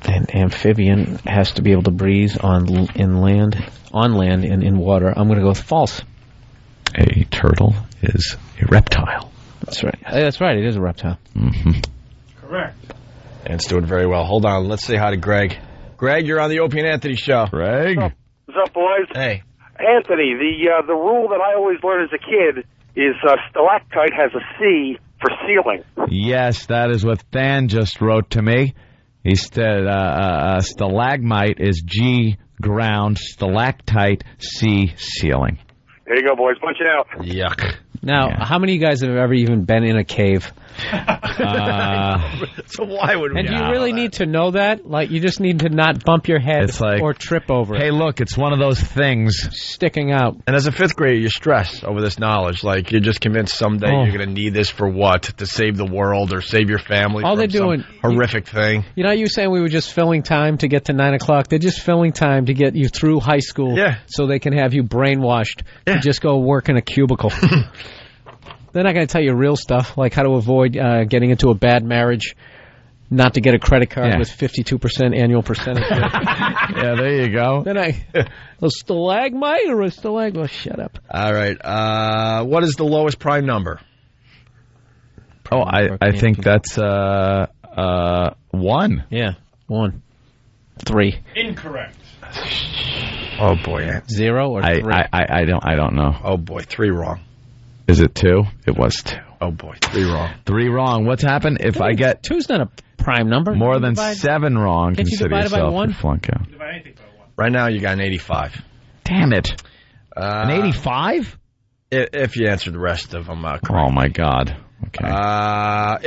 An amphibian has to be able to breathe on land and in water. I'm going to go with false. A turtle is a reptile. That's right. That's right. It is a reptile. Mm-hmm. Correct. And it's doing very well. Hold on. Let's say hi to Greg. Greg, you're on the Opie and Anthony show. Greg. What's up, boys? Hey. Anthony, the rule that I always learned as a kid is stalactite has a C for ceiling. Yes, that is what Dan just wrote to me. He said stalagmite is G, ground, stalactite, C, ceiling. There you go, boys. Punch it out. Yuck. Now, how many of you guys have ever even been in a cave? So why would we? And do you really need to know that? Like, you just need to not bump your head or trip over it. Hey, look, it's one of those things sticking out. And as a fifth grader, you stress over this knowledge. Like, you're just convinced someday you're going to need this for what? To save the world or save your family All from they're doing, some horrific thing. You know, you were saying we were just filling time to get to 9 o'clock. They're just filling time to get you through high school so they can have you brainwashed to just go work in a cubicle. They're not going to tell you real stuff, like how to avoid getting into a bad marriage, not to get a credit card with 52% annual percentage rate. Yeah, there you go. Then a stalagmite or a stalagmite? Oh, shut up. All right. What is the lowest prime number? Oh, I think that's 1. Yeah, 1. 3. Incorrect. Oh boy, 0 or 3? I don't know. Oh boy, 3 wrong. Is it 2? It was 2. Oh boy, 3 wrong. 3 wrong. What's happened if I get 2's not a prime number? More than 7 wrong? Can't you Consider divide it by yourself 1? a flunk out. Right now, you got an 85. Damn it! An 85? If you answer the rest of them correct. Oh my God. Okay.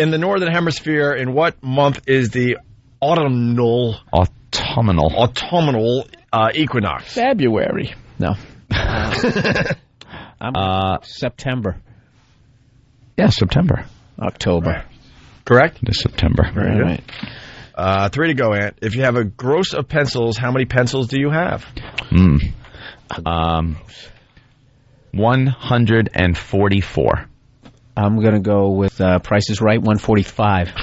In the northern hemisphere, in what month is the autumnal equinox? February. No. September. Yeah, September. October. Correct? It is September. Very good. 3 to go, Ant. If you have a gross of pencils, how many pencils do you have? 144. I'm going to go with Price is Right, 145.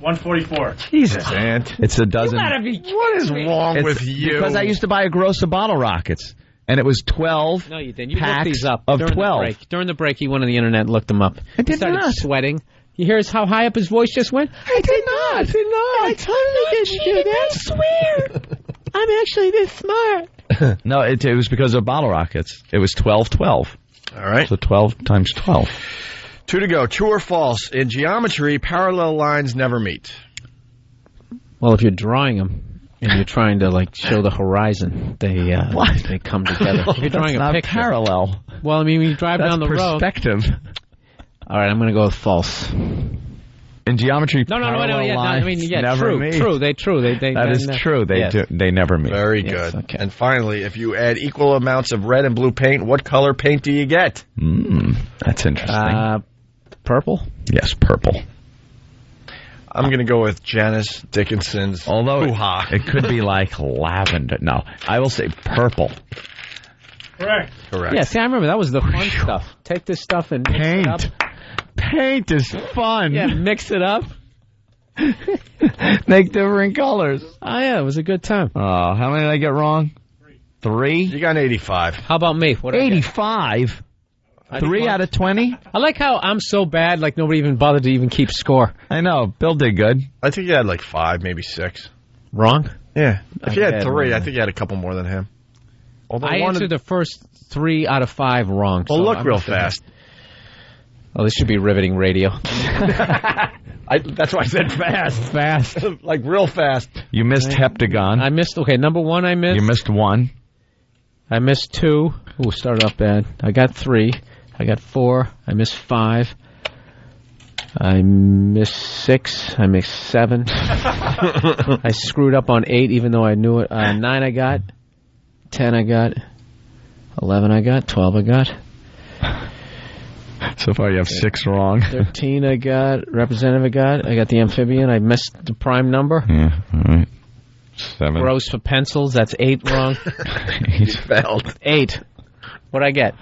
144. Jesus, Ant. It's a dozen. What is wrong with you? Because I used to buy a gross of bottle rockets, and it was 12 No, you didn't. You looked packs these up of during 12. The break. During the break, he went on the internet and looked them up. I did he started not. sweating. You hear how high up his voice just went? I did not. I totally didn't do that. I swear. I'm actually this smart. No, it was because of bottle rockets. It was 12-12. All right. So 12 times 12. 2 to go. True or false? In geometry, parallel lines never meet. Well, if you're drawing them and you're trying to like show the horizon, they come together. If you're drawing That's a not picture, parallel. Well, I mean, when you drive down the road. Perspective. All right, I'm going to go with false. In geometry, No, lines I mean, yeah, never true, meet. They That is true. They never meet. Very Yes, good. okay. And finally, if you add equal amounts of red and blue paint, what color paint do you get? That's interesting. Purple? Yes, purple. I'm going to go with Janice Dickinson's hoo-ha. It could be like lavender. No, I will say purple. Correct. Yeah, see, I remember that was the fun stuff. Take this stuff and mix it up. Paint is fun. Yeah, mix it up. Make different colors. Oh, yeah, it was a good time. Oh, how many did I get wrong? 3? You got an 85. How about me? What 85? 3 out of 20? I like how I'm so bad, like nobody even bothered to even keep score. I know. Bill did good. I think you had like 5, maybe 6. Wrong? Yeah. If you had 3, wrong. I think you had a couple more than him. Although I answered the first 3 out of 5 wrong. Well, so look I'm real just gonna- fast. Oh, this should be riveting radio. That's why I said fast. Fast. Like real fast. You missed heptagon. I missed, number 1 I missed. You missed 1. I missed 2. Ooh, started off bad. I got 3. I got 4. I missed 5. I missed 6. I missed 7. I screwed up on 8, even though I knew it. 9 I got. 10 I got. 11 I got. 12 I got. So far you have 6 wrong. 13 I got. Representative I got. I got the amphibian. I missed the prime number. Yeah, all right. 7. Gross for pencils. That's 8 wrong. You failed. 8. What'd I get?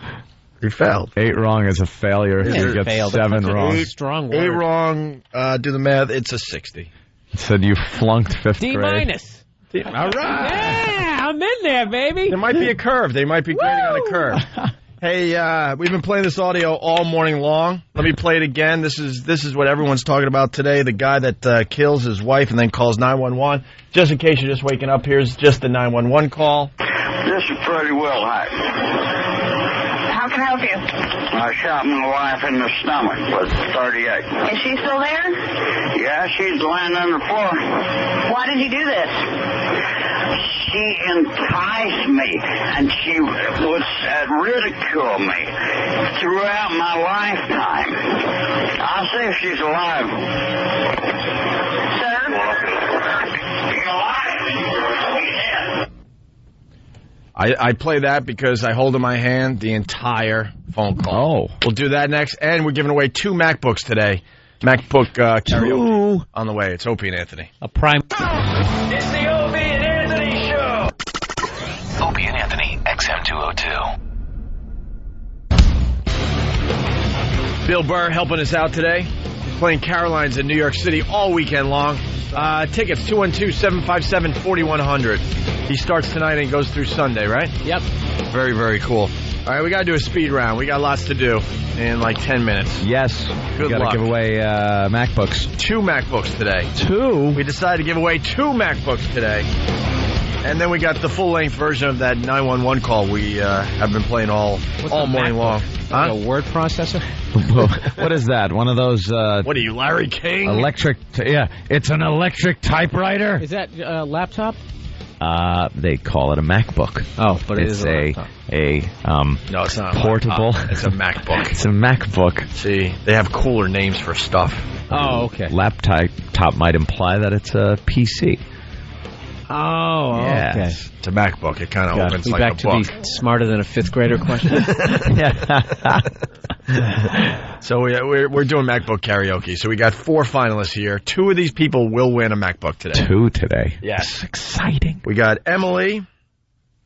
You failed. 8 wrong is a failure. Yeah, You get failed. 7 wrong. Strong word. 8 wrong. Do the math. It's a 60. It said you flunked 5th D grade. minus. All right. Yeah, I'm in there, baby. There might be a curve. They might be grading on a curve. Hey, we've been playing this audio all morning long. Let me play it again. This is what everyone's talking about today. The guy that kills his wife and then calls 911. Just in case you're just waking up, here's just the 911 call. This is Freddie Wilhite. How can I help you? I shot my wife in the stomach with 38. Is she still there? Yeah, she's laying on the floor. Why did you do this? She enticed me, and she would ridicule me throughout my lifetime. I'll see if she's alive. Sir? You alive? I play that because I hold in my hand the entire phone call. Oh. We'll do that next, and we're giving away 2 MacBooks today. MacBook Karaoke on the way. It's Opie and Anthony. A prime. It's the Opie and Anthony Show. Opie and Anthony, XM202. Bill Burr helping us out today. Playing Caroline's in New York City all weekend long. Tickets, 212-757-4100. He starts tonight and goes through Sunday, right? Yep. Very, very cool. All right, we got to do a speed round. We got lots to do in like 10 minutes. Yes. Good Got luck. to give away MacBooks. 2 MacBooks today. 2? We decided to give away 2 MacBooks today. And then we got the full-length version of that 911 call we have been playing all morning long. Huh? A word processor? What is that? One of those... what are you, Larry King? Electric... yeah, it's an electric typewriter. Is that a laptop? They call it a MacBook. Oh, but it's a laptop. No, it's not a portable. laptop. It's a MacBook. It's a MacBook. See, they have cooler names for stuff. Oh, okay. Laptop might imply that it's a PC. Oh, yes. okay. It's a MacBook. It kind of opens like back a to book. be smarter than a 5th grader question. So we're doing MacBook karaoke. So we got 4 finalists here. 2 of these people will win a MacBook today. 2 today. Yes. That's exciting. We got Emily,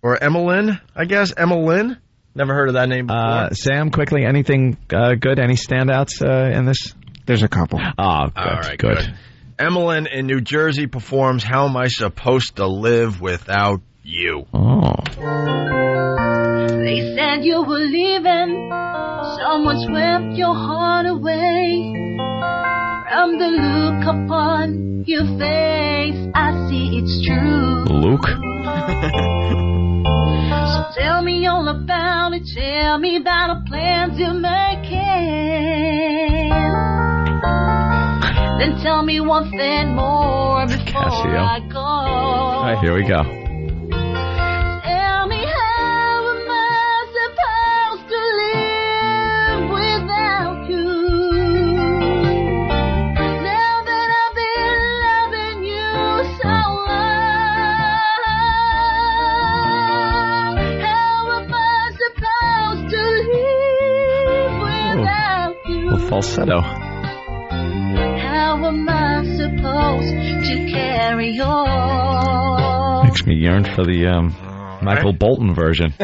or Emmeline, I guess. Emmeline. Never heard of that name before. Sam, quickly, anything good? Any standouts in this? There's a couple. Oh, good. All right, good. Emmeline in New Jersey performs How Am I Supposed to Live Without You? Oh. They said you were leaving. Someone swept your heart away. From the look upon your face, I see it's true. Luke? Tell me all about it. Tell me about the plans you're making. Then tell me one thing more before I go. All right, here we go. Tell me how am I supposed to live without you? Now that I've been loving you so long, how am I supposed to live without you? A falsetto. How am I supposed to carry on? Makes me yearn for the Michael Bolton version.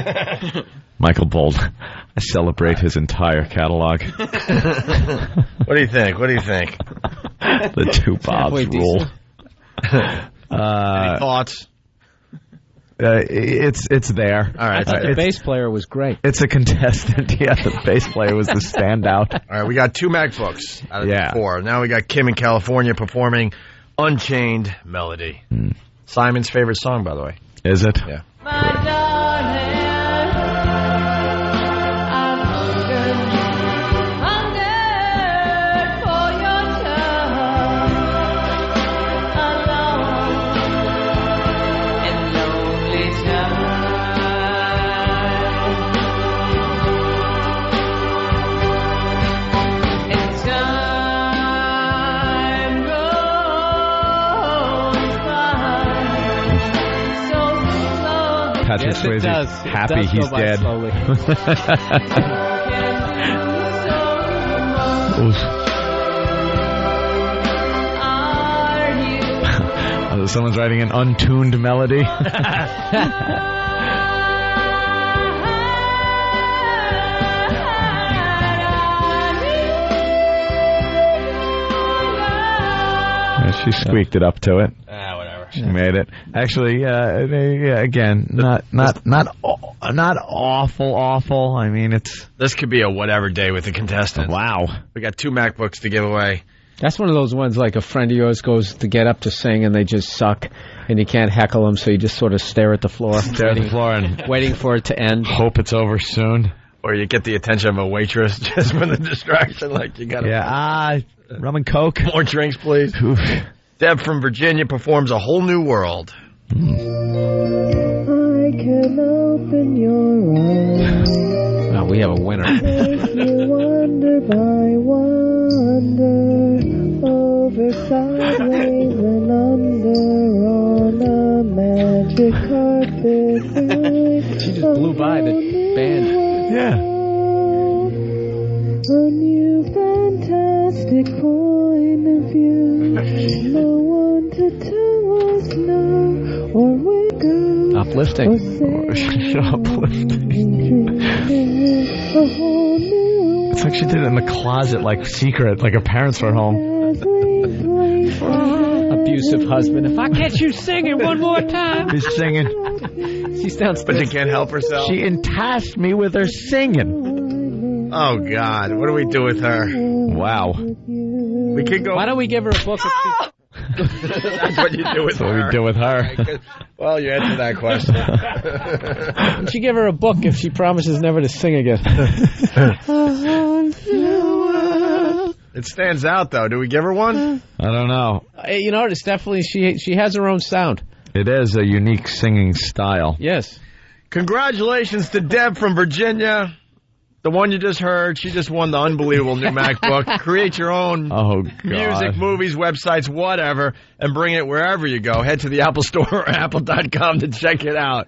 Michael Bolton. I celebrate his entire catalog. What do you think? What do you think? The two Bobs rule. Any thoughts? It's there. All right. The bass player was great. It's a contestant. Yeah, the bass player was the standout. All right, we got 2 MacBooks out of the 4. Now we got Kim in California performing Unchained Melody. Simon's favorite song, by the way. Is it? Yeah. My darling, I'm hungered for your touch, alone and lonely time. And time goes by so slowly. Patrick Yes, it Swayze does. happy It does he's go by dead. slowly. Someone's writing an untuned melody. She squeaked it up to it. Whatever. She made it. Actually, again, not awful. I mean, it's This could be a whatever day with the contestants. wow. We got 2 MacBooks to give away. That's one of those ones like a friend of yours goes to get up to sing and they just suck and you can't heckle them, so you just sort of stare at the floor. Stare at the floor and waiting for it to end. Hope it's over soon. Or you get the attention of a waitress just for the distraction, like you got to... rum and coke. More drinks, please. Deb from Virginia performs A Whole New World. I can open your eyes. Oh, we have a winner. Take you wonder by wonder, over sideways and under on a magic carpet. She just blew by the band. Yeah. A new fantastic point of view. No one to tell us no, or we go. Uplifting. It's like she did it in the closet, like secret, like her parents were home. Abusive husband. If I catch you singing one more time. She's singing. She's downstairs. But she can't help herself. She entasked me with her singing. Oh, God. What do we do with her? Wow. We could go... Why don't we give her a book of... That's what you do with her. What we do with her. Well, you answered that question. Why don't you give her a book if she promises never to sing again? It stands out, though. Do we give her one? I don't know. You know, it's definitely... She has her own sound. It is a unique singing style. Yes. Congratulations to Deb from Virginia. The one you just heard, she just won the unbelievable new MacBook. Create your own music, movies, websites, whatever, and bring it wherever you go. Head to the Apple Store or apple.com to check it out.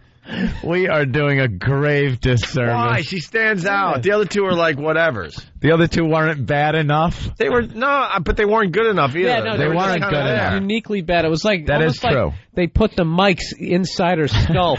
We are doing a grave disservice. Why? She stands out. The other 2 are like whatevers. The other 2 weren't bad enough. They were but they weren't good enough either. Yeah, no, they weren't just good enough. Uniquely bad. It was like that almost is true. Like they put the mics inside her skull.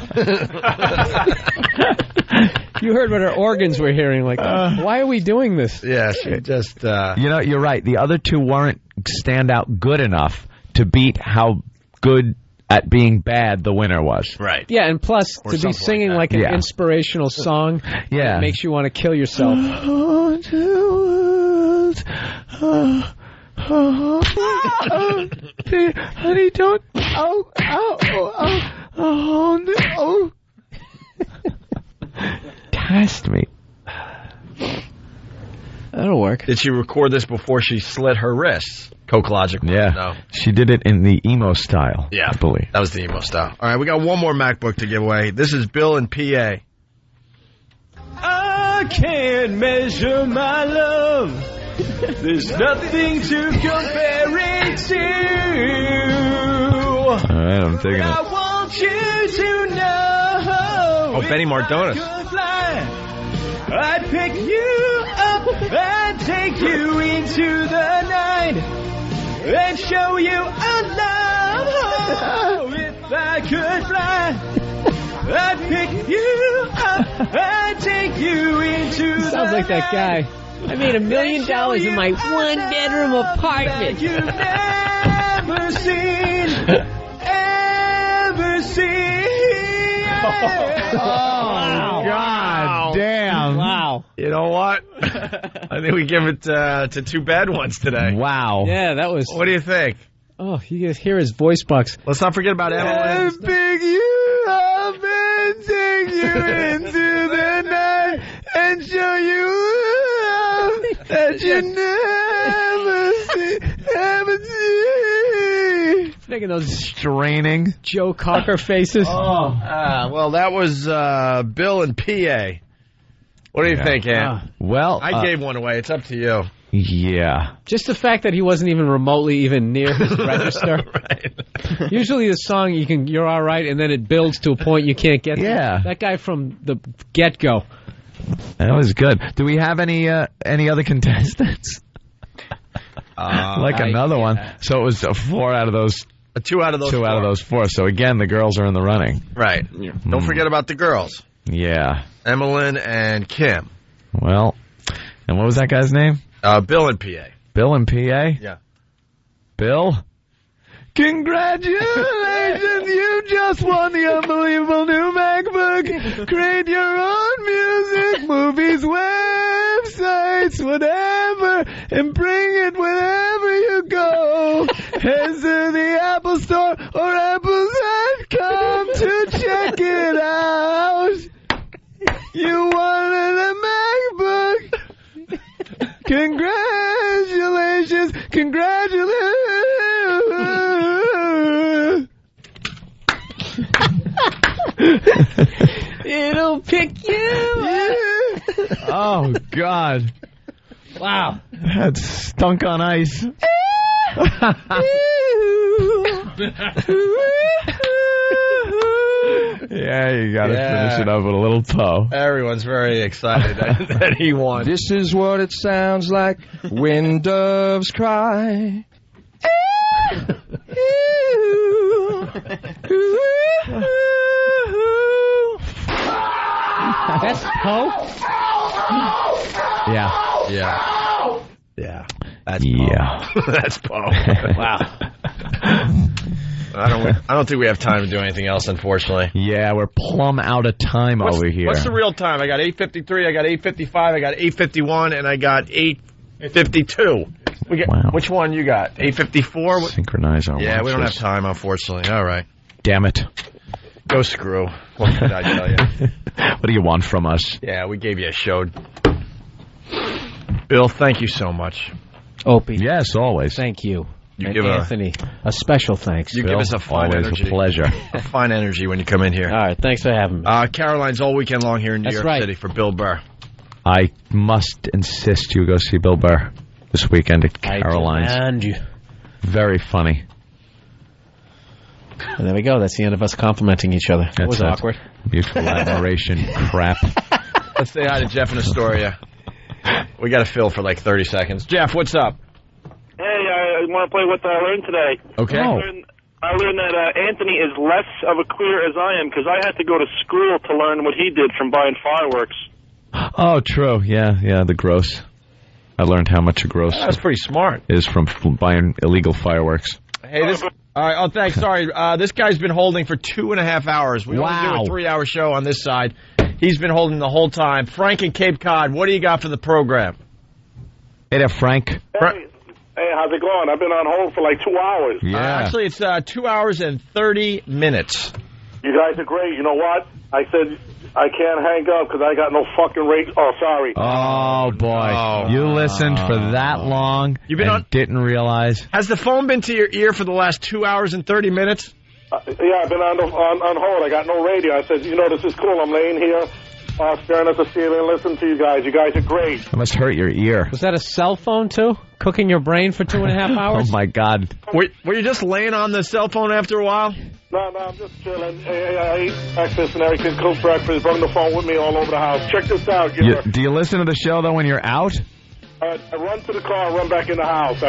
You heard what her organs were hearing. Like, why are we doing this? Yeah, she just... You know, you're right. The other 2 weren't stand out good enough to beat how good at being bad the winner was. Right. Yeah, and plus, Or to be singing like an inspirational song it makes you want to kill yourself. Honey, don't... breast meat. That'll work. Did she record this before she slit her wrists? Coke Logic. Yeah. No. She did it in the emo style. Yeah. I believe. That was the emo style. All right, we got one more MacBook to give away. This is Bill in PA. I can't measure my love. There's nothing to compare it to. All right, I'm taking I it. want you to know. Oh, Benny Mardones. I'd pick you up and take you into the night and show you a love. If I could fly, I'd pick you up and take you into the night. Sounds like that guy. I made $1 million in my one-bedroom apartment. You've never seen. Oh, God damn. Wow. You know what? I think we give it to two bad ones today. Wow. Yeah, that was... What do you think? Oh, you guys hear his voice box. Let's not forget about Emily. Pick you up and take you into the night and show you that you never see. Making those straining Joe Cocker faces. Well, that was Bill in PA. What do you think, Ann? Well, I gave one away. It's up to you. Yeah. Just the fact that he wasn't even remotely even near his register. Right. Usually the song you're all right, and then it builds to a point you can't get to. Yeah. That guy from the get-go. That was good. Do we have any other contestants? Another one. So it was 4 out of those. 2 out of those 2 out of those 4. So again, the girls are in the running. Right. Don't forget about the girls. Yeah. Emmeline and Kim. Well, and what was that guy's name? Bill in PA. Bill in PA? Yeah. Bill? Congratulations, you just won the unbelievable new MacBook. Create your own music, movies, websites, whatever, and bring it wherever you go. Head to the Apple Store or Apple.com to check it out. You wanted a MacBook. Congratulations, It'll pick you up. Oh, God. Wow. That stunk on ice. Yeah, you got to finish it up with a little toe. Everyone's very excited that he won. This is what it sounds like when doves cry. That's Poe? Yeah. That's Poe. That's Poe. Wow. I don't think we have time to do anything else, unfortunately. Yeah, we're plumb out of time over here. What's the real time? I got 8:53, I got 8:55, I got 8:51, and I got 8:52. Wow. Which one you got? 8:54? Synchronize our Yeah, we don't have watches. time, unfortunately. All right. Damn it. Go screw. What did I tell you? What do you want from us? Yeah, we gave you a show. Bill, thank you so much. Opie. Yes, always. Thank you. You and give Anthony a special thanks. You Bill. give us a fine always energy. a pleasure. A fine energy when you come in here. All right, thanks for having me. Caroline's all weekend long here in New That's York right. City for Bill Burr. I must insist you go see Bill Burr this weekend at Caroline's. And you. Very funny. And there we go. That's the end of us complimenting each other. That was awkward. Mutual admiration crap. Let's say hi to Jeff in Astoria. We got to fill for like 30 seconds. Jeff, what's up? Hey, I want to play what I learned today. Okay. I learned that Anthony is less of a queer as I am because I had to go to school to learn what he did from buying fireworks. Oh, true. Yeah, the gross. I learned how much a gross That's pretty smart. is from buying illegal fireworks. Hey, this. All right. Oh, thanks. Sorry. This guy's been holding for 2.5 hours. We only do a 3-hour show on this side. He's been holding the whole time. Frank in Cape Cod, what do you got for the program? Hey there, Frank. Hey, how's it going? I've been on hold for like 2 hours. Yeah. Actually, it's 2 hours and 30 minutes. You guys are great. You know what? I said I can't hang up because I got no fucking rate. Oh, sorry. Oh, boy. You listened for that long didn't realize. Has the phone been to your ear for the last 2 hours and 30 minutes? Yeah, I've been on hold. I got no radio. I said, this is cool. I'm laying here staring at the ceiling, listening to you guys. You guys are great. It must hurt your ear. Was that a cell phone, too? Cooking your brain for 2.5 hours? Oh, my God. Were you just laying on the cell phone after a while? No, I'm just chilling. I eat breakfast and everything, cook breakfast, bring the phone with me all over the house. Check this out. Do you listen to the show, though, when you're out? I run to the car, run back in the house.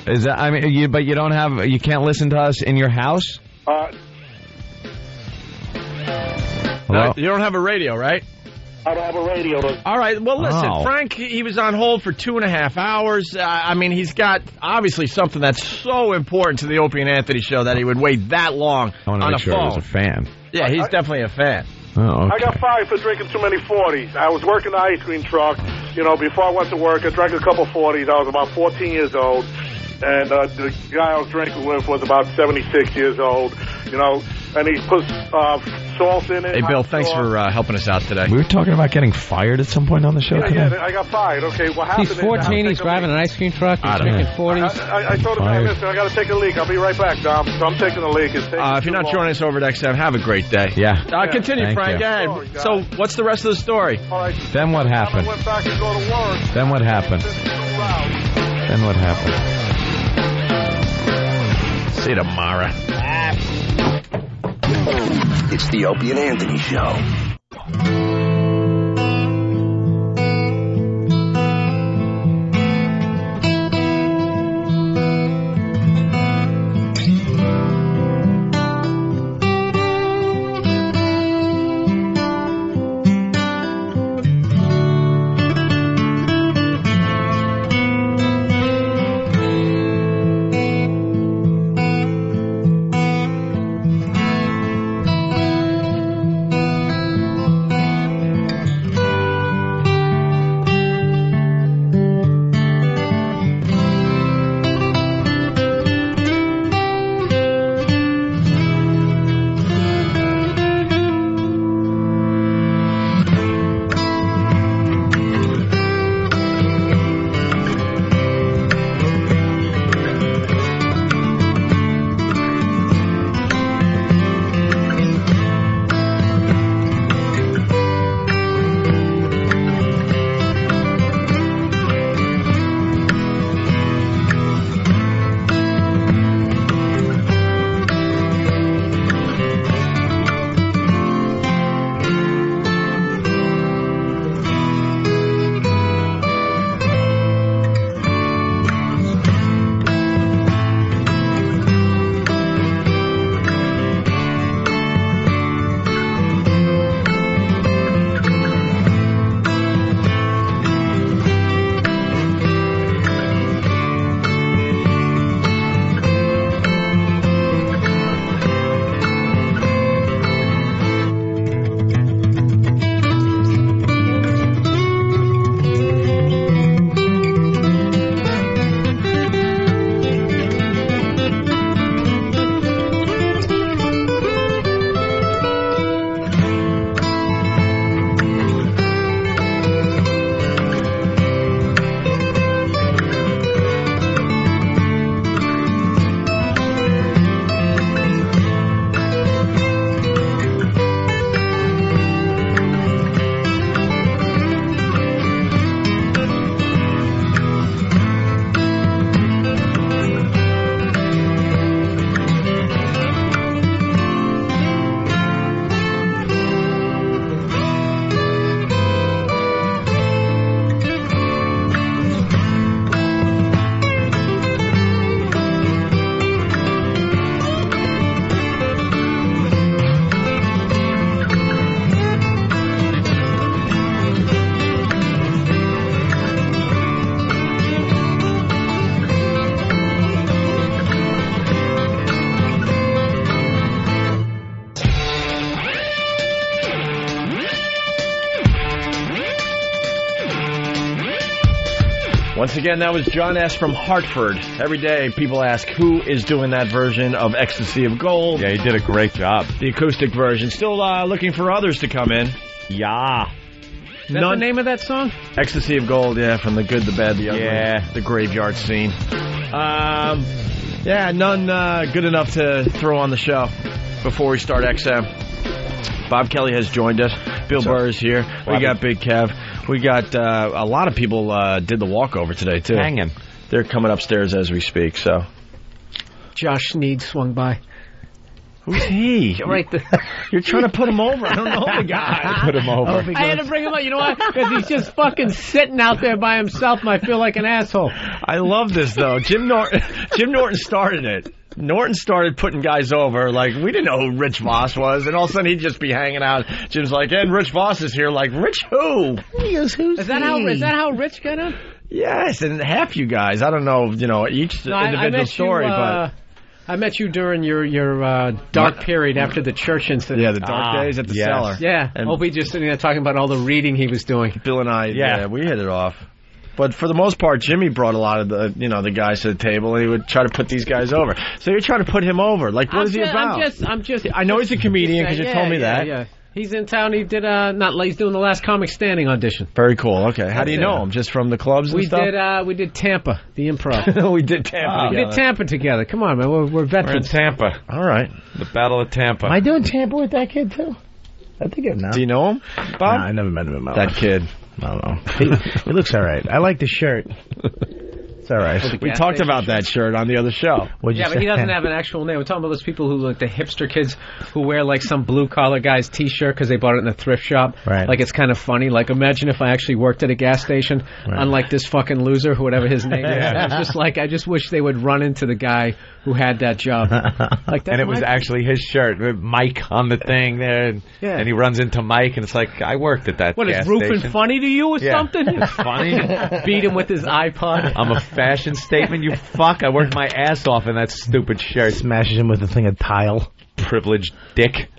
Is that? I mean, but you don't have. You can't listen to us in your house. No, you don't have a radio, right? I don't have a radio. All right. Well, listen, Frank, he was on hold for 2.5 hours. I mean, he's got obviously something that's so important to the Opie and Anthony show that he would wait that long I want to on make a sure phone. he was a fan. Yeah, he's definitely a fan. Oh, okay. I got fired for drinking too many 40s. I was working the ice cream truck. Before I went to work, I drank a couple 40s. I was about 14 years old. And the guy I was drinking with was about 76 years old, and he put salt in it. Hey, Bill, thanks for helping us out today. We were talking about getting fired at some point on the show today. Yeah, I got fired. Okay, what happened? He's 14, he's driving an ice cream truck, he's drinking 40s. I told him, listen, I got to take a leak. I'll be right back, Dom. So I'm taking a leak. If you're not joining us over at XM, have a great day. Yeah. Continue, Thank Frank. you. Go ahead. So, what's the rest of the story? All right. Then what happened? I went back and go to work. Then what happened? Then what happened? See you tomorrow. It's the Opie and Anthony Show. Once again, that was John S. from Hartford. Every day, people ask who is doing that version of Ecstasy of Gold. Yeah, he did a great job. The acoustic version. Still looking for others to come in. Yeah. Is that the name of that song? Ecstasy of Gold, yeah, from The Good, the Bad, the Ugly. Yeah. The graveyard scene. Yeah, none good enough to throw on the show before we start XM. Bob Kelly has joined us. Bill Burr is here. We got Big Kev. We got a lot of people did the walkover today, too. Hanging. They're coming upstairs as we speak, so. Josh Sneed swung by. Who's he? Right there. You're trying to put him over. I don't know the guy. Put him over. I had to bring him up. You know why? Because he's just fucking sitting out there by himself and I feel like an asshole. I love this, though. Jim Norton started it. Norton started putting guys over. Like, we didn't know who Rich Voss was, and all of a sudden he'd just be hanging out. Jim's like, and Rich Voss is here. Like, Rich who? He goes, who's Is that how Rich got on? Yes, and half you guys. I don't know, each individual story, but... I met you during your dark period after the church incident. Yeah, the dark days at the cellar. Yeah, and Opie just sitting there talking about all the reading he was doing. Bill and I, yeah, we hit it off. But for the most part, Jimmy brought a lot of the guys to the table, and he would try to put these guys over. So you're trying to put him over. Like, what is he about? I'm just. I know he's a comedian because you told me that. Yeah. He's in town. He did he's doing the Last Comic Standing audition. Very cool. Okay, how do you know him? Just from the clubs and stuff? We did Tampa, the Improv. We did Tampa. We did Tampa together. Come on, man. We're veterans. We're in Tampa. All right. The Battle of Tampa. Am I doing Tampa with that kid too? I think I know. Do you know him, Bob? No, I never met him in my life. That kid. I don't know. He looks all right. I like the shirt. It's all right. We talked about that shirt on the other show. But he doesn't have an actual name. We're talking about those people who like the hipster kids who wear like some blue collar guy's T-shirt because they bought it in a thrift shop. Right. Like it's kind of funny. Like imagine if I actually worked at a gas station, unlike this fucking loser, whatever his name is. It's just like I just wish they would run into the guy who had that job. Like that. And it was actually his shirt with Mike on the thing there. And he runs into Mike, and it's like I worked at that. What gas is roofing station. funny to you or something? It's funny. Beat him with his iPod. I'm a fashion statement, you fuck. I worked my ass off in that stupid shirt. Smashes him with a thing of tile. Privileged dick.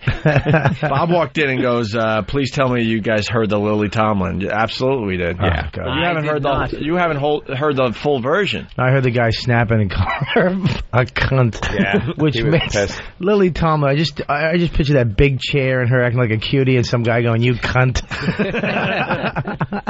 Bob walked in and goes, please tell me you guys heard the Lily Tomlin. Absolutely we did. Yeah. You haven't heard the full version. I heard the guy snapping and calling her a cunt. Yeah. Which makes Lily Tomlin, I just picture that big chair and her acting like a cutie and some guy going, you cunt.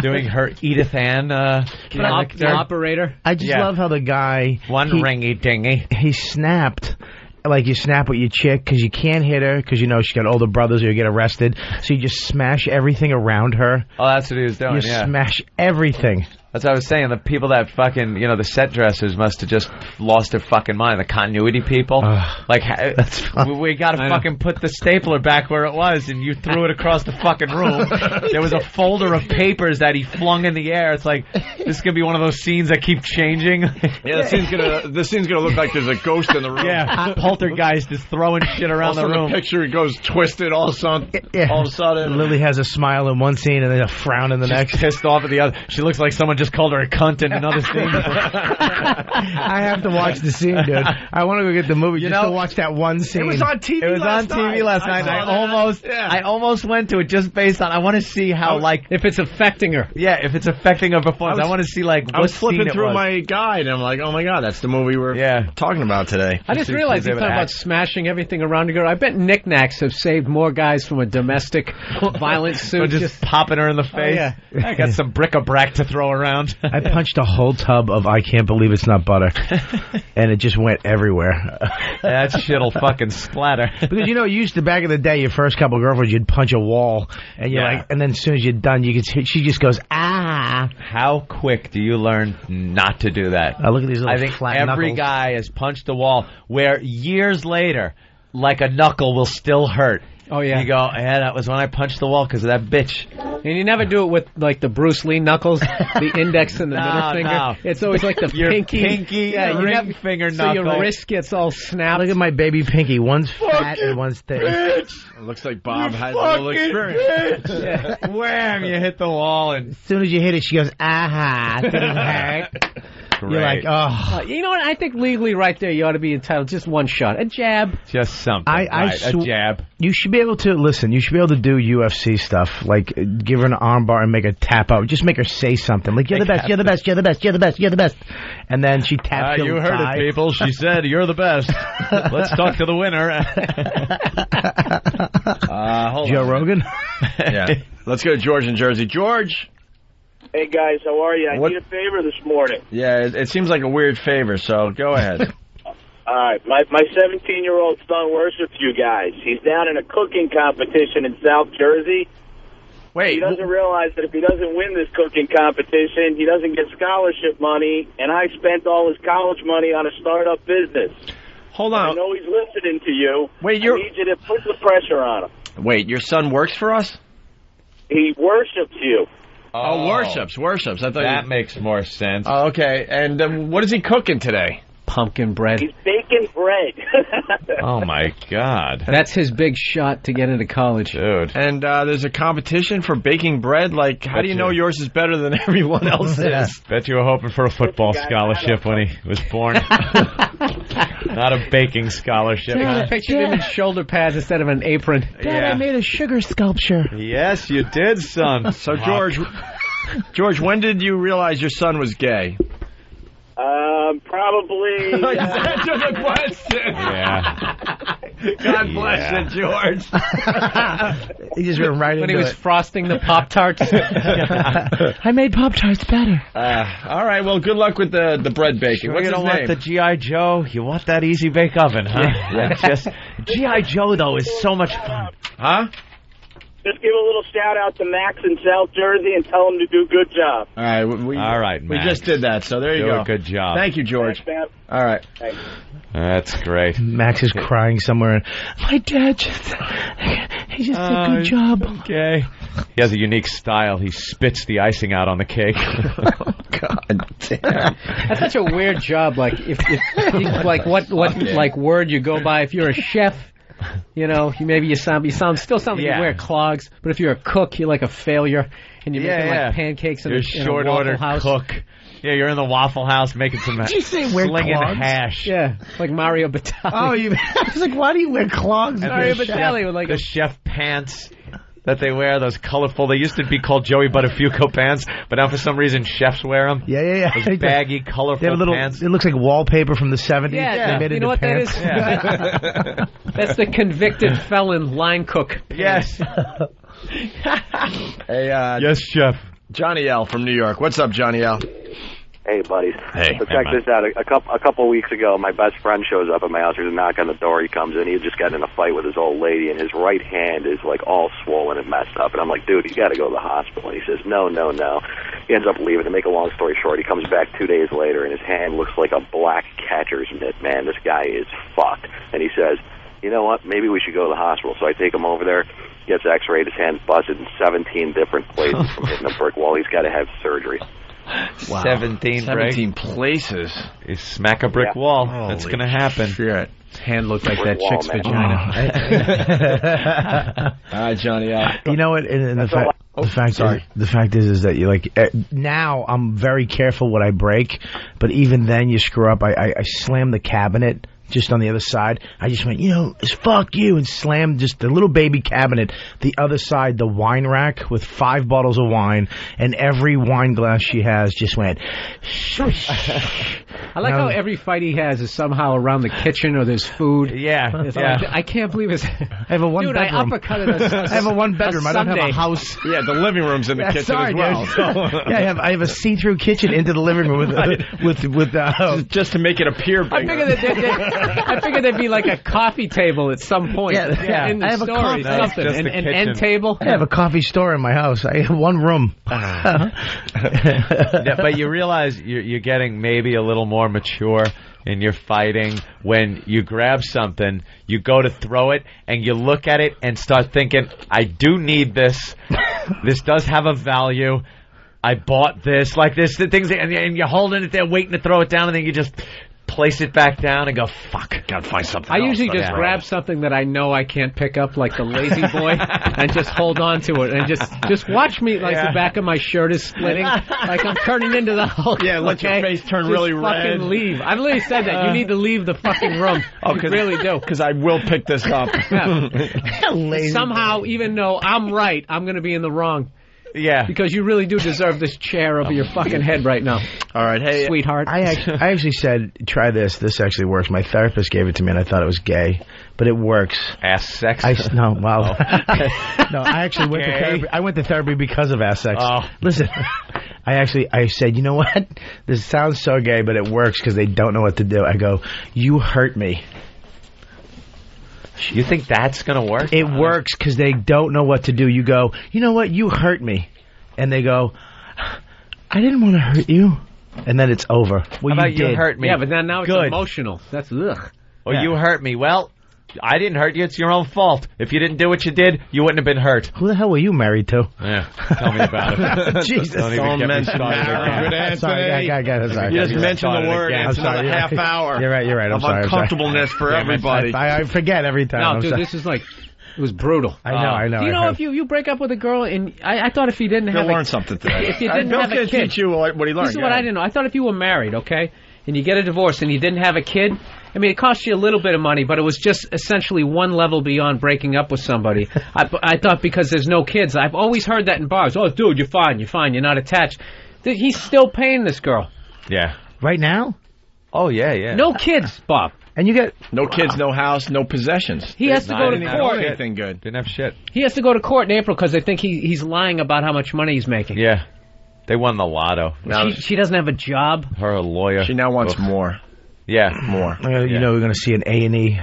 Doing her Edith Ann the operator. I just love how the guy... ringy dingy. He snapped. Like you snap with your chick because you can't hit her because you know she's got older brothers or you get arrested. So you just smash everything around her. Oh, that's what he was doing, You smash everything. That's what I was saying. The people that fucking, the set dressers must have just lost their fucking mind. The continuity people. We got to fucking put the stapler back where it was, and you threw it across the fucking room. There was a folder of papers that he flung in the air. It's like, this is going to be one of those scenes that keep changing. Yeah, this scene's going to look like there's a ghost in the room. Yeah, poltergeist is throwing shit around the room. The picture goes twisted all of a sudden. Lily has a smile in one scene and then a frown in the next. Pissed off at the other. She looks like someone just called her a cunt in another scene. I have to watch the scene, dude. I want to go get the movie just to watch that one scene. It was on TV. It was on TV last night. I almost went to it just based on. I want to see how if it's affecting her. Yeah, if it's affecting her performance. I want to see what I was flipping through was. my guide and I'm like, oh my god, that's the movie we're talking about today. I just realized you're talking about smashing everything around a girl. I bet knickknacks have saved more guys from a domestic violence suit. Just popping her in the face. Oh, yeah. I got some bric-a-brac to throw around. I punched a whole tub of I can't believe it's not butter, and it just went everywhere. That shit'll fucking splatter. Because you used to back in the day, your first couple of girlfriends, you'd punch a wall, and you're like, and then as soon as you're done, you could. She just goes, ah. How quick do you learn not to do that? Look at these little flat knuckles. Every guy has punched a wall where years later, like a knuckle will still hurt. Oh, yeah. You go, that was when I punched the wall because of that bitch. And you never do it with, like, the Bruce Lee knuckles, the index and the middle finger. No. It's always like the pinky. Ring finger knuckle. So your wrist gets all snapped. Look at my baby pinky. One's fat and one's thick. Bitch. It looks like Bob has a little experience. Wham! You hit the wall. And as soon as you hit it, she goes, aha. great. You're like, oh. You know what? I think legally right there you ought to be entitled just one shot. A jab. Just something. A jab. You should be able to, listen, you should be able to do UFC stuff, like give her an arm bar and make her tap out. Just make her say something, like, you're the best, you're the best, you're the best, you're the best, you're the best. And then she taps your You heard thigh. it, people. She said, you're the best. Let's talk to the winner. Joe Rogan? Yeah. Let's go to George in Jersey. George. Hey, guys, how are you? I What- need a favor this morning. Yeah, it seems like a weird favor, so go ahead. All right, my 17-year-old son worships you guys. He's down in a cooking competition in South Jersey. Wait. He doesn't realize that if he doesn't win this cooking competition, he doesn't get scholarship money, and I spent all his college money on a startup business. Hold on. I know he's listening to you. Wait, I need you to put the pressure on him. Wait, your son works for us? He worships you. Oh, worships. I thought that makes more sense. Oh, okay. And what is he cooking today? Pumpkin bread. He's baking bread. Oh, my God. That's his big shot to get into college. Dude. And there's a competition for baking bread? Like, how do you know yours is better than everyone else's? Bet you were hoping for a football scholarship when he was born. Not a baking scholarship. I pictured him in shoulder pads instead of an apron. Dad, I made a sugar sculpture. Yes, you did, son. So, George, when did you realize your son was gay? Probably. Answer the question. Yeah. God bless you, George. He just went right when into he was it. frosting the Pop-Tarts. I made Pop-Tarts better. All right, well, good luck with the bread baking. Sure, What's you his don't name? want the G.I. Joe. You want that easy bake oven, huh? Yeah. Just G.I. Joe, though, is so much fun. Huh? Just give a little shout out to Max in South Jersey and tell him to do a good job. All right, All right, we Max. just did that, so there you Do go. a good job. Thank you, George. Thanks, man. All right. Thanks. That's great. Max is crying somewhere. And, my dad he just did a good job. Okay. He has a unique style. He spits the icing out on the cake. God damn. That's such a weird job. Like if like what like word you go by. If you're a chef, you know, you still sound like you wear clogs. But if you're a cook, you're like a failure, and you're making like pancakes in you're a short Waffle order House. cook. Yeah, you're in the Waffle House making some Did you say wear slinging clogs? hash. Yeah, like Mario Batali. Oh, I was like, why do you wear clogs? And Mario the Batali with like the chef pants that they wear, those colorful. They used to be called Joey Buttafuoco pants, but now for some reason chefs wear them. Yeah. Those baggy, colorful They have little, pants. it looks like wallpaper from the 70s. Yeah, They made you it know into what pants. that is? That's the convicted felon line cook. Yes. Hey, yes, chef. Johnny L. from New York. What's up, Johnny L.? Hey, buddies. Hey, So check this out. A couple weeks ago, my best friend shows up at my house. There's a knock on the door. He comes in. He just got in a fight with his old lady, and his right hand is, like, all swollen and messed up. And I'm like, dude, you got to go to the hospital. And he says, no. He ends up leaving. To make a long story short, he comes back 2 days later, and his hand looks like a black catcher's mitt. Man, this guy is fucked. And he says, you know what? Maybe we should go to the hospital. So I take him over there. Gets x-rayed. His hand's busted in 17 different places from hitting a brick wall. He's got to have surgery. Wow. 17 places. You smack a brick wall. That's going to happen. Shit. His hand looked like Brick that wall, chick's man. vagina. All right, Johnny L. You know what? And the fact is that you like now I'm very careful what I break, but even then you screw up. I slammed the cabinet just on the other side. I just went, it's fuck you, and slammed just the little baby cabinet. The other side, the wine rack with 5 bottles of wine, and every wine glass she has just went. I like how every fight he has is somehow around the kitchen or there's food. Yeah. It's like, I can't believe it's. I have a one Dude, bedroom. I uppercutted I have a 1 bedroom. I don't have Sunday. a house. Yeah, the living room's in the kitchen sorry, as well. dude. Yeah, I have a see-through kitchen into the living room with just to make it appear bigger. I figured there'd be like a coffee table at some point. Yeah. In the I have a story, coffee- something. Just An the kitchen. end table. I have a coffee store in my house. I have 1 room. Yeah, but you realize you're getting maybe a little more mature in your fighting when you grab something, you go to throw it, and you look at it and start thinking, I do need this. This does have a value. I bought this. Like this, the things, and you're holding it there waiting to throw it down, and then you just place it back down and go, fuck, gotta find something I else. usually just grab something that I know I can't pick up, like the lazy boy, and just hold on to it, and just watch me like the back of my shirt is splitting, like I'm turning into the Hulk. Yeah, let your face turn really red. Fucking leave. I've literally said that. You need to leave the fucking room. You really do. Because I will pick this up. Somehow, even though I'm right, I'm going to be in the wrong. Yeah. Because you really do deserve this chair over your fucking head right now. All right, hey, sweetheart. I actually said, try this. This actually works. My therapist gave it to me, and I thought it was gay, but it works. Ass sex? No, well, no. I actually went to therapy. I went to therapy because of ass sex. Oh. Listen, I said, you know what? This sounds so gay, but it works because they don't know what to do. I go, you hurt me. You think that's going to work? It works because they don't know what to do. You go, you know what? You hurt me. And they go, I didn't want to hurt you. And then it's over. Well, How about you hurt me? Yeah, but now it's Good. emotional. That's ugh. Or you hurt me. Well, I didn't hurt you. It's your own fault. If you didn't do what you did, you wouldn't have been hurt. Who the hell were you married to? Yeah, tell me about it. Jesus. Don't even get me started again. Good, Anthony. Sorry. You just mentioned the word. I'm It's sorry. another half hour. You're right. I'm of sorry. uncomfortableness for everybody. I forget every time. No, I'm dude, sorry. this is like, it was brutal. I know. Do you know if you break up with a girl and I thought if you didn't have He'll learn something today. If you didn't Bill's have a gonna kid, teach you what he learned. This is what I didn't know. I thought if you were married, okay, and you get a divorce and you didn't have a kid, I mean, it cost you a little bit of money, but it was just essentially one level beyond breaking up with somebody. I thought because there's no kids. I've always heard that in bars. Oh, dude, you're fine, you're not attached. He's still paying this girl. Yeah. Right now? Oh, yeah. No kids, Bob. And you get no kids, no house, no possessions. He has to go to court. Anything good? Didn't have shit. He has to go to court in April because they think he's lying about how much money he's making. Yeah. They won the lotto. She doesn't have a job. Her lawyer. She now wants more. Yeah, more. You know, we're going to see an A&E,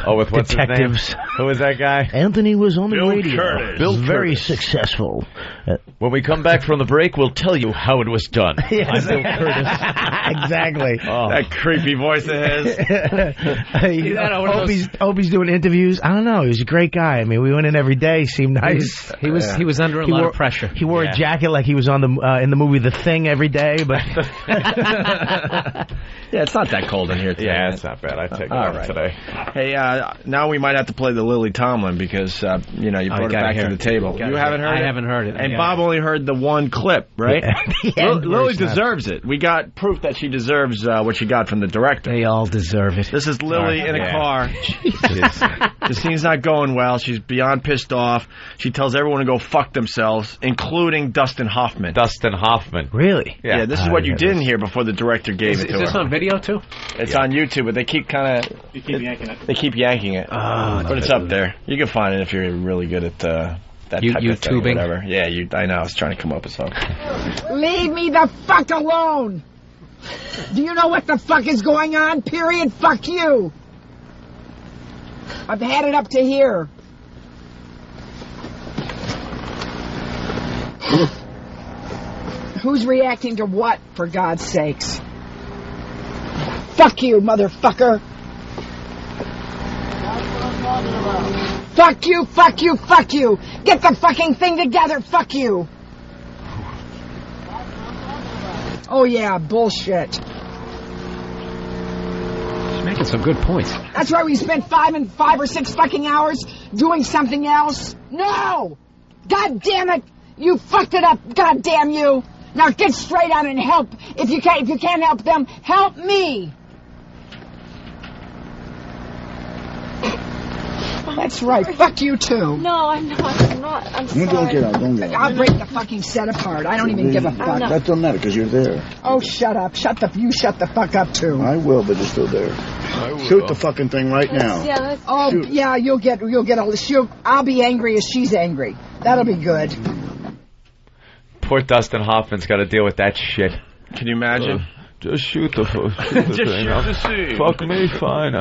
with what's detectives. His name? Who was that guy? Anthony was on the Bill radio. Curtis. Bill very successful. When we come back from the break, we'll tell you how it was done. Yes. I'm Bill Curtis. Exactly. Oh. That creepy voice of his. Opie's doing interviews. I don't know. He was a great guy. I mean, we went in every day. Seemed nice. He was under a lot of pressure. He wore a jacket like he was on the in the movie The Thing every day. But yeah, it's not that cold in here today. Yeah, it's not bad. I take it All off right. today. Hey, now we might have to play the Lily Tomlin because you brought it back to the table. You haven't heard it? I haven't heard it. And Bob only heard the one clip, right? Lily deserves it. We got proof that she deserves what she got from the director. They all deserve it. This is Lily in a car. The scene's not going well. She's beyond pissed off. She tells everyone to go fuck themselves, including Dustin Hoffman. Really? Yeah, this is what you didn't hear before the director gave it to her. Is this on video, too? It's on YouTube, but they keep yanking it. They keep yanking it. But it's up there. You can find it if you're really good at that type of thing, YouTubing. whatever. Yeah, I know. I was trying to come up with something. Leave me the fuck alone! Do you know what the fuck is going on? Period. Fuck you! I've had it up to here. Who's reacting to what, for God's sakes? Fuck you, motherfucker! Fuck you, fuck you, fuck you! Get the fucking thing together, fuck you! Oh yeah, bullshit. She's making some good points. That's why we spent 5 or 6 fucking hours doing something else? No! God damn it! You fucked it up, god damn you! Now get straight on and help. If you can't help them, help me! That's right. Fuck you too. No, I'm not. I'm sorry. Don't get out. I'll break the fucking set apart. I don't even give a fuck. That doesn't matter because you're there. Oh, shut up. You shut the fuck up too. I will, but you're still there. Shoot the fucking thing right now. Yeah, shoot. Yeah, you'll get a shoot. I'll be angry as she's angry. That'll be good. Poor Dustin Hoffman's got to deal with that shit. Can you imagine? Just shoot the thing. Fuck me, fine.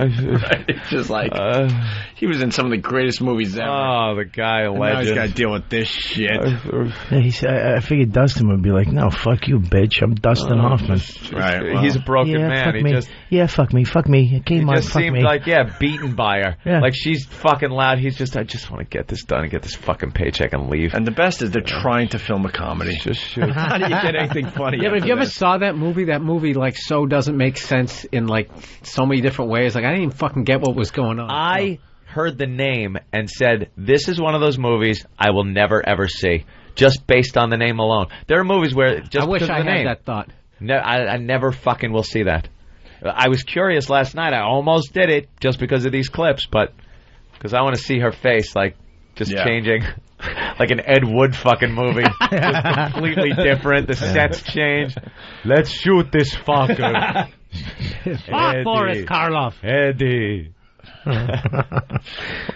It's just like he was in some of the greatest movies ever. Oh, the guy, a legend. Now he's got to deal with this shit. I figured Dustin would be like, no, fuck you, bitch. I'm Dustin Hoffman. Right. Well, he's a broken man. Fuck me. Fuck me. Fuck me. He just seemed like, beaten by her. Yeah. Like, she's fucking loud. He's just, I just want to get this done and get this fucking paycheck and leave. And the best is they're trying to film a comedy. Just shoot. How do you get anything funny? Yeah, but if you ever saw that movie like so doesn't make sense in like so many different ways. Like I didn't even fucking get what was going on. I heard the name and said, this is one of those movies I will never ever see, just based on the name alone. There are movies where just I wish I the had name, that thought. No, I never fucking will see that. I was curious last night. I almost did it just because of these clips, but because I want to see her face, like, just changing. Like an Ed Wood fucking movie. Just completely different. The sets change. Let's shoot this fucker. Fuck Boris Karloff. Eddie.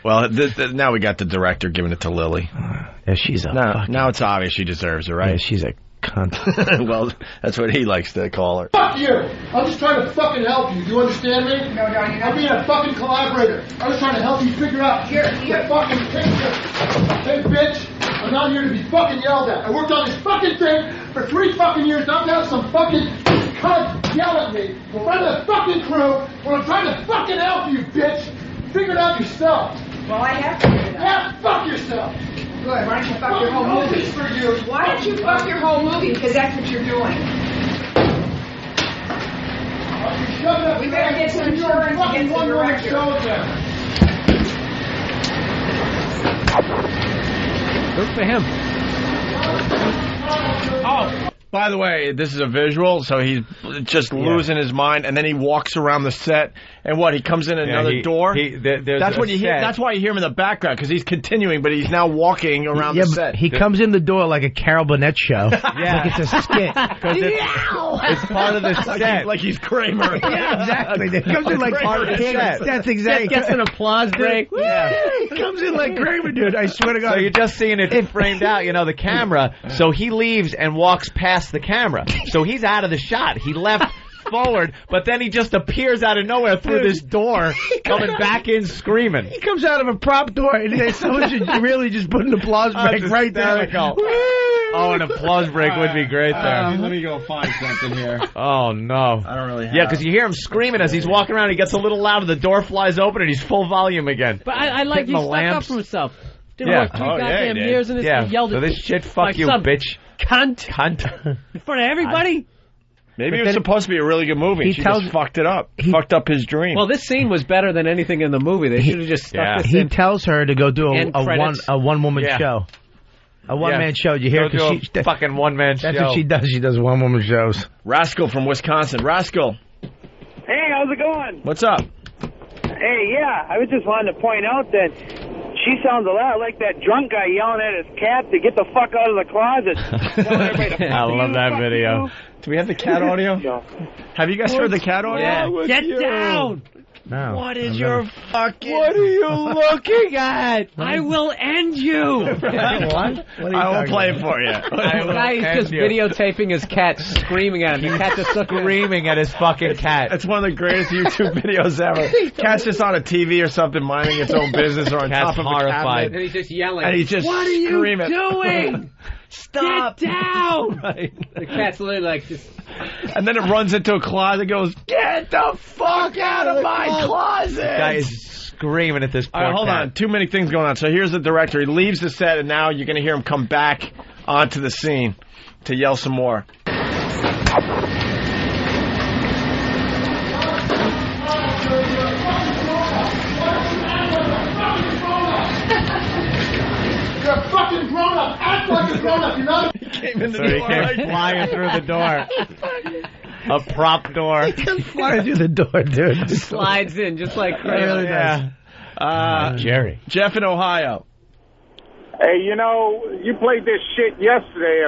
Well, now we got the director giving it to Lily. Yeah, she's a now it's obvious she deserves it, right? Yeah, she's a cunt. Well, that's what he likes to call her. Fuck you! I'm just trying to fucking help you. Do you understand me? No, I'm being a fucking collaborator. I was trying to help you figure out the fucking picture. Hey, bitch, I'm not here to be fucking yelled at. I worked on this fucking thing for 3 fucking years. Now have some fucking cunt yell at me in front of the fucking crew when I'm trying to fucking help you, bitch. Figure it out yourself. Well, I have to figure it out. Yeah, fuck yourself. Good. Why don't you fuck your whole movie? For you. Why don't you fuck your whole movie? Because that's what you're doing. We better get some insurance and get some director. Good for him. Oh, by the way, this is a visual, so he's just losing his mind, and then he walks around the set, and what? He comes in another door. That's what you hear. That's why you hear him in the background, because he's continuing, but he's now walking around the set. He comes in the door like a Carol Burnett show. Yeah, like it's a skit. It's part of the set. Like he's Kramer. Yeah, exactly. He comes in like part of the set. That's exactly. Gets an applause break. Yeah. He comes in like Kramer, dude. I swear to God. So you're just seeing it framed out, the camera. So he leaves and walks past the camera. So he's out of the shot. He left forward, but then he just appears out of nowhere through this door, coming back in screaming. He comes out of a prop door, and someone should really just put an applause break right there. Oh, an applause break would be great there. Let me go find something here. Oh, no. I don't really have. Yeah, because you hear him screaming as he's walking around. He gets a little louder. The door flies open, and he's full volume again. But I like he stuck up for himself. Didn't work 3 goddamn years in this. Yeah, He yelled so at this shit, fuck like you, some bitch. Cunt. In front of everybody? Maybe it was supposed to be a really good movie. She just fucked it up. Fucked up his dream. Well, this scene was better than anything in the movie. They should have just stuck this in. He tells her to go do a one-woman show. A one-man show. Did you hear? Go do a fucking one-man show. That's what she does. She does one-woman shows. Rascal from Wisconsin. Rascal. Hey, how's it going? What's up? Hey, yeah, I was just wanting to point out that she sounds a lot like that drunk guy yelling at his cat to get the fuck out of the closet. I love that video. Do we have the cat audio? No. Have you guys heard the cat audio? Yeah. Get down! No. What is your fucking... What are you looking at? I will end you! What? I will play it for you. The guy is just videotaping his cat screaming at him. The cat just screaming at his fucking cat. It's one of the greatest YouTube videos ever. Cat's just on a TV or something minding its own business or on Cat's top of horrified. a cabinet. And he's just yelling. And he's just what are you screaming. doing? Stop. Get down! Right. The cat's literally like just... And then it runs into a closet and goes, get the fuck out of my closet! The guy is screaming at this poor All right, hold cat. on. Too many things going on. So here's the director. He leaves the set, and now you're going to hear him come back onto the scene to yell some more. You're a fucking grown-up. Act like a grown-up. You're not a... He came in the So he door. came flying through the door. A prop door. He comes flying through the door, dude. Slides in just like crazy. Really does. Jerry. Jeff in Ohio. Hey, you played this shit yesterday.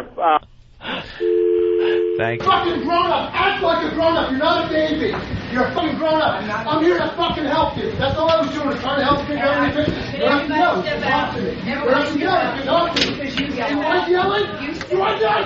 Thank you. Fucking grown-up. Act like a grown-up. You're not a baby. You're a fucking grown-up. I'm here to fucking help you. That's all I was doing, trying to help you figure out anything. You don't have to yell. You can talk to me. You don't have to yell. You can talk to me. Am I yelling? Do I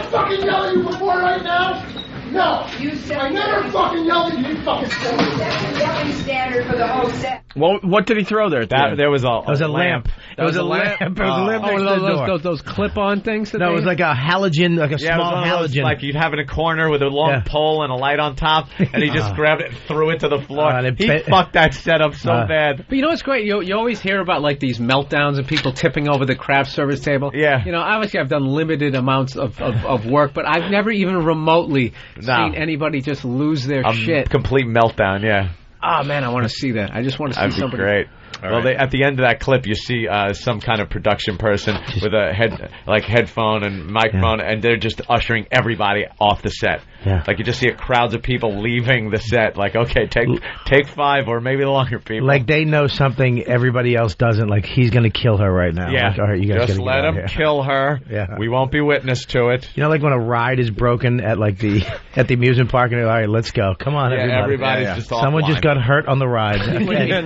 fucking yell at you before right now? No. I never fucking yelled at you. You fucking That's the yelling standard for the whole set. Well, what did he throw there? There was a lamp. It was a lamp. It was a lamp next to the door. Those clip-on things? No, it was like a halogen, like a small halogen. Like you'd have in a corner with a long pole and a light on top, and he just grabbed it and threw it to the floor. He fucked that setup so bad. But you know what's great? You always hear about like these meltdowns and people tipping over the craft service table. Yeah. You know, obviously I've done limited amounts of work, but I've never even remotely seen anybody just lose their shit. Complete meltdown, yeah. Oh, man, I want to see that. I just want to see somebody. That'd be great. At the end of that clip, you see some kind of production person with a headphone and microphone, and they're just ushering everybody off the set. Yeah. Like you just see crowds of people leaving the set. Like, okay, take 5 or maybe longer, people. Like they know something everybody else doesn't. Like he's going to kill her right now. Yeah. Like, all right, you guys just let him kill her. Yeah. We won't be witness to it. You know, like when a ride is broken at like the amusement park, and they're, all right, let's go. Come on, everybody. Everybody's just offline. Someone just got hurt on the ride.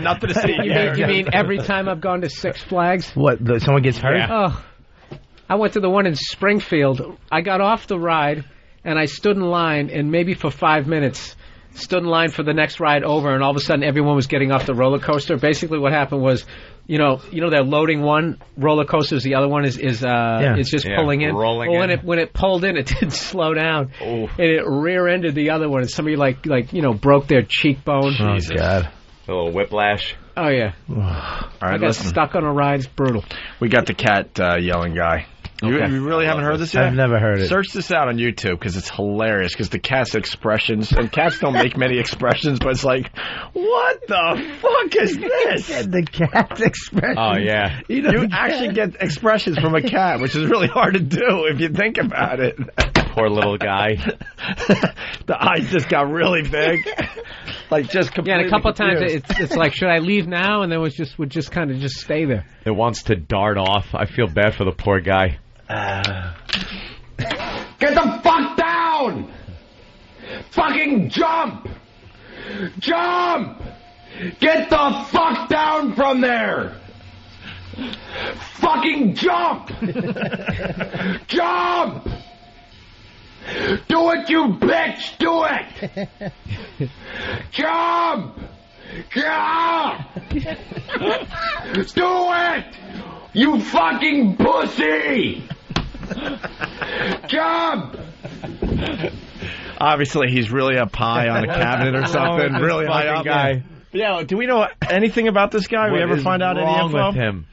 Nothing to see. You mean every time I've gone to Six Flags? What? Someone gets hurt? Yeah. Oh, I went to the one in Springfield. I got off the ride, and I stood in line, and maybe for 5 minutes, stood in line for the next ride over, and all of a sudden everyone was getting off the roller coaster. Basically what happened was, you know they're loading one roller coasters, the other one is just pulling in. When it pulled in, it didn't slow down. Ooh. And it rear-ended the other one, and somebody broke their cheekbone. Oh, God. A little whiplash. Oh, yeah. All right, I got stuck on a ride. It's brutal. We got the cat yelling guy. You really haven't heard this yet? I've never heard it. Search this out on YouTube because it's hilarious. Because the cat's expressions, and cats don't make many expressions, but it's like, what the fuck is this? The cat's expressions. Oh, yeah. You actually get expressions from a cat, which is really hard to do if you think about it. Poor little guy. The eyes just got really big. Like just completely. Yeah, and a couple of times confused. it's like, should I leave now? And then would just kind of just stay there. It wants to dart off. I feel bad for the poor guy. Get the fuck down! Fucking jump! Jump! Get the fuck down from there! Fucking jump! Jump! Do it, you bitch! Do it! Jump! Jump! Do it! You fucking pussy! Jump! Obviously, he's really up high on a cabinet or something. Really high up. Guy. Yeah, do we know anything about this guy? We ever find out any info? With him?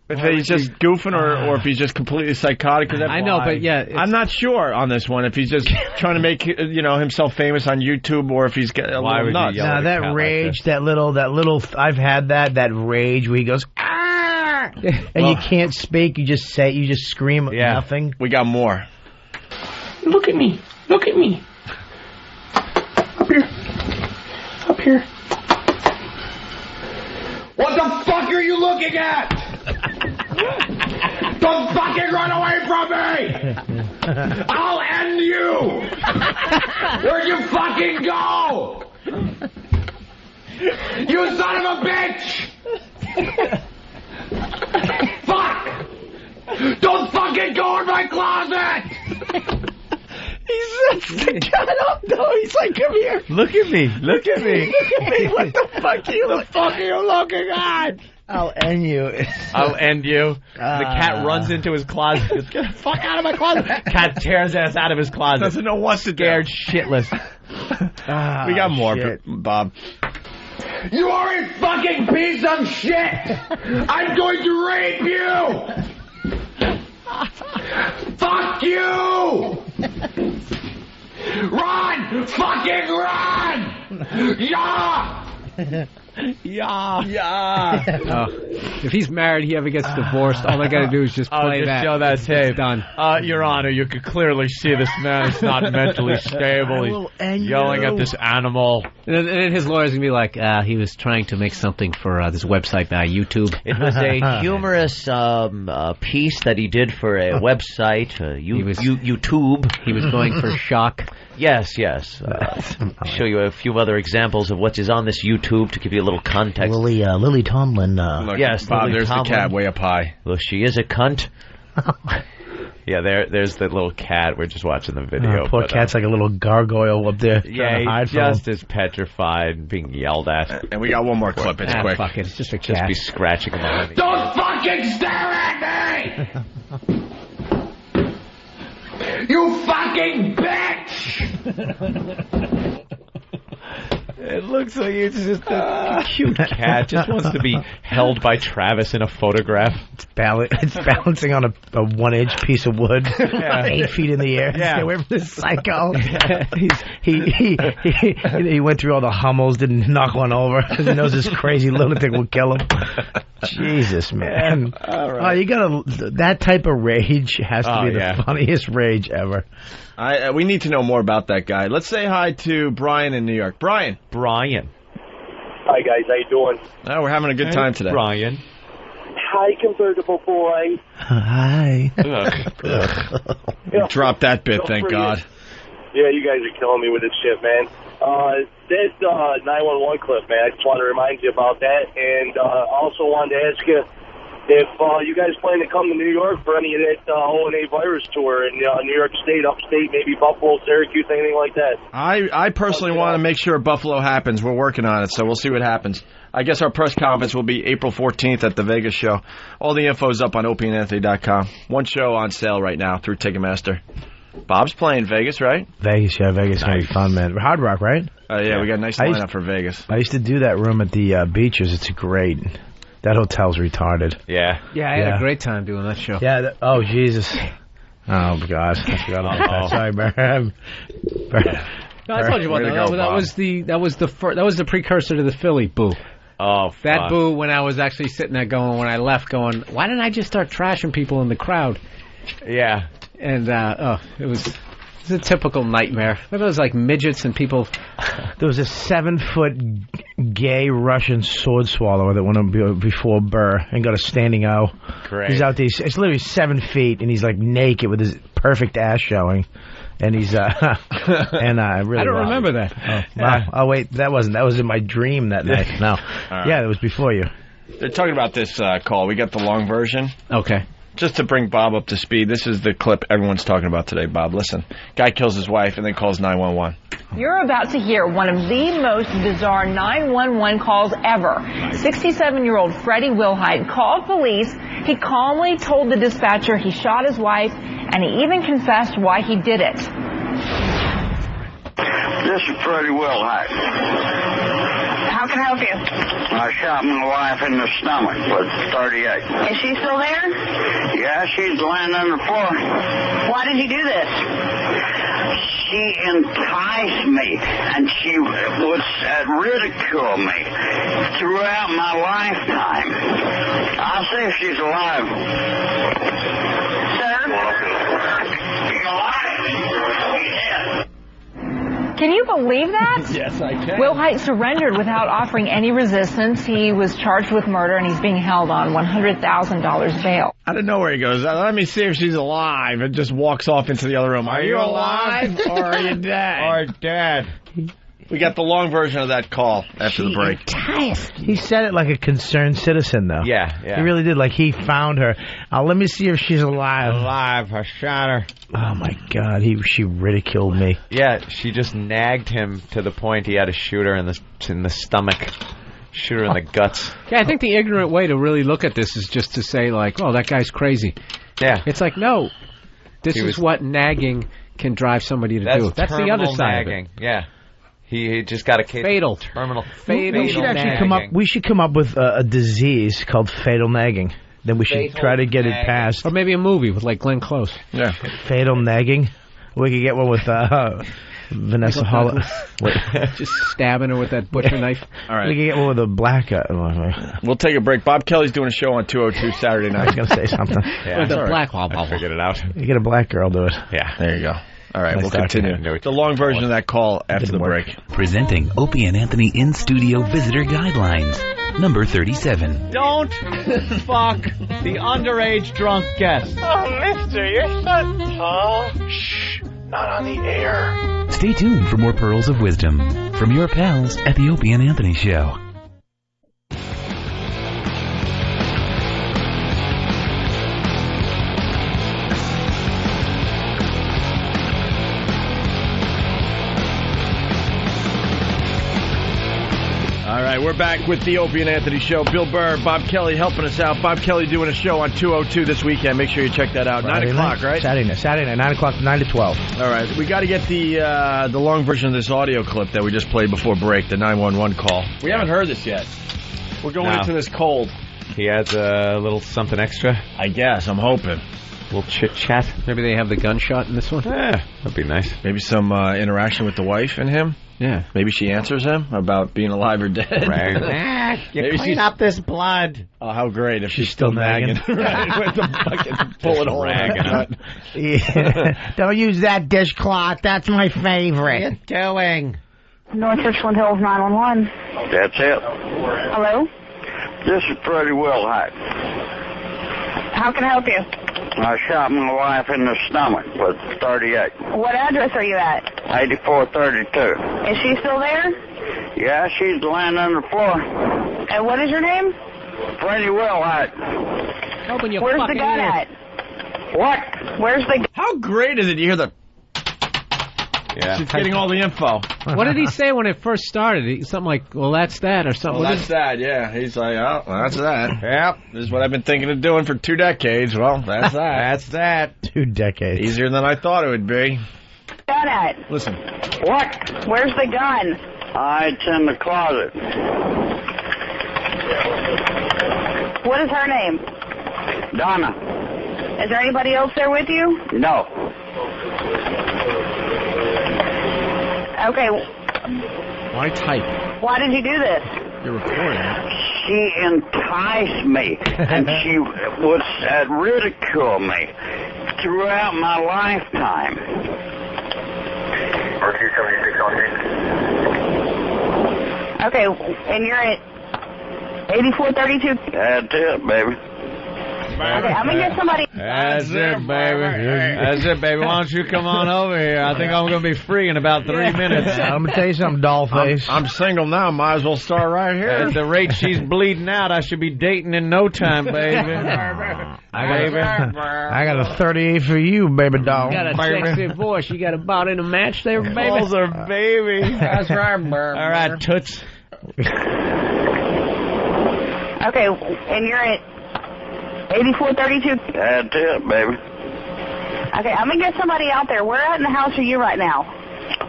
If he's just goofing or if he's just completely psychotic. I know, but yeah. I'm not sure on this one. If he's just trying to make himself famous on YouTube or if he's a little nuts. Now, that rage, that little, I've had that rage where he goes, ah! And you can't speak, you just scream nothing. We got more. Look at me. Look at me. Up here. Up here. What the fuck are you looking at? Don't fucking run away from me! I'll end you! Where'd you fucking go? You son of a bitch! Fuck! Don't fucking go in my closet! He sets the cat up, though. He's like, come here. Look at me. Look at me. Look at me. What the fuck are you looking at? I'll end you. I'll end you. The cat runs into his closet. Get the fuck out of my closet. Cat tears ass out of his closet. Doesn't know what to do. Scared shitless. We got more, Bob. You are a fucking piece of shit! I'm going to rape you! Fuck you! Run! Fucking run! Yeah! Yeah. If he's married, he ever gets divorced, all I got to do is just play just that. show that tape. It's done. Your Honor, you could clearly see this man is not mentally stable. He's yelling at this animal. And then his lawyer's going to be like, he was trying to make something for this website by YouTube. It was a humorous piece that he did for a website, YouTube. He was going for shock. Yes. I'll show you a few other examples of what is on this YouTube to give you a little context. Lily Tomlin. Look, yes, Bob, Lily there's Tomlin. the cat way up high. Well, she is a cunt. Yeah, there's the little cat. We're just watching the video. Poor cat's like a little gargoyle up there. Yeah, he just is petrified, being yelled at. And we got one more clip. It's quick. Fuck it. It's just a cat. Just be scratching him on the Don't fucking stare at me! You fucking bitch! It looks like it's just a cute cat. Just wants to be held by Travis in a photograph. It's balancing on a 1-inch piece of wood, 8 feet in the air. Yeah. Stay away from this psycho. He went through all the Hummels, didn't knock one over because he knows this crazy lunatic will kill him. Jesus, man. All right. That type of rage has to be the funniest rage ever. We need to know more about that guy. Let's say hi to Brian in New York. Brian. Hi, guys. How you doing? Oh, we're having a good time today. Brian. Hi, convertible boy. Hi. Drop that bit, thank God. Yeah, you guys are killing me with this shit, man. This 911 clip, man, I just want to remind you about that. And also wanted to ask you if you guys plan to come to New York for any of that O&A virus tour in New York State, upstate, maybe Buffalo, Syracuse, anything like that. I personally want to make sure Buffalo happens. We're working on it, so we'll see what happens. I guess our press conference will be April 14th at the Vegas show. All the info's up on opieandanthony.com. One show on sale right now through Ticketmaster. Bob's playing Vegas, right? Vegas, yeah, Vegas is going to be fun, man. Hard Rock, right? Yeah, we got a nice lineup for Vegas. I used to do that room at the Beaches. It's great. That hotel's retarded. Yeah. Yeah, I had a great time doing that show. Yeah. Oh, Jesus. Oh, God. I forgot about that. Sorry, Burr. No, I told you about that. That was the precursor to the Philly boo. Oh, fuck. That boo when I was actually sitting there going, when I left going, why didn't I just start trashing people in the crowd? Yeah. And, it was a typical nightmare. It was like midgets and people. There was a 7-foot gay Russian sword swallower that went on before Burr and got a standing O. Great. He's out there. It's literally 7 feet, and he's like naked with his perfect ass showing. And he's really. I don't remember that. Oh, wow. Oh, wait, that was in my dream that night. No, yeah, it was before you. They're talking about this call. We got the long version. Okay. Just to bring Bob up to speed, this is the clip everyone's talking about today, Bob. Listen. Guy kills his wife and then calls 911. You're about to hear one of the most bizarre 911 calls ever. 67-year-old Freddie Wilhite called police. He calmly told the dispatcher he shot his wife, and he even confessed why he did it. This is Freddie Wilhite. How can I help you? I shot my wife in the stomach with 38. Is she still there? Yeah, she's laying on the floor. Why did you do this? She enticed me, and she would ridicule me throughout my lifetime. I'll see if she's alive. Sir? You alive? Yeah. Can you believe that? Yes, I can. Wilhite surrendered without offering any resistance. He was charged with murder, and he's being held on $100,000 bail. Out of nowhere he goes, let me see if she's alive, and just walks off into the other room. Are you alive or are you dead? Or dead. We got the long version of that call after the break. He said it like a concerned citizen, though. Yeah. He really did. Like, he found her. Let me see if she's alive. Alive. I shot her. Oh, my God. She ridiculed me. Yeah, she just nagged him to the point he had to shoot her in the stomach. Shoot her in the guts. Yeah, I think the ignorant way to really look at this is just to say, like, oh, that guy's crazy. Yeah. It's like, no. This is what nagging can drive somebody to do. That's the other side nagging. of it. Yeah. He just got a case fatal. Terminal. We should actually we should come up with a disease called fatal nagging. Then we should try to get it passed. Or maybe a movie with, like, Glenn Close. Yeah. Fatal nagging. We could get one with Vanessa Holler. Just stabbing her with that butcher knife. All right. We could get one with a black We'll take a break. Bob Kelly's doing a show on 202 Saturday night. I was going to say something. Yeah, with the black wall. I figured it out. You get a black girl do it. Yeah. There you go. All right, we'll continue. The long version of that call after the break. Presenting Opie and Anthony in-studio visitor guidelines. Number 37. Don't fuck the underage drunk guest. Oh, mister, you're so tall. Shh, not on the air. Stay tuned for more pearls of wisdom from your pals at the Opie and Anthony Show. All right, we're back with the Opie and Anthony Show. Bill Burr, Bob Kelly helping us out. Bob Kelly doing a show on 202 this weekend. Make sure you check that out. Friday 9 o'clock, night, right? Saturday night, 9 o'clock, 9 to 12. All right, we got to get the long version of this audio clip that we just played before break, the 911 call. We haven't heard this yet. We're going into this cold. He adds a little something extra. I guess. I'm hoping. A little chit-chat. Maybe they have the gunshot in this one? Yeah, that'd be nice. Maybe some interaction with the wife and him. Yeah. Maybe she answers him about being alive or dead. Right. Maybe Clean up this blood. Oh, how great if she's still nagging. Right, with the fucking bullet hole in her gut. Yeah. Don't use that dishcloth. That's my favorite. What are you doing? North Richland Hills 911. That's it. Hello? This is Freddie Wilhite. How can I help you? I shot my wife in the stomach with 38. What address are you at? 8432. Is she still there? Yeah, she's laying on the floor. And what is your name? Freddie Wilhite. Open your Where's the fucking gun ears. at? What? Where's the... How great is it? You hear the... Yeah. She's getting all the info. What did he say when it first started? Something like, well, that's that, or something. Well, that's that, yeah. He's like, oh, well, that's that. Yep, this is what I've been thinking of doing for 2 decades. Well, that's that. That's that. 2 decades. Easier than I thought it would be. gun at? Listen. What? Where's the gun? It's in the closet. What is her name? Donna. Is there anybody else there with you? No. Okay. Why type? Why did you do this? You're recording. She enticed me, and she would ridicule me throughout my lifetime. Okay, and you're at 8432? That's it, baby. Okay, I'm going to get somebody... That's it, baby. That's it, baby. Why don't you come on over here? I think I'm going to be free in about 3 minutes. I'm going to tell you something, dollface. I'm single now. Might as well start right here. At the rate she's bleeding out, I should be dating in no time, baby. I got a 38 for you, baby doll. You got a sexy voice. You got a bot in a match there, baby. Calls her baby. That's right, Burr. All right, toots. Okay, and you're at 8432? That's it, baby. Okay, I'm going to get somebody out there. Where at in the house are you right now?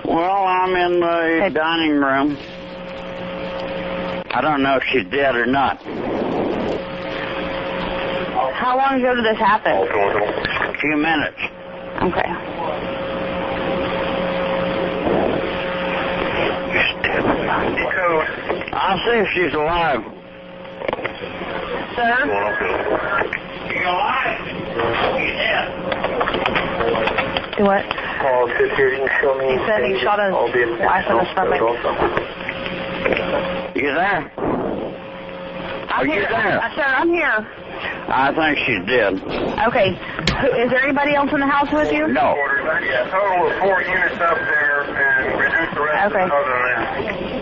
Well, I'm in the dining room. I don't know if she's dead or not. How long ago did this happen? A few minutes. Okay. I'll see if she's alive. Sir? You alive? Yeah. Do what? Call 50, you can show me. He said he shot his wife in the stomach. You there? I'm here. Sir, I'm here. I think she's dead. Okay. Is there anybody else in the house with you? No. Yeah, total of 4 units up there and reduce the rest Okay. other than that.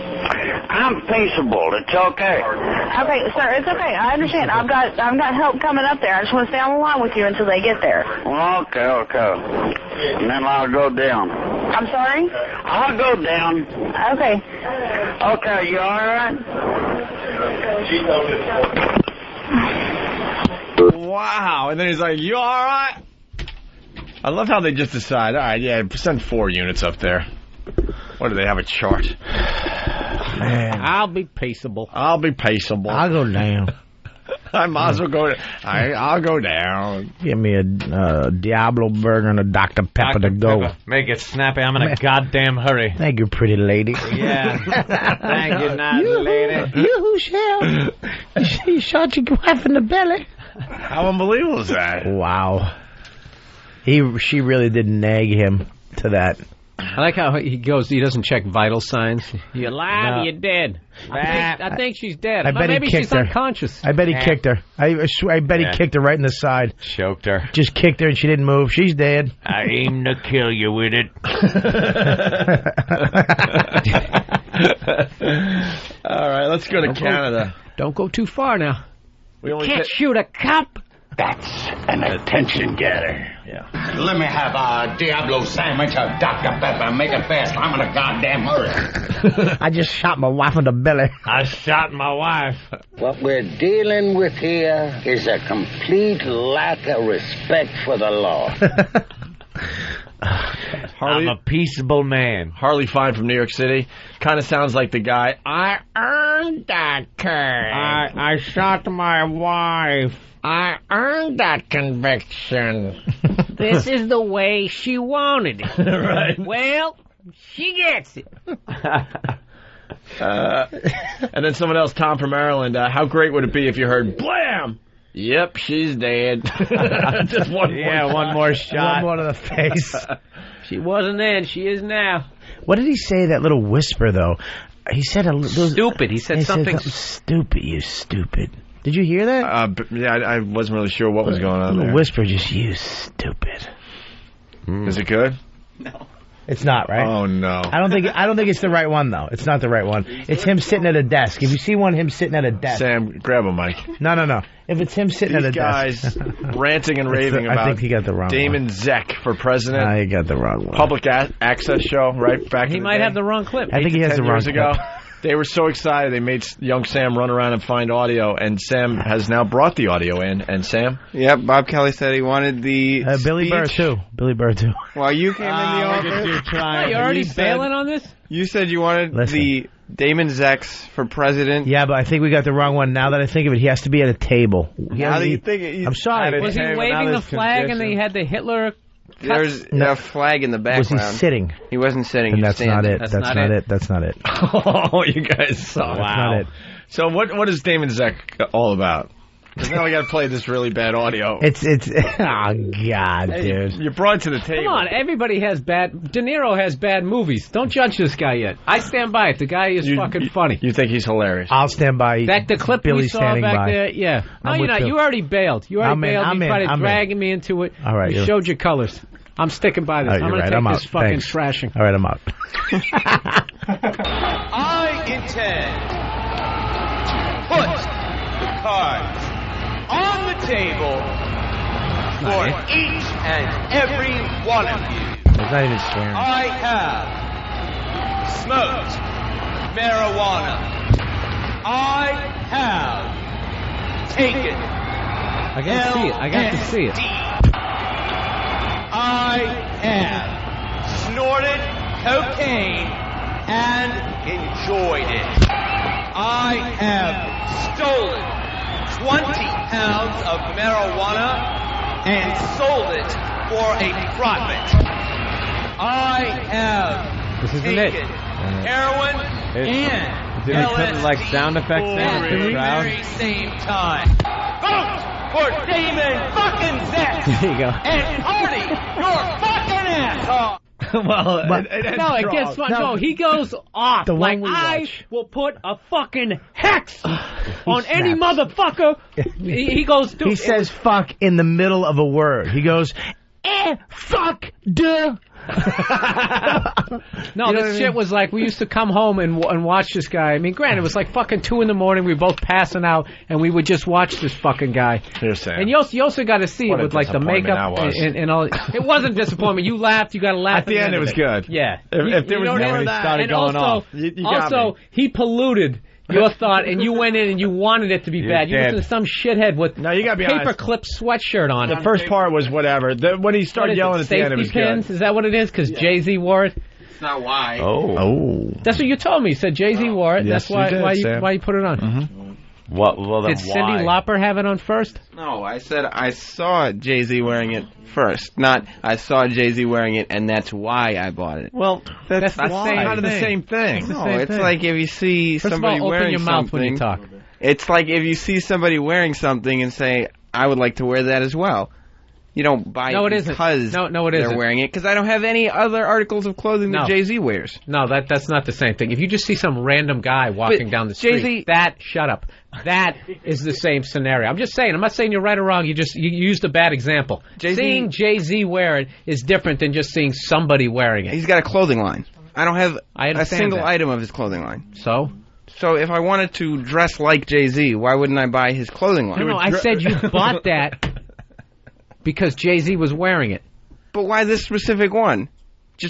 I'm peaceable. It's okay. Okay, sir, it's okay. I understand. I've got help coming up there. I just want to stay on the line with you until they get there. Well, okay. And then I'll go down. I'm sorry? I'll go down. Okay. Okay, you all right? Wow. And then he's like, you all right? I love how they just decide, all right, yeah, send 4 units up there. What, do they have a chart? Man. I'll be peaceable. I'll go down. I might as well go. I'll go down. Give me a Diablo burger and a Dr. Pepper to go. Pepper. Make it snappy. I'm in a goddamn hurry. Thank you, pretty lady. Yeah. Thank you, nice lady. You shall. She shot your wife in the belly. How unbelievable is that? Wow. She really did nag him to that. I like how he goes, he doesn't check vital signs. You're alive, No. you're dead. I think she's dead. I bet Maybe he kicked she's her. unconscious. I bet he kicked her. I swear, I bet he kicked her right in the side. Choked her. Just kicked her and she didn't move. She's dead. I aim to kill you with it. All right, let's go to Canada. Don't go too far now. We only Can't shoot a cop. That's an attention getter. Yeah. Let me have a Diablo sandwich, a Dr. Pepper. Make it fast. I'm in a goddamn hurry. I just shot my wife in the belly. I shot my wife. What we're dealing with here is a complete lack of respect for the law. I'm a peaceable man. Harley Fine from New York City. Kind of sounds like the guy. I earned that curve. I shot my wife. I earned that conviction. This is the way she wanted it. Right. Well, she gets it. And then someone else, Tom from Maryland. How great would it be if you heard blam? Yep, she's dead. Just one more shot. One more to the face. She wasn't then. She is now. What did he say, that little whisper, though? He said stupid. He said something stupid, you stupid. Did you hear that? I wasn't really sure what was going on there. Whisper, just you stupid. Is it good? No. It's not, right? Oh, no. I don't think it's the right one, though. It's not the right one. It's him sitting at a desk. If you see him sitting at a desk. Sam, grab a mic. No. If it's him sitting at a desk. These guys ranting and raving about I think he got the wrong Damon one. Zeck for president. I got the wrong one. Public access show, right? Back He in the might day. have the wrong clip. I think he has the wrong years ago. They were so excited they made young Sam run around and find audio, and Sam has now brought the audio in. And Sam? Yep, Bob Kelly said he wanted the Billy Burr, too. While you came in the office. You already bailing on this? You said you wanted the Damon Zex for president. Yeah, but I think we got the wrong one. Now that I think of it, he has to be at a table. I'm sorry. Was he waving the flag and they had the Hitler... There's a flag in the background. Was he sitting? He wasn't sitting. And that's not it. That's not it. Oh, you guys suck. That's not it. So what is Damon Zeck all about? Because now we got to play this really bad audio. It's oh, God, dude. You brought it to the table. Come on, everybody has bad... De Niro has bad movies. Don't judge this guy yet. I stand by it. The guy is fucking funny. You think he's hilarious? I'll stand by. The clip Billy we saw standing back by. there, yeah. No, you're not. You already bailed. You tried to drag me into it. All right. You showed your colors. I'm sticking by this. Right, I'm going to take this fucking trashing. All right, I'm out. I intend to put the cards on the table for each and every one of you. It's not even swearing. I have smoked marijuana. I have taken I got to see it. I have snorted cocaine and enjoyed it. I have stolen 20 pounds of marijuana and sold it for a profit. I have taken heroin and Did he put like sound effects in at for the the crowd? very same time. Vote for Damon fucking Zeck. There you go. And party your fucking ass off. It gets fun. No, he goes off. Like, I will put a fucking hex on any motherfucker. He goes through. He says fuck in the middle of a word. He goes, fuck, duh. No, this shit was like, we used to come home and watch this guy. I mean, granted, it was like fucking 2 in the morning. We were both passing out, and we would just watch this fucking guy. Here's Sam. And you also got to see it with like the makeup and all. It wasn't disappointment. You laughed. You got to laugh. At the end, it was good. Yeah. If there was when he started going off. Also, he polluted your thought, and you went in and you wanted it to be bad. You listened to some shithead with you gotta be honest. paperclip sweatshirt on. The first part was whatever. When he started yelling at the end, it was pins? good. Is that what it is? Because Jay-Z wore it? It's not why. Oh. That's what you told me. You said Jay-Z wore it. Yes, That's why you put it on. Mm-hmm. Did Cyndi Lauper have it on first? No, I said I saw Jay-Z wearing it first. Not I saw Jay-Z wearing it, and that's why I bought it. Well, that's kind of the same thing. No, it's like if you see First somebody of all, wearing open your mouth something. when you talk. It's like if you see somebody wearing something and say, I would like to wear that as well. You don't buy it because they're wearing it, because I don't have any other articles of clothing that Jay-Z wears. No, that's not the same thing. If you just see some random guy walking down the street, shut up. That is the same scenario. I'm just saying. I'm not saying you're right or wrong. You used a bad example. Seeing Jay-Z wear it is different than just seeing somebody wearing it. He's got a clothing line. I don't have a single item of his clothing line. So if I wanted to dress like Jay-Z, why wouldn't I buy his clothing line? No, I said you bought that Because Jay-Z was wearing it. But why this specific one?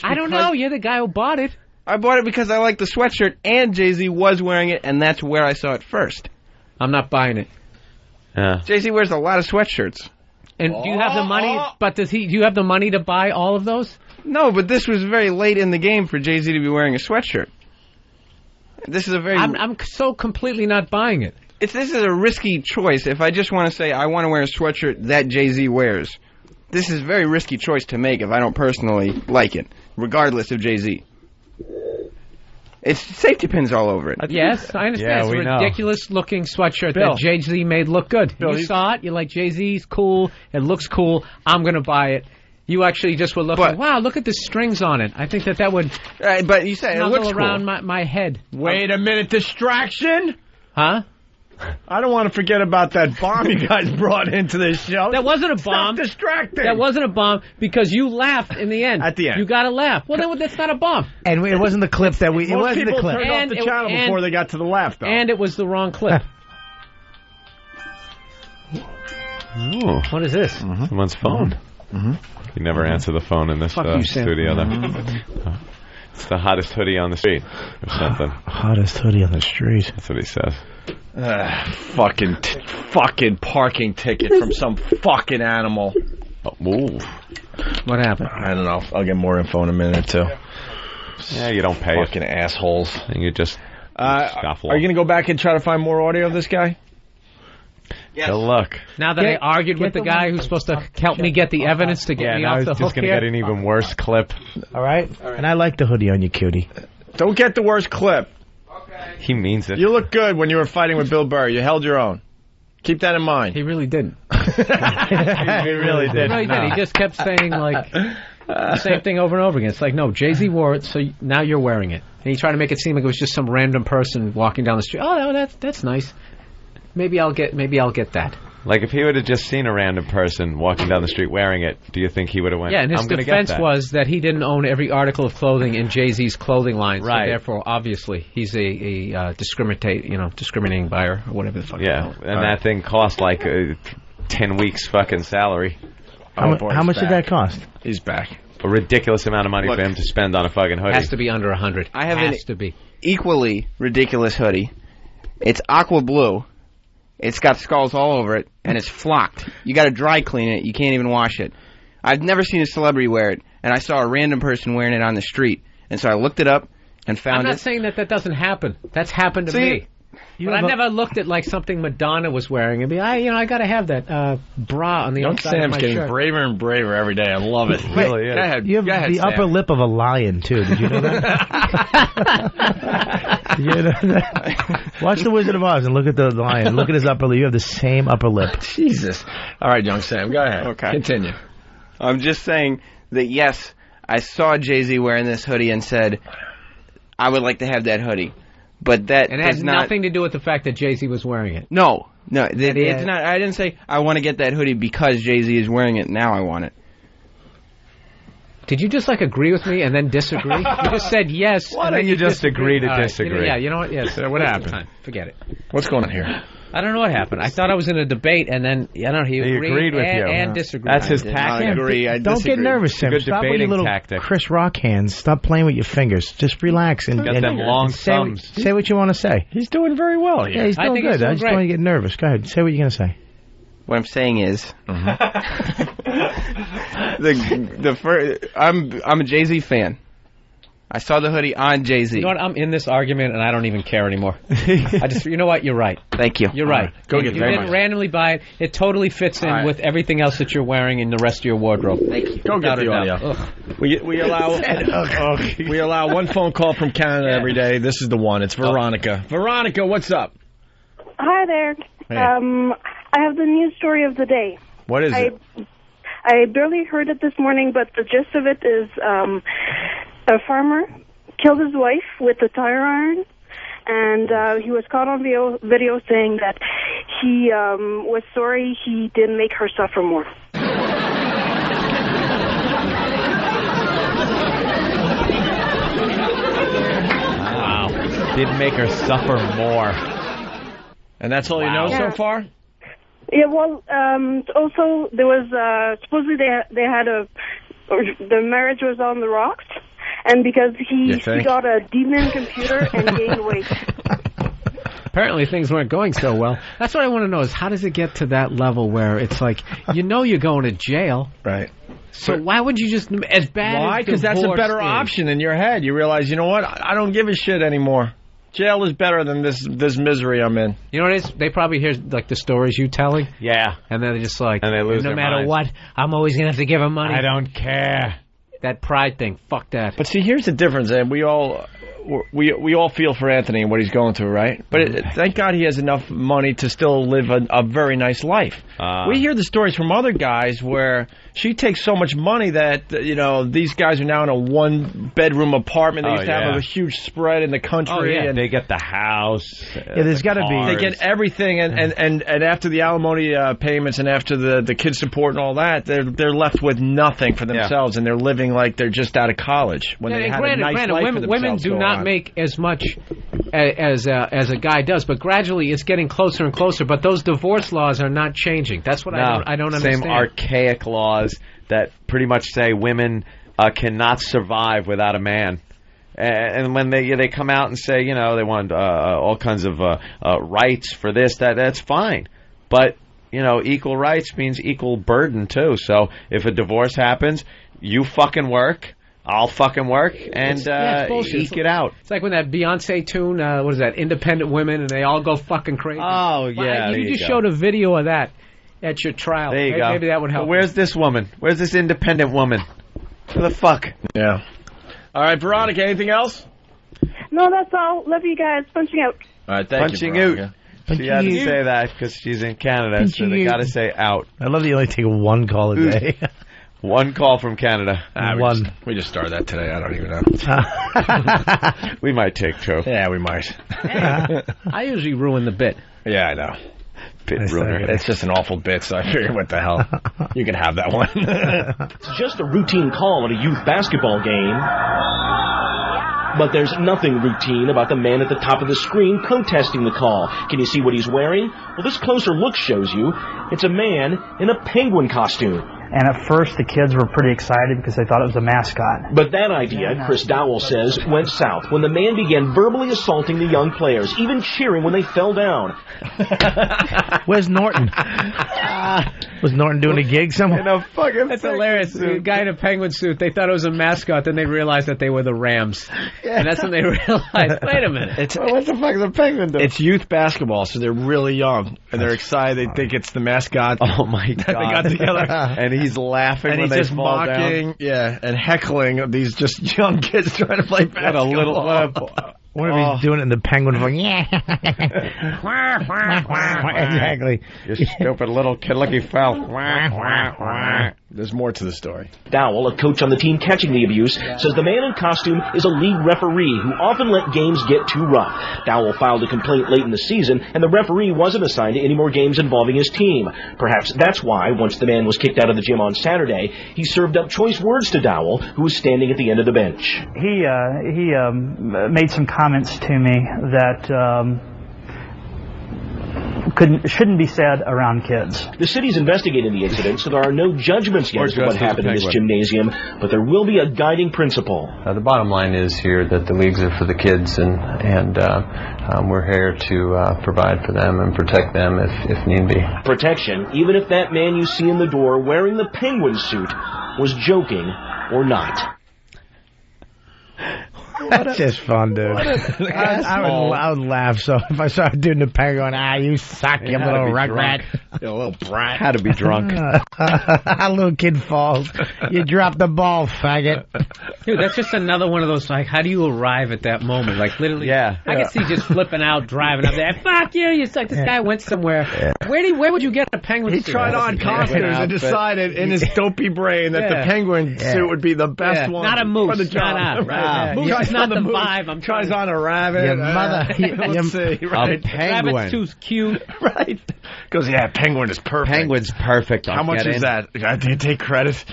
I don't know. You're the guy who bought it. I bought it because I like the sweatshirt, and Jay-Z was wearing it, and that's where I saw it first. I'm not buying it. Yeah. Jay-Z wears a lot of sweatshirts. And do you have the money? But do you have the money to buy all of those? No, but this was very late in the game for Jay-Z to be wearing a sweatshirt. This is a very... I'm so completely not buying it. This is a risky choice. If I just want to say I want to wear a sweatshirt that Jay-Z wears, this is a very risky choice to make if I don't personally like it, regardless of Jay-Z. It's safety pins all over it. Yes, I understand. Yeah, it's a ridiculous-looking sweatshirt that Jay-Z made look good. You saw it. You're like, Jay-Z's cool. It looks cool. I'm going to buy it. You actually just were looking, wow, look at the strings on it. I think that would but you say it looks around cool. my head. Wait a minute. Distraction? Huh? I don't want to forget about that bomb you guys brought into this show. That wasn't a bomb. Stop distracting. That wasn't a bomb because you laughed in the end. At the end. You got to laugh. Well, then that's not a bomb. And it wasn't the clip that we... It wasn't the clip. Most people turned off the channel before they got to the laugh, though. And it was the wrong clip. Ooh. What is this? Someone's phone. You never answer the phone in this studio, though. It's the hottest hoodie on the street or something. Hottest hoodie on the street. That's what he says. Fucking parking ticket from some fucking animal. Move. What happened? I don't know. I'll get more info in a minute or two. Yeah, you don't pay fucking assholes. And you just scuffle. Are you going to go back and try to find more audio of this guy? Yes. Good luck. Now that I argued with the guy who's supposed to help me get the evidence to get me off the hook just going to get an even worse clip. All right? And I like the hoodie on you, cutie. Don't get the worst clip. Okay. He means it. You look good when you were fighting with Bill Burr. You held your own. Keep that in mind. He really didn't. He really did. No, he did. He just kept saying, like, the same thing over and over again. It's like, no, Jay-Z wore it, so now you're wearing it. And he tried to make it seem like it was just some random person walking down the street. Oh, no, that's nice. Maybe I'll get that. Like, if he would have just seen a random person walking down the street wearing it, do you think he would have went, yeah, and his defense was that he didn't own every article of clothing in Jay-Z's clothing line. Right. So therefore, obviously, he's a discriminating buyer or whatever the fuck. Yeah, and that thing cost like 10 weeks fucking salary. How much did that cost? He's back. A ridiculous amount of money for him to spend on a fucking hoodie. Has to be under 100. I have an equally ridiculous hoodie. It's aqua blue. It's got skulls all over it, and it's flocked. You got to dry clean it. You can't even wash it. I've never seen a celebrity wear it, and I saw a random person wearing it on the street, and so I looked it up and found it. I'm not saying that doesn't happen. That's happened to me. But I never looked at like something Madonna was wearing and be, I got to have that bra on the outside of my shirt. Sam's getting braver and braver every day. I love it. Really is. Go ahead. You have the Sam. upper lip of a lion, too. Did you know that? You know that? Watch The Wizard of Oz and look at the lion. Look at his upper lip. You have the same upper lip. Jesus. All right, young Sam, go ahead. Okay. Continue. I'm just saying that, yes, I saw Jay-Z wearing this hoodie and said, I would like to have that hoodie. But that and it has nothing to do with the fact that Jay-Z was wearing it. No, it's not. I didn't say I want to get that hoodie because Jay-Z is wearing it. Now I want it. Did you just like agree with me and then disagree? You just said yes. Why don't you just agree to disagree? Yeah, you know what? Yes. What happened? Forget it. What's going on here? I don't know what happened. I thought I was in a debate, and then he agreed with you and disagreed. That's his tactic. Don't get nervous, Sam. Stop with your little tactic. Chris Rock hands. Stop playing with your fingers. Just relax and get them long thumbs. Say what you want to say. He's doing very well here. Yeah, he's doing good. I just don't want to get nervous. Go ahead. Say what you're going to say. What I'm saying is, I'm a Jay-Z fan. I saw the hoodie on Jay-Z. You know what? I'm in this argument, and I don't even care anymore. You know what? You're right. Thank you. You're right. Go get it. You didn't randomly buy it. It totally fits in with everything else that you're wearing in the rest of your wardrobe. Thank you. Go get the audio. We allow one phone call from Canada every day. This is the one. It's Veronica. Veronica, what's up? Hi there. Hey. I have the news story of the day. What is it? I barely heard it this morning, but the gist of it is a farmer killed his wife with a tire iron, and he was caught on video saying that he was sorry he didn't make her suffer more. Wow. Didn't make her suffer more. And that's all you know so far? Yeah, well, also there was supposedly they had the marriage was on the rocks, and because he got a demon computer and gained weight. Apparently things weren't going so well. That's what I want to know is how does it get to that level where it's like, you know you're going to jail. Right. So why would you just, as bad Why? as Because that's a better option in your head. You realize, you know what? I don't give a shit anymore. Jail is better than this misery I'm in. You know what it is? They probably hear like the stories you telling. Yeah. And then they're just like, and they lose no their matter minds. what, I'm always going to have to give him money. I don't care. That pride thing. Fuck that. But see, here's the difference, and we all feel for Anthony and what he's going through, right? But thank God he has enough money to still live a very nice life. We hear the stories from other guys where she takes so much money that, these guys are now in a one-bedroom apartment. They used to have a huge spread in the country. And they get the house. there's got to be. They get everything, and after the alimony payments and after the kid support and all that, they're left with nothing for themselves, and they're living like they're just out of college when they had a nice life for themselves. Women do not make as much as a guy does, but gradually it's getting closer and closer. But those divorce laws are not changing. That's what I don't understand. Same archaic laws that pretty much say women cannot survive without a man. And when they come out and say, they want all kinds of rights for this, that's fine. But, equal rights means equal burden, too. So if a divorce happens, you fucking work. I'll fucking work and eke it out. It's like when that Beyonce tune, what is that, Independent Women, and they all go fucking crazy. Oh, yeah. You just showed a video of that at your trial. There you go. Maybe that would help. But where's this woman? Where's this independent woman? Where the fuck? Yeah. All right, Veronica, anything else? No, that's all. Love you guys. Punching out. All right, thank Punching you, Veronica. out. She had to say that because she's in Canada, so they got to say out. I love that you only take one call a day. One call from Canada. We just started that today. I don't even know. We might take two. Yeah, we might. I usually ruin the bit. Yeah, I know. Bit ruiner. It's just an awful bit, so I figured, what the hell? You can have that one. It's just a routine call at a youth basketball game. But there's nothing routine about the man at the top of the screen protesting the call. Can you see what he's wearing? Well, this closer look shows you it's a man in a penguin costume. And at first, the kids were pretty excited because they thought it was a mascot. But that idea, Chris Dowell says, went south when the man began verbally assaulting the young players, even cheering when they fell down. Where's Norton? Was Norton doing a gig somewhere? That's hilarious. The guy in a penguin suit, they thought it was a mascot, then they realized that they were the Rams. Yeah. And that's when they realized, wait a minute. What the fuck is a penguin doing? It's youth basketball, so they're really young, and they're excited. They think it's the mascot. Oh, my God. They got together. And he's laughing and when he's they just fall mocking, down. yeah, and heckling these just young kids trying to play basketball. What if he's doing it in the penguin voice? Yeah. Exactly. You stupid little kid, look, he fell. There's more to the story. Dowell, a coach on the team catching the abuse, says the man in costume is a league referee who often let games get too rough. Dowell filed a complaint late in the season, and the referee wasn't assigned to any more games involving his team. Perhaps that's why, once the man was kicked out of the gym on Saturday, he served up choice words to Dowell, who was standing at the end of the bench. He made some comments to me that shouldn't be said around kids. The city's investigating the incident, so there are no judgments yet as to what happened in this gymnasium, but there will be a guiding principle. The bottom line is here that the leagues are for the kids, and we're here to provide for them and protect them if need be. Protection, even if that man you see in the door wearing the penguin suit was joking or not. That's just fun, dude. I would laugh. So if I saw a dude in the penguin going, you suck, you little rugrat. You little brat. Had to be drunk. A little kid falls. You drop the ball, faggot. Dude, that's just another one of those, like, how do you arrive at that moment? Like, literally, I could see just flipping out, driving up there. Fuck you, you suck. This guy went somewhere. Yeah. Where would you get a penguin suit? He tried on costumes and decided in his dopey brain that the penguin suit would be the best one. Not a moose. For the job. Moose tries not on the vibe. I'm tries on a rabbit. Your mother. Let's see. Right. A penguin. Rabbit's too cute. Right. Goes, yeah, penguin is perfect. Penguin's perfect. How much is that? I did take credit.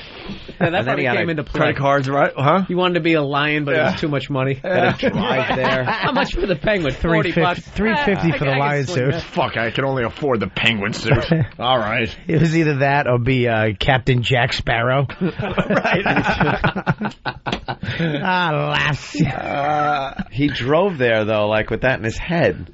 Yeah, that probably came into play. Credit cards, right? Huh? He wanted to be a lion, but it was too much money. Got to drive there. How much for the penguin? $40. $350 for the lion suit. Fuck, I can only afford the penguin suit. All right. It was either that or be Captain Jack Sparrow. Right. Lass. He drove there, though, like with that in his head.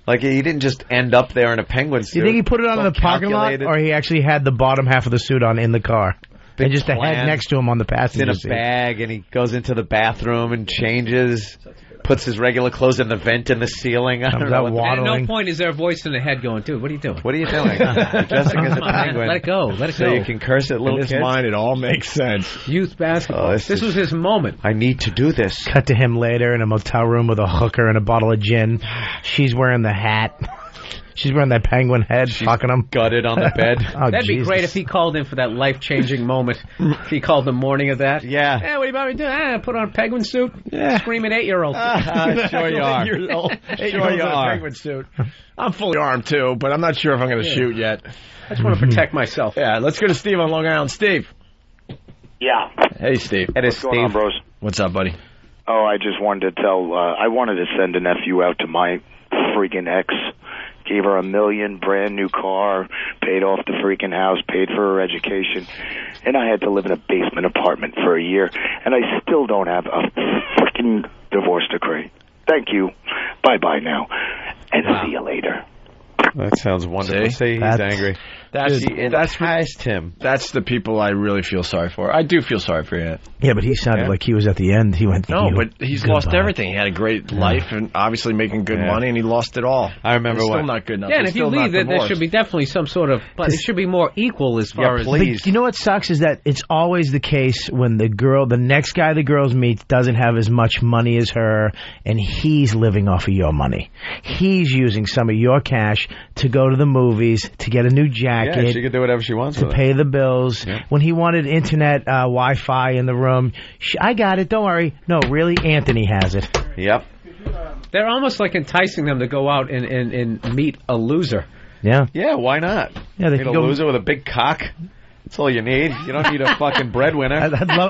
Like, he didn't just end up there in a penguin suit. You think he put it on in the parking lot, or he actually had the bottom half of the suit on in the car? And just the head next to him on the passenger seat. In a bag, and he goes into the bathroom and changes, puts his regular clothes in the vent in the ceiling. I don't know. At no point is there a voice in the head going, dude, what are you doing? What are you doing? You're dressing as a penguin. Let it go. Let it go. So you can curse at little kids? In his mind, it all makes sense. Youth basketball. This was his moment. I need to do this. Cut to him later in a motel room with a hooker and a bottle of gin. She's wearing the hat. She's wearing that penguin head, fucking him. Gutted on the bed. That'd be great if he called in for that life-changing moment. If he called the morning of that. Yeah. Hey, what are you about to do? Put on a penguin suit? Yeah. Screaming 8-year-old. Sure you are. Sure you are. Penguin suit. I'm fully armed, too, but I'm not sure if I'm going to shoot yet. I just want to protect myself. Yeah, let's go to Steve on Long Island. Steve. Yeah. Hey, Steve. What's going on, bros? What's up, buddy? Oh, I just wanted to tell, I wanted to send a nephew out to my freaking ex. Gave her $1 million, brand new car, paid off the freaking house, paid for her education, and I had to live in a basement apartment for a year, and I still don't have a freaking divorce decree. Thank you. Bye-bye now, and see you later. That sounds wonderful. See, he's angry. That's him. That's the people I really feel sorry for. I do feel sorry for you. Yeah, but he sounded like he was at the end. He went. No, but he's lost everything. He had a great life and obviously making good money, and he lost it all. I remember it's when. Still not good enough. Yeah, and if you leave, there should be definitely some sort of. But it should be more equal as far as. But you know what sucks is that it's always the case when the next guy the girls meet doesn't have as much money as her, and he's living off of your money. He's using some of your cash to go to the movies, to get a new jacket. Yeah, she can do whatever she wants to pay the bills. Yeah. When he wanted internet Wi-Fi in the room, I got it, don't worry. No, really, Anthony has it. Yep. They're almost like enticing them to go out and meet a loser. Yeah. Yeah, why not? Yeah, they meet a loser with a big cock. That's all you need. You don't need a fucking breadwinner.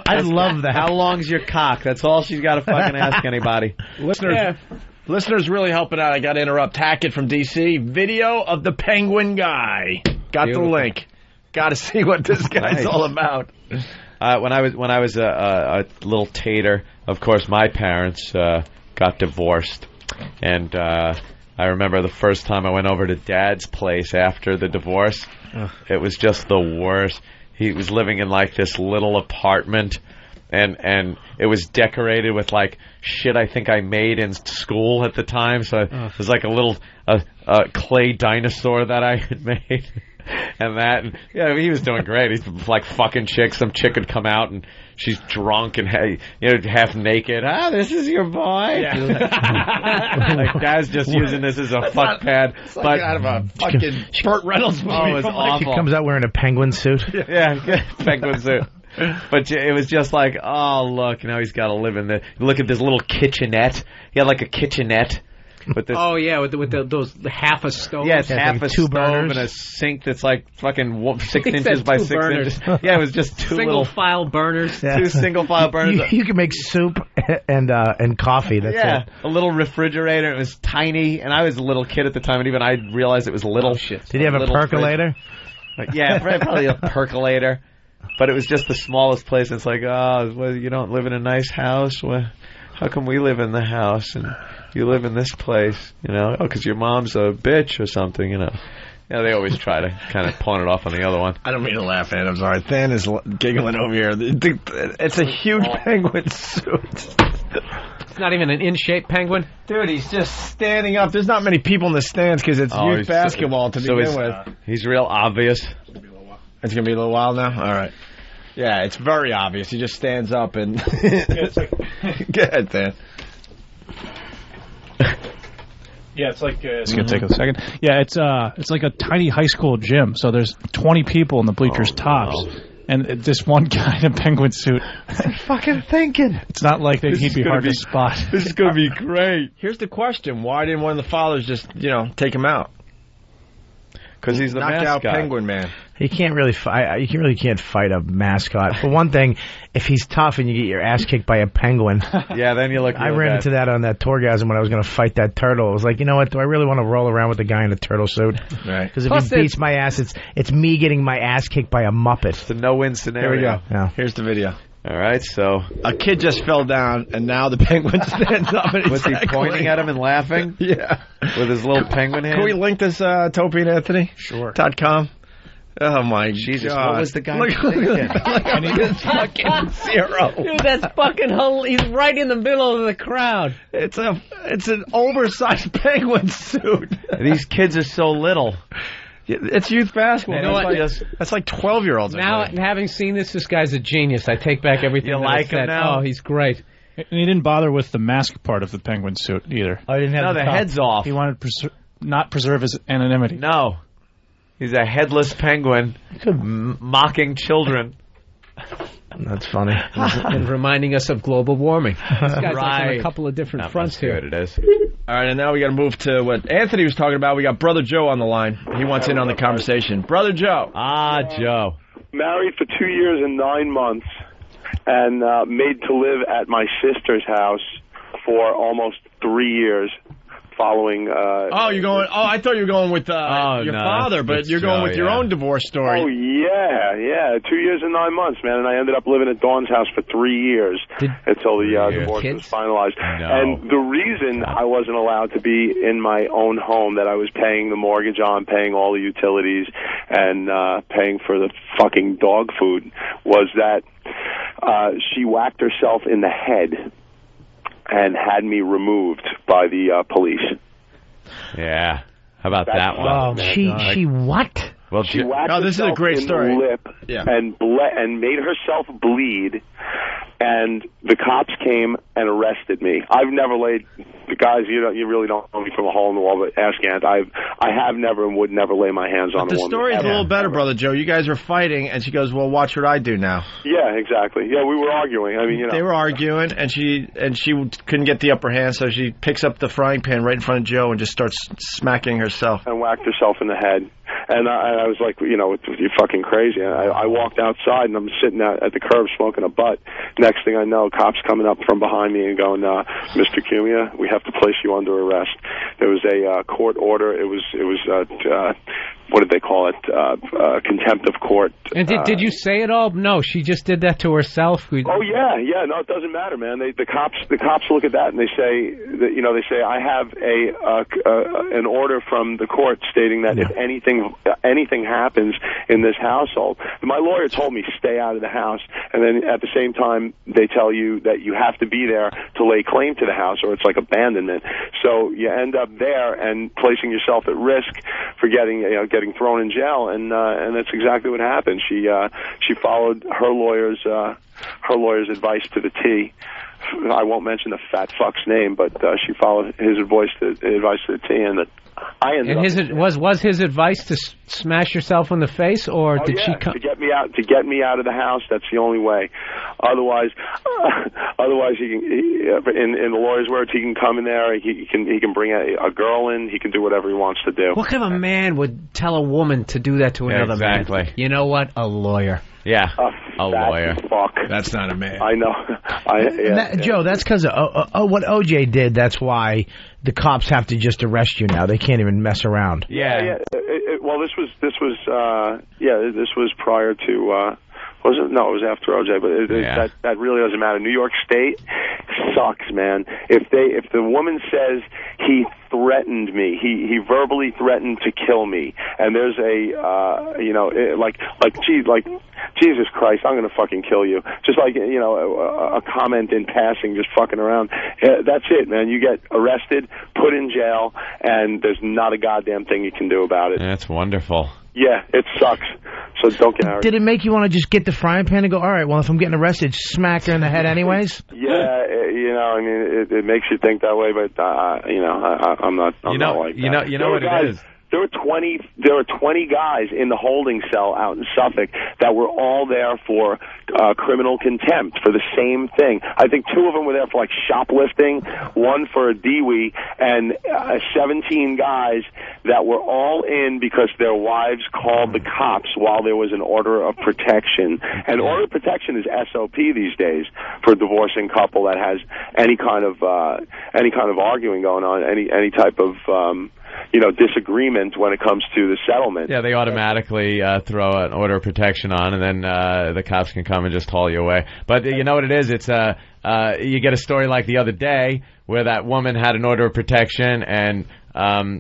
I'd love that. How long's your cock? That's all she's got to fucking ask anybody. Listeners really helping out. I got to interrupt. Hackett from D.C. Video of the penguin guy. Got the link. Got to see what this guy's all about. When I was a little tater, of course, my parents got divorced, and I remember the first time I went over to Dad's place after the divorce. It was just the worst. He was living in like this little apartment, and it was decorated with like shit I think I made in school at the time. So it was like a little clay dinosaur that I had made. And he was doing great. He's like fucking chicks. Some chick would come out and she's drunk and half naked. This is your boy. Yeah. Like Dad's just using this as a fuck pad. It's like out of a fucking Burt Reynolds movie. Oh, it was awful. She comes out wearing a penguin suit. Yeah, penguin suit. But it was just like, oh look, now he's got to live in look at this little kitchenette. He had like a kitchenette. With this, with those half a stove. Yeah, it's half a stove and a sink that's like fucking 6 inches by 6 inches. Yeah, it was just two single file burners. Yeah. Two single file burners. You can make soup and coffee. That's it. A little refrigerator. It was tiny, and I was a little kid at the time, and even I realized it was little. Oh, shit. Did you have a percolator? Yeah, probably a percolator. But it was just the smallest place. It's like, you don't live in a nice house? Well, how come we live in the house and you live in this place? Because your mom's a bitch or something, Yeah, they always try to kind of pawn it off on the other one. I don't mean to laugh at it. I'm sorry. Than is giggling over here. It's a huge penguin suit. It's not even an in-shape penguin. Dude, he's just standing up. There's not many people in the stands because it's youth basketball to begin with. He's real obvious. It's going to be a little while now? All right. Yeah, it's very obvious. He just stands up and... Go ahead, Dan. Yeah, it's like... it's going to take a second. Yeah, it's like a tiny high school gym. So there's 20 people in the bleachers tops. and this one guy in a penguin suit. Fucking thinking. It's not like he'd be hard to spot. This is going to be great. Here's the question: why didn't one of the fathers just, take him out? Because he's the knockout penguin man. You can't really fight. You really can't fight a mascot. For one thing, if he's tough and you get your ass kicked by a penguin, then you look. I ran into that on that Tourgasm when I was going to fight that turtle. I was like, you know what? Do I really want to roll around with the guy in a turtle suit? Right. Because if he beats my ass, it's me getting my ass kicked by a Muppet. It's a no-win scenario. Here we go. Yeah. Here's the video. All right, so a kid just fell down, and now the penguin stands up. And was he pointing at him and laughing? Yeah, with his little penguin hand. Can we link this Opie and Anthony? Sure. .com. Oh my Jesus! God. What was the guy thinking? And he is fucking zero. Dude, that's fucking he's right in the middle of the crowd. It's an oversized penguin suit. These kids are so little. It's youth basketball. You know what? That's like 12-year-olds. Now, having seen this guy's a genius. I take back everything. You like him now? Oh, he's great. And he didn't bother with the mask part of the penguin suit either. I didn't have the top. head's off. He wanted to not preserve his anonymity. No. He's a headless penguin mocking children. That's funny. And reminding us of global warming. This guy's like on a couple of different fronts here. It is. All right, and now we got to move to what Anthony was talking about. We got Brother Joe on the line. He wants in on the conversation. Brother Joe. Joe. Married for 2 years and 9 months, and made to live at my sister's house for almost 3 years. Following. You're going. Oh, I thought you were going with your father, but you're going with your own divorce story. Oh yeah. 2 years and 9 months, man, and I ended up living at Dawn's house for 3 years until the divorce was finalized. No. And the reason I wasn't allowed to be in my own home that I was paying the mortgage on, paying all the utilities, and paying for the fucking dog food was that she whacked herself in the head and had me removed by the police. Yeah. How about that one? Oh, she what? Well, she whacked this is a great story. in the lip and made herself bleed, and the cops came and arrested me. I've never laid, guys, you really don't know me from a hole in the wall, but ask Ant. I have never and would never lay my hands on a woman. The story's a little better, Brother Joe. You guys were fighting, and she goes, well, watch what I do now. Yeah, exactly. Yeah, we were arguing. I mean, They were arguing, and she couldn't get the upper hand, so she picks up the frying pan right in front of Joe and just starts smacking herself. And whacked herself in the head. And I was like, you're fucking crazy. And I walked outside, and I'm sitting at the curb smoking a butt. Next thing I know, cops coming up from behind me and going, Mr. Cumia, we have to place you under arrest. There was a court order. It was what did they call it? Contempt of court. And did you say it all? No, she just did that to herself. Oh yeah. No, it doesn't matter, man. The cops look at that and they say that I have an order from the court stating that if anything happens in this household, my lawyer told me stay out of the house, and then at the same time they tell you that you have to be there to lay claim to the house, or it's like abandonment. So you end up there and placing yourself at risk for getting thrown in jail, and that's exactly what happened. She followed her lawyer's advice to the T. I won't mention the fat fuck's name, but she followed his advice to the T, and I ended up. Was his advice to smash yourself in the face, or did she come to get me out of the house? That's the only way. Otherwise he can. In the lawyer's words, he can come in there. He can bring a girl in. He can do whatever he wants to do. What kind of a man would tell a woman to do that to another man? You know what? A lawyer. Yeah, a lawyer. Fuck. That's not a man. I know. Joe, that's because of what OJ did. That's why the cops have to just arrest you now. They can't even mess around. Yeah. Well, this was prior to. It was after OJ, but that really doesn't matter. New York State sucks, man. If the woman says he threatened me, he verbally threatened to kill me, and there's Jesus Christ, I'm gonna fucking kill you. Just like a comment in passing, just fucking around. That's it, man. You get arrested, put in jail, and there's not a goddamn thing you can do about it. That's wonderful. Yeah, it sucks. So don't get married. Did it make you want to just get the frying pan and go, all right, well, if I'm getting arrested, smack her in the head anyways? Yeah, I mean, it makes you think that way, but I'm not like that. You know what it is. There were 20 guys in the holding cell out in Suffolk that were all there for criminal contempt for the same thing. I think 2 of them were there for like shoplifting, 1 for a DWI, and 17 guys that were all in because their wives called the cops while there was an order of protection. And order of protection is SOP these days for a divorcing couple that has any kind of arguing going on, any type of disagreement when it comes to the settlement. Yeah, they automatically throw an order of protection on, and then the cops can come and just haul you away. But you know what it is? It's you get a story like the other day where that woman had an order of protection, and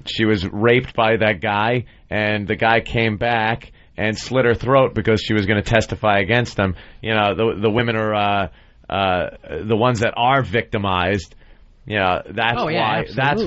she was raped by that guy, and the guy came back and slit her throat because she was going to testify against him. You know, the women are the ones that are victimized. You know, that's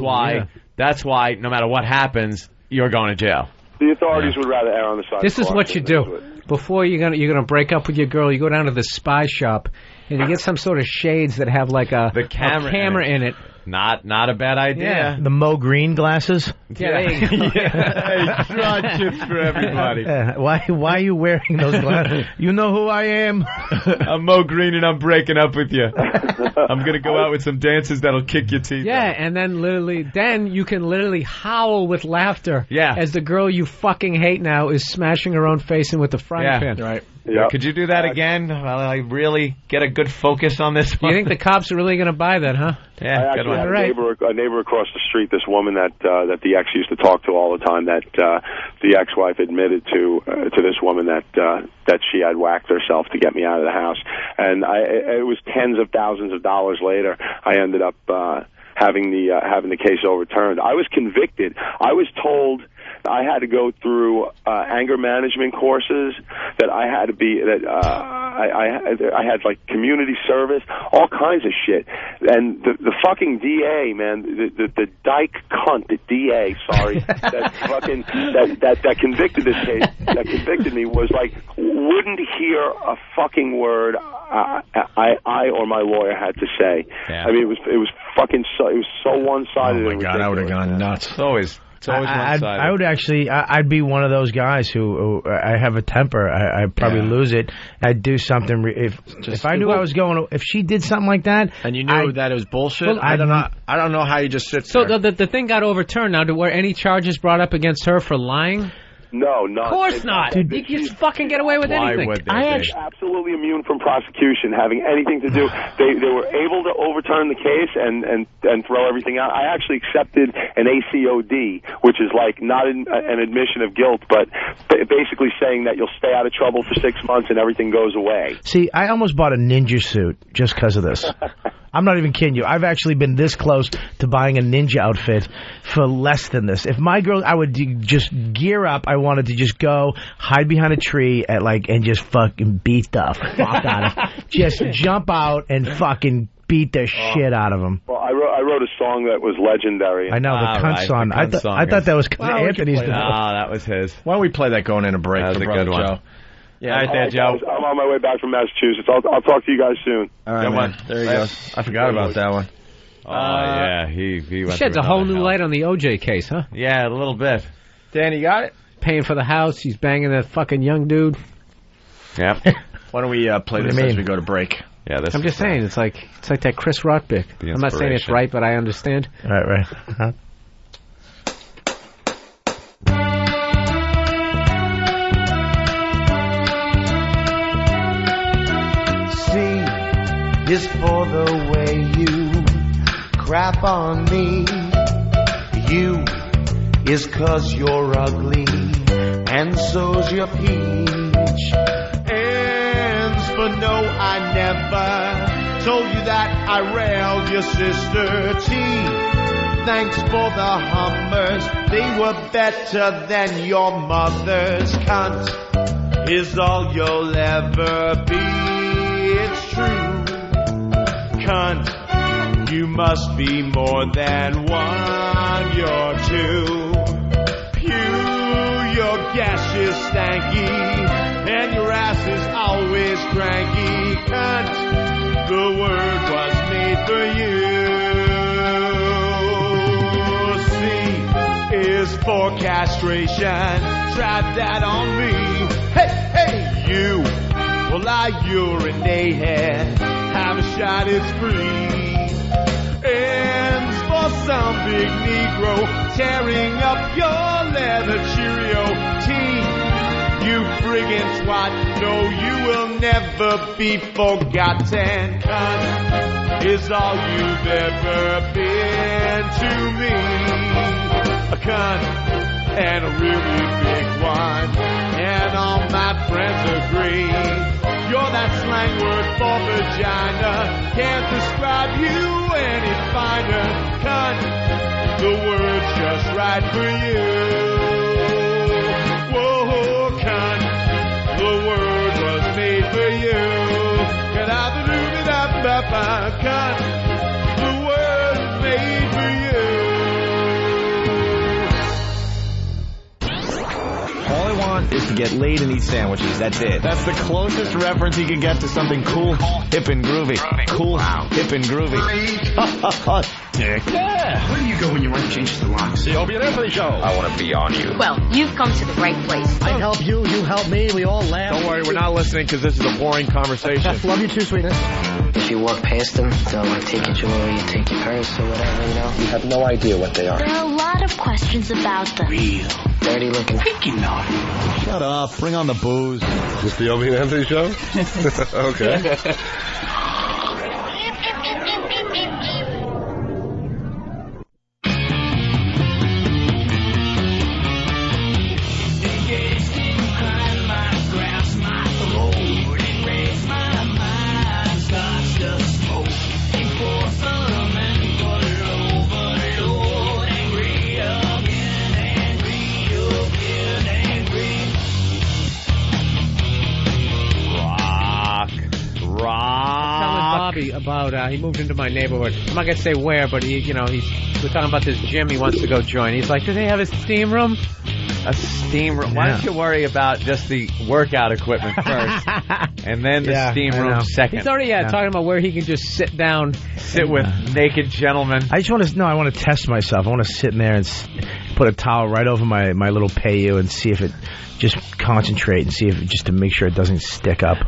why. That's why no matter what happens, you're going to jail. The authorities would rather err on the side. This is what you do before you're gonna break up with your girl. You go down to the spy shop and you get some sort of shades that have like a camera in it. Not a bad idea. Yeah. The Mo Green glasses. Yeah. Crotch tips for everybody. Why are you wearing those glasses? You know who I am. I'm Mo Green and I'm breaking up with you. I'm gonna go out with some dances that'll kick your teeth. Yeah, and then you can literally howl with laughter. Yeah. As the girl you fucking hate now is smashing her own face in with the frying pan. Right. Yep. Could you do that again? Well, I really get a good focus on this one. You think the cops are really going to buy that, huh? Yeah, I actually had a neighbor across the street, this woman that the ex used to talk to all the time, that the ex-wife admitted to this woman that she had whacked herself to get me out of the house. And it was tens of thousands of dollars later, I ended up having the case overturned. I was convicted. I was told I had to go through anger management courses, that I had to be I had like community service, all kinds of shit. And the fucking DA, man, the dyke cunt, the DA, sorry, that convicted this case, that convicted me, was like, wouldn't hear a fucking word I or my lawyer had to say. Yeah. I mean, it was fucking so, it was so one-sided. Oh my God, I would have gone nuts. It's always one-sided. I would actually, I'd be one of those guys who I have a temper. I'd probably lose it. I'd do something. If I knew I was going, if she did something like that, and you knew that it was bullshit, well, I don't know how you just sit there. So the thing got overturned. Now, were any charges brought up against her for lying? No, not. Of course not. Dude, you can fucking get away with anything. I am absolutely immune from prosecution having anything to do. They were able to overturn the case and throw everything out. I actually accepted an ACOD, which is like not an admission of guilt, but basically saying that you'll stay out of trouble for 6 months and everything goes away. See, I almost bought a ninja suit just because of this. I'm not even kidding you. I've actually been this close to buying a ninja outfit for less than this. If my girl, I would just gear up. I wanted to just go hide behind a tree and just fucking beat the fuck out of him. Just jump out and fucking beat the shit out of him. Well, I wrote a song that was legendary. I know, the cunt song. I thought that was Anthony's. No, that was his. Why don't we play that going in a break? That was a good one. Joe. Yeah, all right there, Joe. I'm on my way back from Massachusetts. I'll talk to you guys soon. All right, man. There you go. I forgot about that one. Oh, yeah. He sheds a whole new light on the OJ case, huh? Yeah, a little bit. Dan, you got it? Paying for the house. He's banging that fucking young dude. Yep. Why don't we play this as we go to break? Yeah, I'm just saying, it's like that Chris Rock bit. I'm not saying it's right, but I understand. Right. Uh-huh. Is for the way you crap on me. You is 'cause you're ugly, and so's your peach. Ends for no, I never told you that I railed your sister T. Thanks for the Hummers, they were better than your mother's. Cunt is all you'll ever be. It's true. Cunt, you must be more than one, you're two. Pew, your gash is stanky, and your ass is always cranky. Cunt, the word was made for you. C is for castration. Try that on me. Hey, hey, you. Well, I urinate. Have a shot, it's free. Ends for some big Negro tearing up your leather Cheerio teeth. You friggin' twat, no, you will never be forgotten. Cunt is all you've ever been to me. A cunt and a really big one, and all my friends agree. You're that slang word for vagina, can't describe you any finer. Cunt, the word's just right for you. Whoa, cunt, the word was made for you. Cunt, the word was made for you. All I want is to get laid and eat sandwiches. That's it. That's the closest reference you can get to something cool, hip, and groovy. Cool, hip, and groovy. Dick. Yeah. Where do you go when you want to change the locks? The Opie and Anthony Show. I want to be on you. Well, you've come to the right place. I help you, you help me, we all laugh. Don't worry, we're not listening because this is a boring conversation. Love you too, sweetness. If you walk past them, they'll take your jewelry, take your purse or whatever, you know. You have no idea what they are. There are a lot of questions about them. Real. Dirty looking. Pinky nut. Shut up. Bring on the booze. Is this the Opie and Anthony Show? Okay. About he moved into my neighborhood. I'm not gonna say where, but we're talking about this gym he wants to go join. He's like, do they have a steam room? A steam room. Why don't you worry about just the workout equipment first, and then the steam room second? He's already talking about where he can just sit down, sit with naked gentlemen. I just want to I want to test myself. I want to sit in there and put a towel right over my little payu and see if it just concentrate and see if just to make sure it doesn't stick up.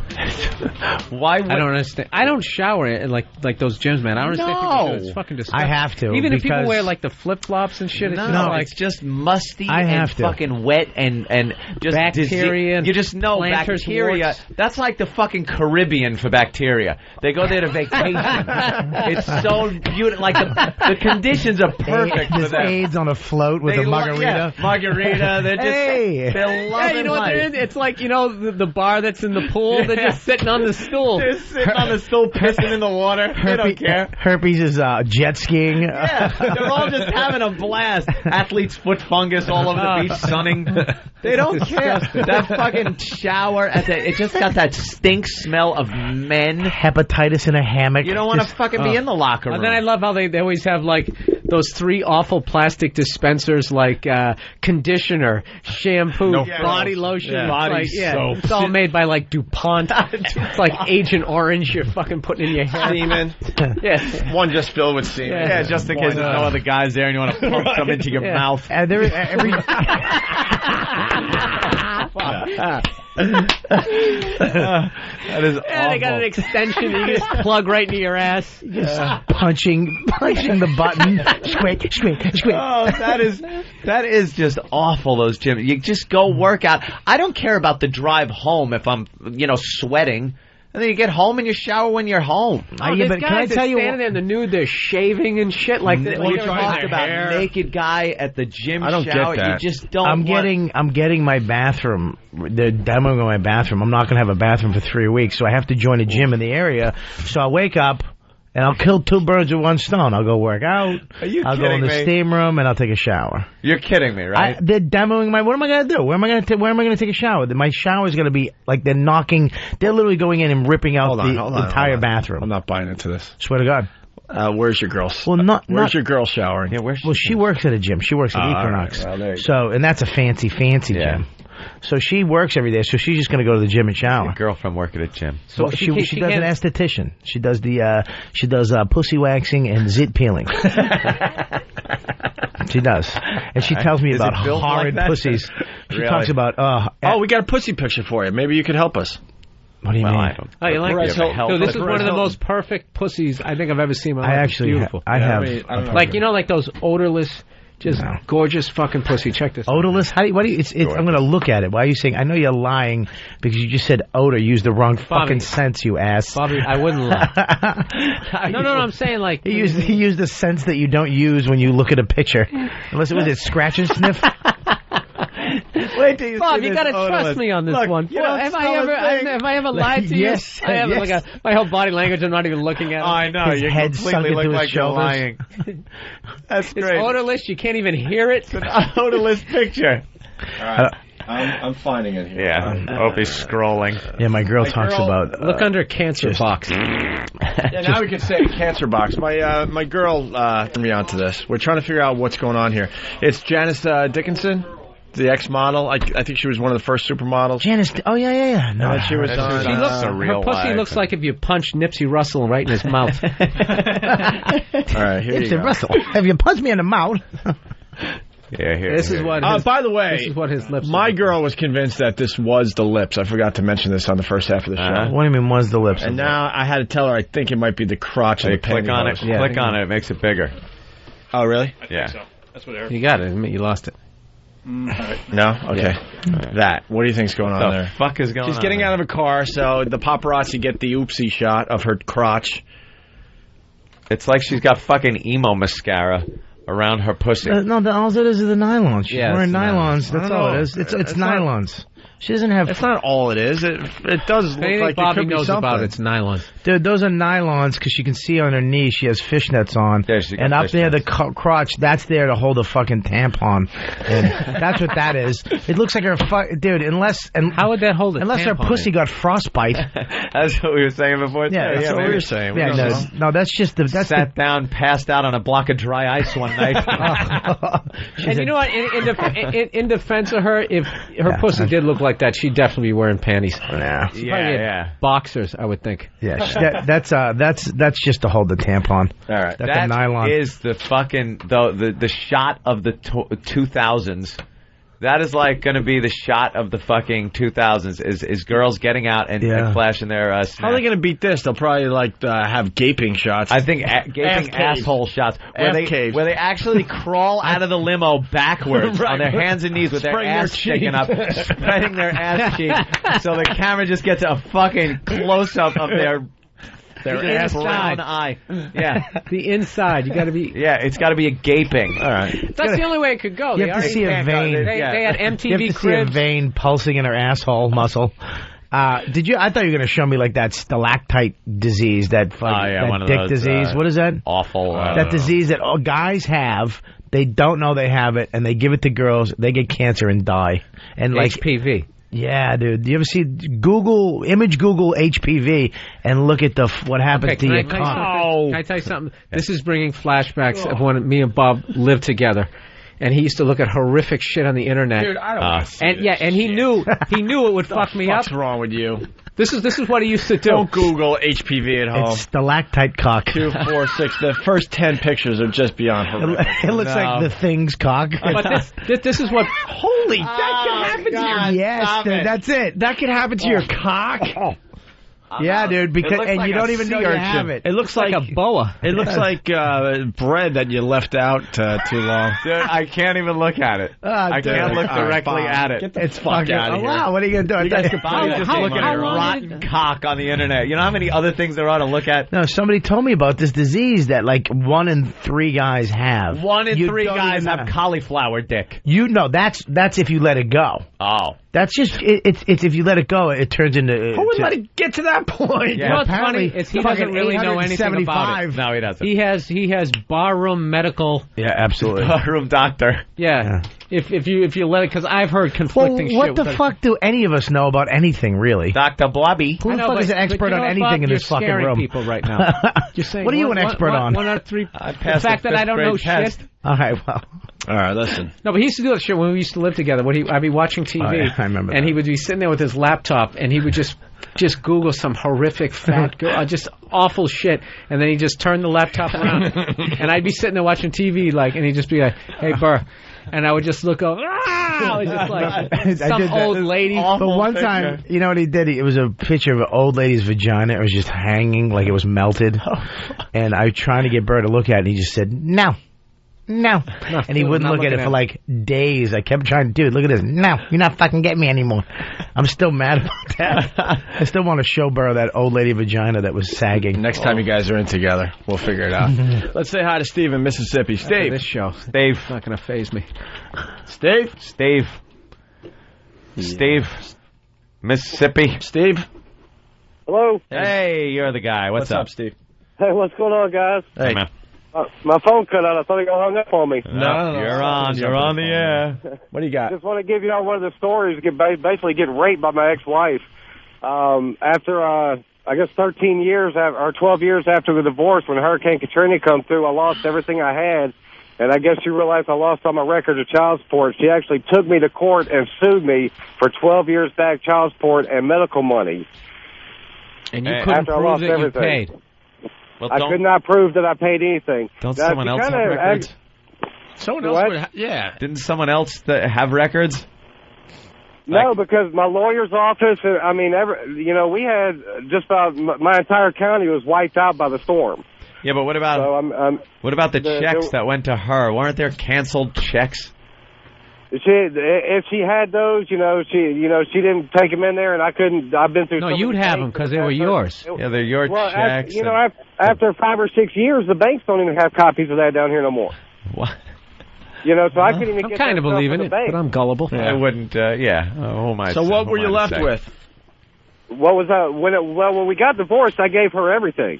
Why? I don't understand. I don't shower in like those gyms, man. I don't understand people do it. It's fucking disgusting. I have to. Even if people wear like the flip flops and shit. It's just musty and fucking wet and just bacteria. You just know bacteria. Warts. That's like the fucking Caribbean for bacteria. They go there to vacation. It's so beautiful. Like the conditions are perfect for them. AIDS on a float with a margarita. Margarita. They're just they're loving you know what they're in? It's like the bar that's in the pool. They're just sitting on the stool. They're sitting on the stool, pissing in the water. They don't care. Herpes is jet skiing. Yeah, they're all just having a blast. Athlete's foot fungus all over the beach, sunning. They don't care. That fucking shower, it just got that stink smell of men. Hepatitis in a hammock. You don't want to fucking be in the locker room. And then I love how they always have like those 3 awful plastic dispensers like conditioner, shampoo, body lotion, body soap. It's all made by like DuPont. It's like Agent Orange you're fucking putting in your hair. Semen. Yeah. One just filled with semen. Yeah, just in case there's no other guys there and you want to pump some into your mouth. And there every that is awful. They got an extension you can just plug right into your ass. Just punching the button. Squeak, squeak, squeak. Oh, that is just awful, those gyms. You just go work out. I don't care about the drive home if I'm, sweating. And then you get home and you shower when you're home. But can I tell you, standing there in the nude, they're shaving and shit like that. We talked about naked guy at the gym. I don't shower. get that. You just don't. I'm getting my bathroom. They're demoing my bathroom. I'm not going to have a bathroom for 3 weeks, so I have to join a gym in the area. So I'll wake up. And I'll kill 2 birds with 1 stone. I'll go work out. Are you I'll go in the steam room and I'll take a shower. You're kidding me, right? They're demoing my. What am I going to do? Where am I going to take a shower? My shower is going to be like they're literally going in and ripping out the entire bathroom. I'm not buying into this. Swear to God. Where's your girl? Well, where's your girl showering? Yeah, she works at a gym. She works at Equinox. Right. Well, so, and that's a fancy gym. So she works every day. So she's just going to go to the gym and shower. Your girlfriend working at gym. So she does an esthetician. She does pussy waxing and zit peeling. She does. And she tells me Is about it built horrid like that? pussies. She Really? talks about, we got a pussy picture for you. Maybe you could help us. What do you mean? Oh, you like this? Hilton. Dude, this is one of the Hilton. most perfect pussies I think I've ever seen in my life. I It's actually beautiful. I have. Like, you know, like those odorless, just gorgeous fucking pussy. Check this out. Odorless? I'm going to look at it. Why are you saying? I know you're lying because you just said odor. You used the wrong fucking sense, you ass. Bobby, I wouldn't lie. No, I'm saying like... He used the sense that you don't use when you look at a picture. Unless it was a scratch and sniff. Wait till you Bob, see you this gotta odorless. trust me on this Look, one. you don't Have smell I ever lied to you? Yes, I haven't. yes. Like my whole body language, I'm not even looking at it. I know. His you head sunk completely into look his like you're shoulders. lying. That's It's great. odorless. You can't even hear it. It's an odorless picture. All right. I'm finding it here. Yeah. Opie's scrolling. Yeah, my girl talks about... Look under cancer box. Yeah, now we can say cancer box. My girl turned me on to this. We're trying to figure out what's going on here. It's Janice Dickinson, the ex-model. I think she was one of the first supermodels. Janice... Oh, yeah. No, she was on... She looks her pussy looks like if you punched Nipsey Russell right in his mouth. All right, here you Nipsey go. Russell, have you punched me in the mouth? Yeah, here. This is what. By the way, this is what his lips. my girl was convinced that this was the lips. I forgot to mention this on the first half of the show. What do you mean, was the lips? And now I had to tell her I think it might be the crotch of the Click on it. pantyhose. Yeah. Click on it. It makes it bigger. Oh, really? Yeah. So that's what Eric. You got it. You lost it. No? Okay. That. What do you think's going on The there? fuck is going on? She's getting out of a car, so the paparazzi get the oopsie shot of her crotch. It's like she's got fucking emo mascara around her pussy. No, all it is the nylons. She's Yeah, wearing it's the nylons. I That's don't all know. it is. It's It's not- nylons. She doesn't have... It's not all it is. It does look Anything like Bobby it could be knows something. about it's nylon. Dude, those are nylons because you can see on her knee she has fishnets on. Yeah, she got and up there, the fishnets. crotch, that's there to hold a fucking tampon. And that's what that is. It looks like her... Dude, How would that hold a unless her tampon pussy in? got frostbite. That's what we were saying before. Yeah, too. that's what we were saying. We Yeah, don't know. no, that's just the... That's Sat down, passed out on a block of dry ice one night. And you know what? In defense of her, if her pussy did look like that, she'd definitely be wearing panties. Yeah. She'd probably get boxers, I would think. Yeah, that's just to hold the tampon. All right. That's a nylon. That is the fucking the shot of the 2000s. That is like going to be the shot of the fucking 2000s. Is girls getting out and flashing their How are they going to beat this? They'll probably have gaping shots. I think gaping asshole shots where they actually crawl out of the limo backwards on their hands and knees with their ass sticking up, spreading their ass cheeks, so the camera just gets a fucking close up of their ass brown eye. Yeah, the inside. You got to be. Yeah, it's got to be a gaping. All right. That's the only way it could go. You have to see a vein. They had MTV You have to see a cribs. vein pulsing in her asshole muscle. Did you? I thought you were going to show me like that stalactite disease, that one of dick those, disease. What is that? Awful. That disease that all guys have. They don't know they have it, and they give it to girls. They get cancer and die. And like HPV. Yeah, dude. Do you ever see Google HPV and look at what happens to your cock? Can I tell you something? This is bringing flashbacks of when me and Bob lived together. And he used to look at horrific shit on the internet. Dude, I don't want to see and he knew it would fuck me up. What's wrong with you? This is what he used to do. Don't Google HPV at home. It's stalactite cock. 2, 4, 6. The first 10 pictures are just beyond horrific. It looks like the Thing's cock. But this is what. Holy, that could happen to your. Yes, dude, that's it. That could happen to your cock. Yeah, dude, because and you don't even know you have it. It looks like a boa. It looks like bread that you left out too long. Dude, I can't even look at it. I can't look directly at it. Get the fuck out of here. Wow, what are you going to do? You guys could probably just look at a rotten cock on the internet. You know how many other things there are to look at? No, somebody told me about this disease that like 1 in 3 guys have. 1 in 3 don't guys even have know. cauliflower dick. You know, that's if you let it go. Oh. That's just it's if you let it go, it turns into. Who would let it get to that point? You know what's funny is he doesn't really know anything about it. No, he doesn't. He has barroom medical. Yeah, absolutely. Barroom doctor. Yeah. If you let it, because I've heard conflicting shit. What the fuck do any of us know about anything, really? Dr. Blobby. Who the fuck is an expert on anything in this fucking room? People right now. Just saying, what are you an expert on? 1 out of 3. The fact that I don't know shit. All right, well. All right, listen. No, but he used to do that shit when we used to live together. I'd be watching TV, I remember and that. he would be sitting there with his laptop, and he would just just Google some horrific fat girl, just awful shit, and then he'd just turn the laptop around, and I'd be sitting there watching TV, like, and he'd just be like, "Hey, Burr," and I would just look over, I was just like some old lady. But one time, you know what he did? It was a picture of an old lady's vagina. It was just hanging like it was melted, and I was trying to get Burr to look at it, and he just said, "No. No." And he wouldn't look at it for like days. I kept trying to, dude, look at this. No, you're not fucking getting me anymore. I'm still mad about that. I still want to show Burr that old lady vagina that was sagging. Next time you guys are in together, we'll figure it out. Let's say hi to Steve in Mississippi. Steve. This show. Steve. Not going to faze me. Steve. Steve. Steve. Mississippi. Steve. Hello. Hey, you're the guy. What's up, Steve? Hey, what's going on, guys? Hey, man. My phone cut out. I thought you hung up on me. No, you're on. You're on the air. What do you got? Just want to give you all one of the stories. Basically, get raped by my ex-wife. After I guess 13 years or 12 years after the divorce, when Hurricane Katrina come through, I lost everything I had, and I guess you realize I lost all my records of child support. She actually took me to court and sued me for 12 years back child support and medical money. And you couldn't prove that you paid. Well, I could not prove that I paid anything. Don't someone else have records? Someone else would yeah. Didn't someone else have records? No, because my lawyer's office, I mean, we had just about, my entire county was wiped out by the storm. Yeah, but what about what about the checks that went to her? Weren't there canceled checks? If she had those, she didn't take them in there, and I couldn't. I've been through. No, you'd have them because they were yours. Yeah, they're your checks. After 5 or 6 years, the banks don't even have copies of that down here no more. What? So I couldn't even I'm get kind of believing it, but I'm gullible. Yeah. I wouldn't. Who am I? So what were you left with? What was that? When we got divorced, I gave her everything.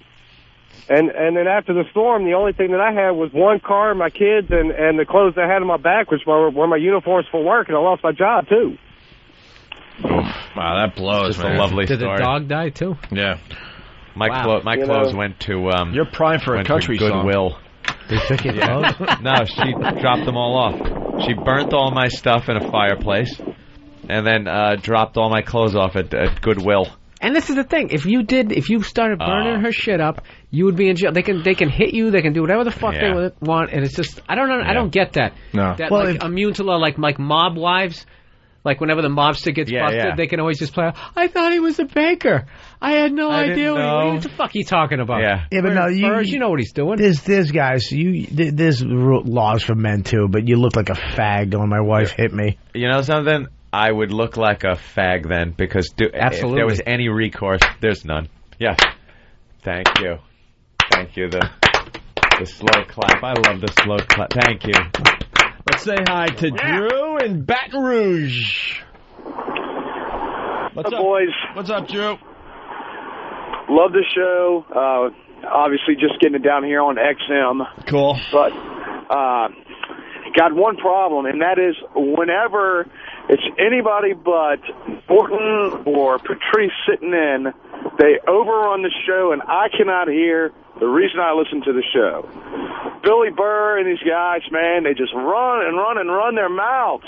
And then after the storm, the only thing that I had was one car, my kids, and the clothes I had on my back, which were my uniforms for work, and I lost my job, too. Wow, that blows, man. A lovely Did story. the dog die, too? Yeah. My clothes went to... you're primed for a country song. Goodwill. They took your clothes? No, she dropped them all off. She burnt all my stuff in a fireplace, and then dropped all my clothes off at Goodwill. And this is the thing: if you started burning her shit up, you would be in jail. They can hit you. They can do whatever the fuck they want, and it's just I don't know. I don't get that. No. That immune to law, like mob wives. Like whenever the mobster gets busted, they can always just play. I thought he was a banker. I had no idea. What the fuck are you talking about? Yeah, but no, you know what he's doing. There's guys. There's laws for men too, but you look like a fag when my wife hit me. You know something? I would look like a fag then, because if there was any recourse, there's none. Yeah. Thank you. Thank you. The slow clap. I love the slow clap. Thank you. Let's say hi to Drew in Baton Rouge. What's up, boys? What's up, Drew? Love the show. Obviously, just getting it down here on XM. Cool. But got one problem, and that is whenever it's anybody but Norton or Patrice sitting in, they overrun the show, and I cannot hear the reason I listen to the show. Billy Burr and these guys, man, they just run and run and run their mouths.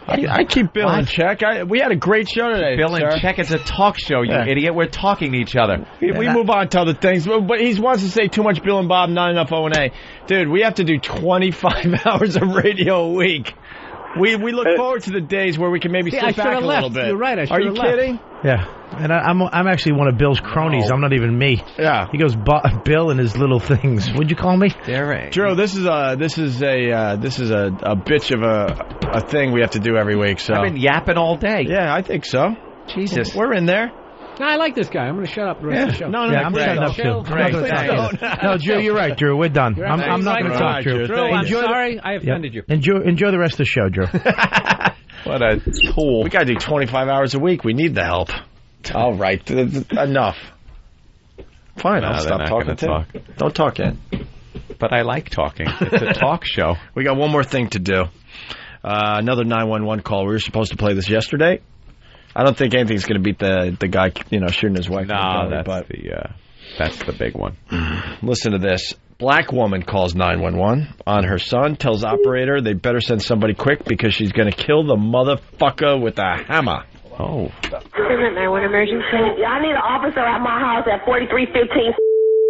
I keep Bill in check. We had a great show today. Bill in check. It's a talk show, you idiot. We're talking to each other. We move on to other things, but he wants to say too much Bill and Bob, not enough O&A. Dude, we have to do 25 hours of radio a week. We look forward to the days where we can maybe sit back a little bit. You're right. Are you kidding? Yeah, and I'm actually one of Bill's cronies. I'm not even me. Yeah, he goes Bill and his little things. What'd you call me? Drew, this is a bitch of a thing we have to do every week. So I've been yapping all day. Yeah, I think so. Jesus, we're in there. No, I like this guy. I'm going to shut up the rest of the show. No, I'm shutting up too. No, Drew, you're right, Drew. We're done. I'm not going to talk, Drew. I'm sorry. I offended you. Enjoy the rest of the show, Drew. What a tool. We got to do 25 hours a week. We need the help. All right. Enough. Fine, I'll stop talking too. Don't talk yet. But I like talking. It's a talk show. We got one more thing to do. Another 911 call. We were supposed to play this yesterday. I don't think anything's going to beat the guy, shooting his wife. No, that's the big one. Listen to this. Black woman calls 911 on her son, tells operator they better send somebody quick because she's going to kill the motherfucker with a hammer. Oh. Isn't there one emergency? Yeah, I need an officer at my house at 4315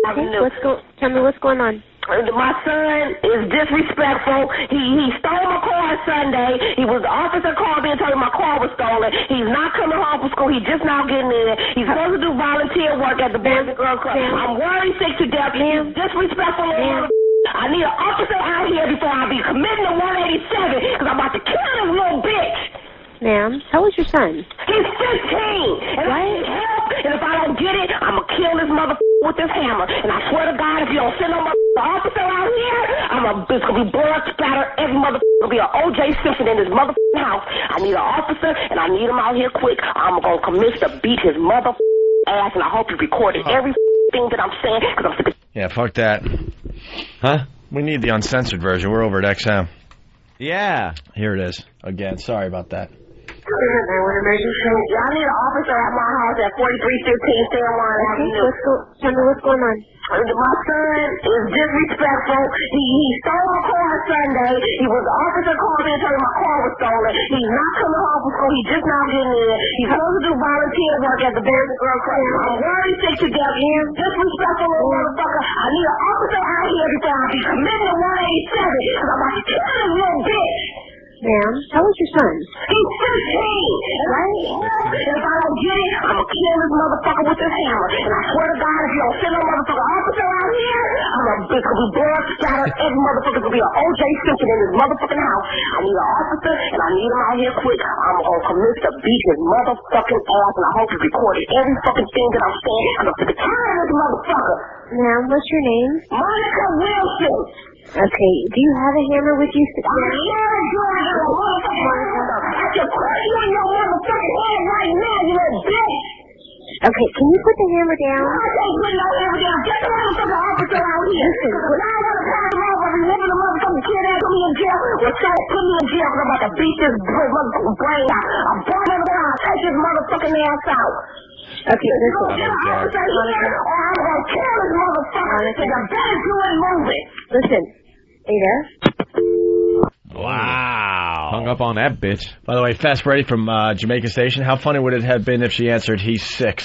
Avenue. Tell me what's going on. My son is disrespectful. He stole my car Sunday. The officer called me and told me my car was stolen. He's not coming home from school. He's just now getting in. He's supposed to do volunteer work at the Boys and Girls Club. I'm worried sick to death. He's disrespectful. I need an officer out here before I be committing to 187 because I'm about to kill this little bitch. Ma'am, how old's your son? He's 15, and I need help, and if I don't get it, I'm going to kill this motherfucker with this hammer, and I swear to God, if you don't send no officer out here, it's going to be blood splatter, every motherfucker will be an O.J. Simpson in this motherfucking house. I need an officer, and I need him out here quick. I'm going to commit to beat his motherfucking ass, and I hope you recorded every thing that I'm saying, because I'm sick of... Yeah, fuck that. Huh? We need the uncensored version. We're over at XM. Yeah. Here it is. Again, sorry about that. Emergency. I need an officer at my house at 4315 San Juan Avenue. Tell me what's going on. My son is disrespectful. He stole my car Sunday. The officer called me and told me my car was stolen. He's not coming home from school. He's just now getting in. He's supposed to do volunteer work at the Boys and Girls Club. I'm worried sick to death. He's disrespectful little motherfucker. I need an officer out here before I be committing to 187 because I'm about to kill this little bitch. Ma'am, how old's your son? He's 15, right? And if I don't get it, I'm going to kill this motherfucker with this hammer. And I swear to God, if you don't send no motherfucker officer out here, it's going to be blood splatter. Every motherfucker going to be an O.J. Simpson in this motherfucking house. I need an officer, and I need him out here quick. I'm going to commit to beat his motherfucking ass, and I hope you recorded every fucking thing that I'm saying. I'm going to get tired of this motherfucker. Ma'am, what's your name? Monica Wilson. Okay, do you have a hammer with you? I'm sure you have a motherfucker. I can put you in your motherfucking head right now, you little bitch. Okay, can you put the hammer down? I can't put no hammer down. Get the motherfucker officer out here. Listen, when I want to pass him off every living the motherfucking kid that put me in jail, well, try to put me in jail because I'm about to beat this motherfucking brain out. I'm burning down. Take this motherfucking ass out. Okay, listen. I'm going to kill this motherfucker. I better do it moving. Listen. Are you there? Wow. Hung up on that bitch. By the way, Fast Freddy from Jamaica Station, how funny would it have been if she answered, he's 6?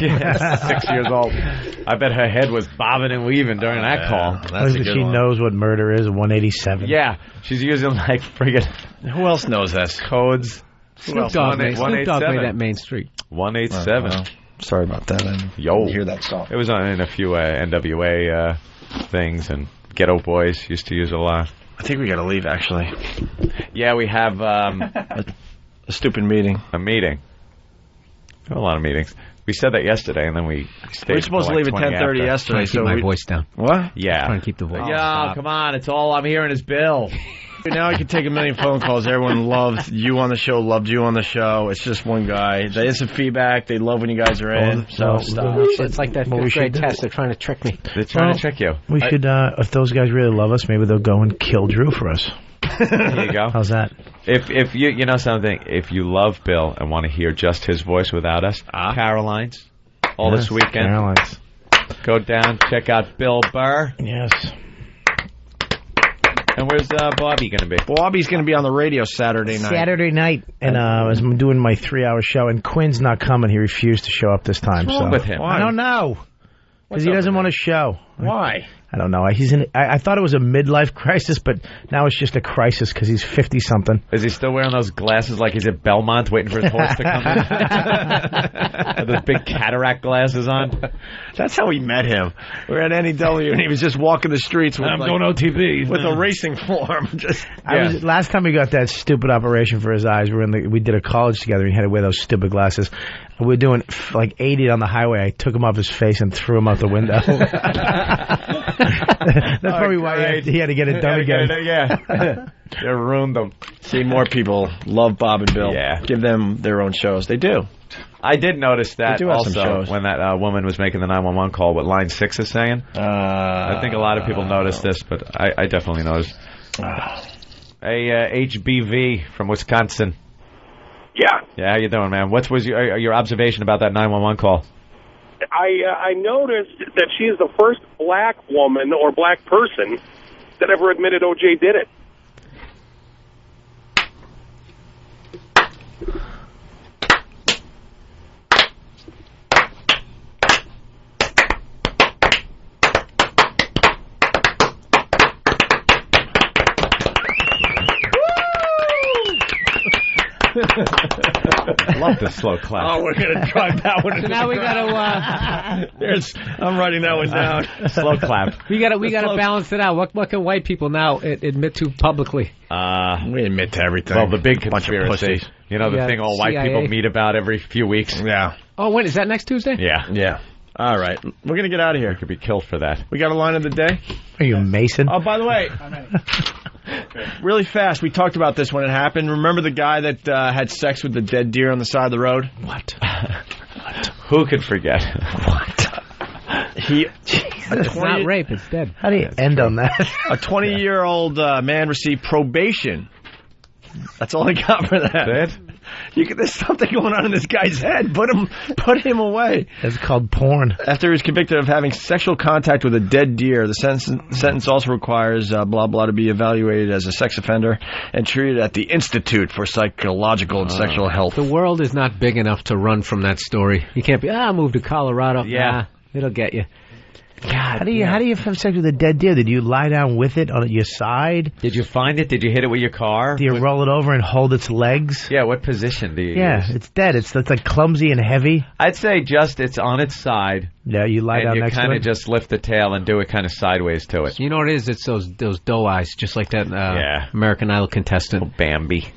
Yes, 6 years old. I bet her head was bobbing and weaving during that call. That's she knows what murder is, 187. Yeah, she's using like friggin' Who else knows this? Codes. Snoop Dogg made that Main Street. 187. Sorry about that. I didn't hear that song. It was in a few NWA things, and Ghetto Boys used to use it a lot. I think we got to leave, actually. Yeah, we have a stupid meeting. A meeting. We have a lot of meetings. We said that yesterday, and then we stayed. We were supposed to leave at 10:30 yesterday. So keep my voice down. What? Yeah. Trying to keep the voice. Yeah, come on. It's all I'm hearing is Bill. Now I can take a million phone calls. Everyone loved you on the show, loved you on the show. It's just one guy. They instant feedback. They love when you guys are in. So stop. It's like that fifth grade test. They're trying to trick me. They're trying to trick you. We should, if those guys really love us, maybe they'll go and kill Drew for us. There you go. How's that? If you know something, if you love Bill and want to hear just his voice without us, Caroline's, this weekend. Caroline's. Go down, check out Bill Burr. Yes. And where's Bobby going to be? Bobby's going to be on the radio Saturday night. And I was doing my 3-hour show, and Quinn's not coming. He refused to show up this time. What's wrong with him? I don't know. Because he doesn't want to show. Why? I don't know. I thought it was a midlife crisis, but now it's just a crisis because he's 50-something. Is he still wearing those glasses like he's at Belmont waiting for his horse to come in? With those big cataract glasses on? That's how we met him. We were at NEW, and he was just walking the streets with, going OTB. with a racing form. Last time we got that stupid operation for his eyes, we did a college together, and he had to wear those stupid glasses. We were doing like 80 on the highway. I took him off his face and threw him out the window. That's probably why he had to get it done again. They ruined them. See, more people love Bob and Bill. Yeah. Give them their own shows. They do. I did notice that do have some also shows. when that woman was making the 911 call, what line 6 is saying. I think a lot of people noticed this, but I definitely noticed. HBV from Wisconsin. Yeah, how you doing, man? What was your observation about that 911 call? I noticed that she is the first black woman or black person that ever admitted O.J. did it. I love the slow clap. Oh, we're going to drive that one. So now we got to. I'm writing that one down. Slow clap. We got to balance it out. What can white people now admit to publicly? We admit to everything. Well, the big bunch of conspiracy. pussies. You know, the thing all white CIA. people meet about every few weeks. Yeah. Oh, when is that next Tuesday? Yeah. All right. We're going to get out of here. We could be killed for that. We got a line of the day. Are you a Mason? Oh, by the way, really fast, we talked about this when it happened. Remember the guy that had sex with the dead deer on the side of the road? What? Who could forget? It's not rape, it's dead. How do you end on that? A 20-year-old man received probation. That's all I got for that. There's something going on in this guy's head. Put him away. It's called porn. After he was convicted of having sexual contact with a dead deer, the sentence also requires blah blah to be evaluated as a sex offender and treated at the Institute for Psychological and Sexual Health. The world is not big enough to run from that story. You can't be, move to Colorado. Yeah. It'll get you. God, how do you have sex with a dead deer? Did you lie down with it on your side? Did you find it? Did you hit it with your car? Do you roll it over and hold its legs? Yeah, what position do you use? It's dead. It's like clumsy and heavy. I'd say just it's on its side. Yeah, you lie down next to it. And you kind of just lift the tail and do it kind of sideways to it. You know what it is? It's those doe eyes, just like that American Idol contestant. Oh, Bambi.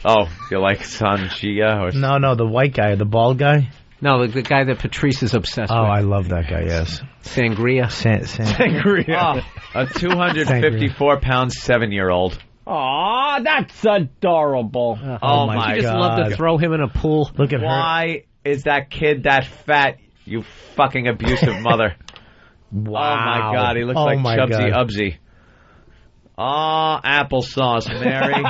Oh, you like Sanjaya? No, the white guy, the bald guy. No, the guy that Patrice is obsessed with. Oh, I love that guy, yes. Sangria. Sangria. Oh, a 254-pound 7-year-old. Aw, that's adorable. Oh, my God. You just love to throw him in a pool. Look at her. Why is that kid that fat, you fucking abusive mother? Wow. Oh, my God. He looks like Chubsy Ubsy. Oh, applesauce, Mary.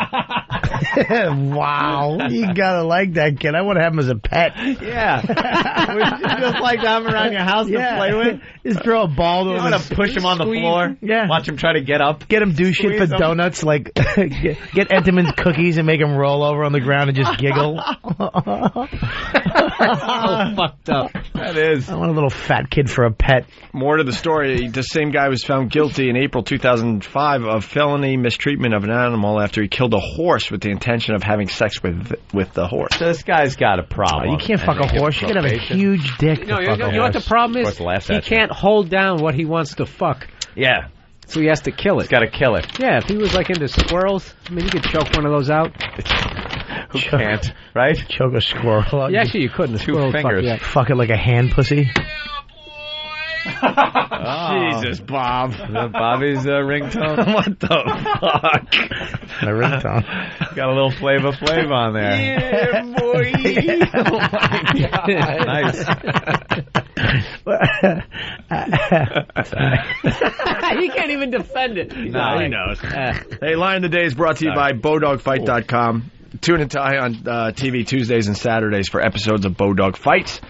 Wow. You gotta like that kid. I want to have him as a pet. Yeah. Would you just like to have him around your house to play with? Just throw a ball to him. You want to push him on the floor? Yeah. Watch him try to get up? Get him do shit for donuts, like get Entenmann's cookies and make him roll over on the ground and just giggle. So fucked up. That is. I want a little fat kid for a pet. More to the story. The same guy was found guilty in April 2005 of felony mistreatment of an animal after he killed a horse with the intention of having sex with the horse. So this guy's got a problem. You can't fuck a horse. You can have a huge dick. You know what the problem is? He can't hold down what he wants to fuck. Yeah. So he has to kill it. He's got to kill it. Yeah, if he was like into squirrels, I mean, you could choke one of those out. Who can't, right? Choke a squirrel out. Yeah, actually, you couldn't. Two fingers. Fuck it like a hand pussy. Jesus, Bob. Is that Bobby's ringtone? What the fuck? My ringtone. Got a little Flavor Flav on there. Yeah, boy. Oh, my Nice. He can't even defend it. No, he knows. Hey, Line of the Day is brought to you by BowDogFight.com. Tune into Eye on TV Tuesdays and Saturdays for episodes of Bowdog Fights.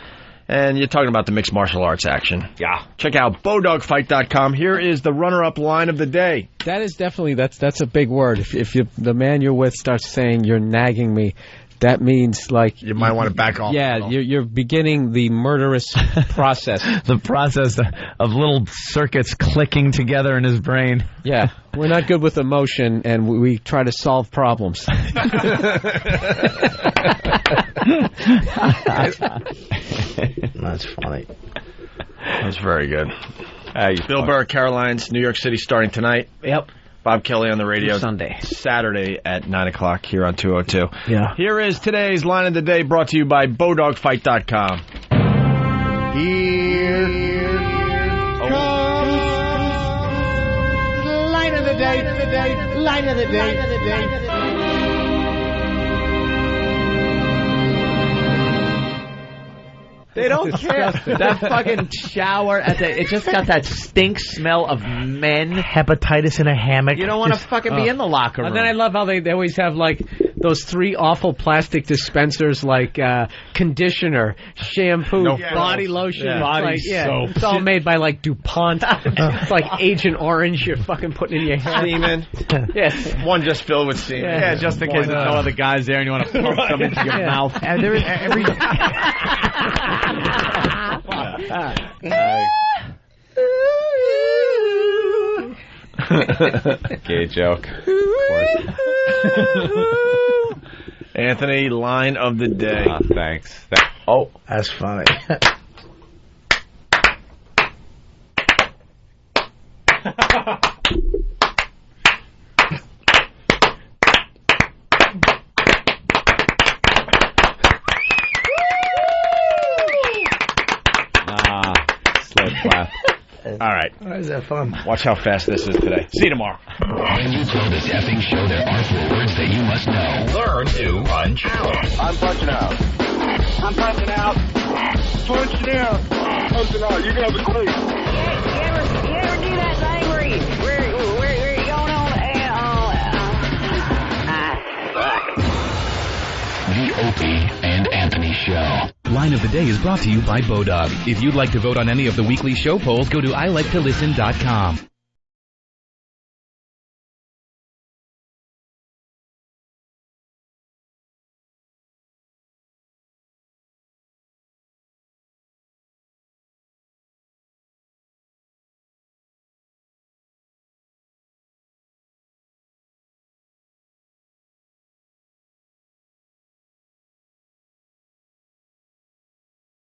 And you're talking about the mixed martial arts action. Yeah. Check out BowDogFight.com. Here is the runner-up line of the day. That is definitely, that's a big word. If the man you're with starts saying you're nagging me, that means like you might want to back off. Yeah, you're beginning the murderous process. The process of little circuits clicking together in his brain. Yeah, we're not good with emotion, and we try to solve problems. That's funny. That's very good. Bill Burr, Caroline's, New York City, starting tonight. Yep. Bob Kelly on the radio. Sunday. Saturday at 9 o'clock here on 202. Yeah. Here is today's Line of the Day brought to you by BowDogFight.com. Here comes Line of the Day, Line of the Day. They don't care. That fucking shower it just got that stink smell of men. Hepatitis in a hammock. You don't want to fucking be in the locker room. And then I love how they always have like those 3 awful plastic dispensers like conditioner, shampoo, body lotion, body soap. It's all made by like DuPont. It's like Agent Orange you're fucking putting in your hair. Semen. Yes. One just filled with semen. Yeah, just in case there's no other guys there and you want to pump them into your mouth. And there is every. Gay joke. Of course. Anthony, line of the day. Thanks. Oh, that's funny. Slow clap. All right. Why is that fun? Watch how fast this is today. See you tomorrow. When you throw this effing show, there are 4 words that you must know. Learn to punch out. I'm punching out. I'm punching out. Punching out. Punching out. You can have the clue. You ever do that thing where you're going on The Opie and Anthony Show. Line of the Day is brought to you by Bodog. If you'd like to vote on any of the weekly show polls, go to iliketolisten.com.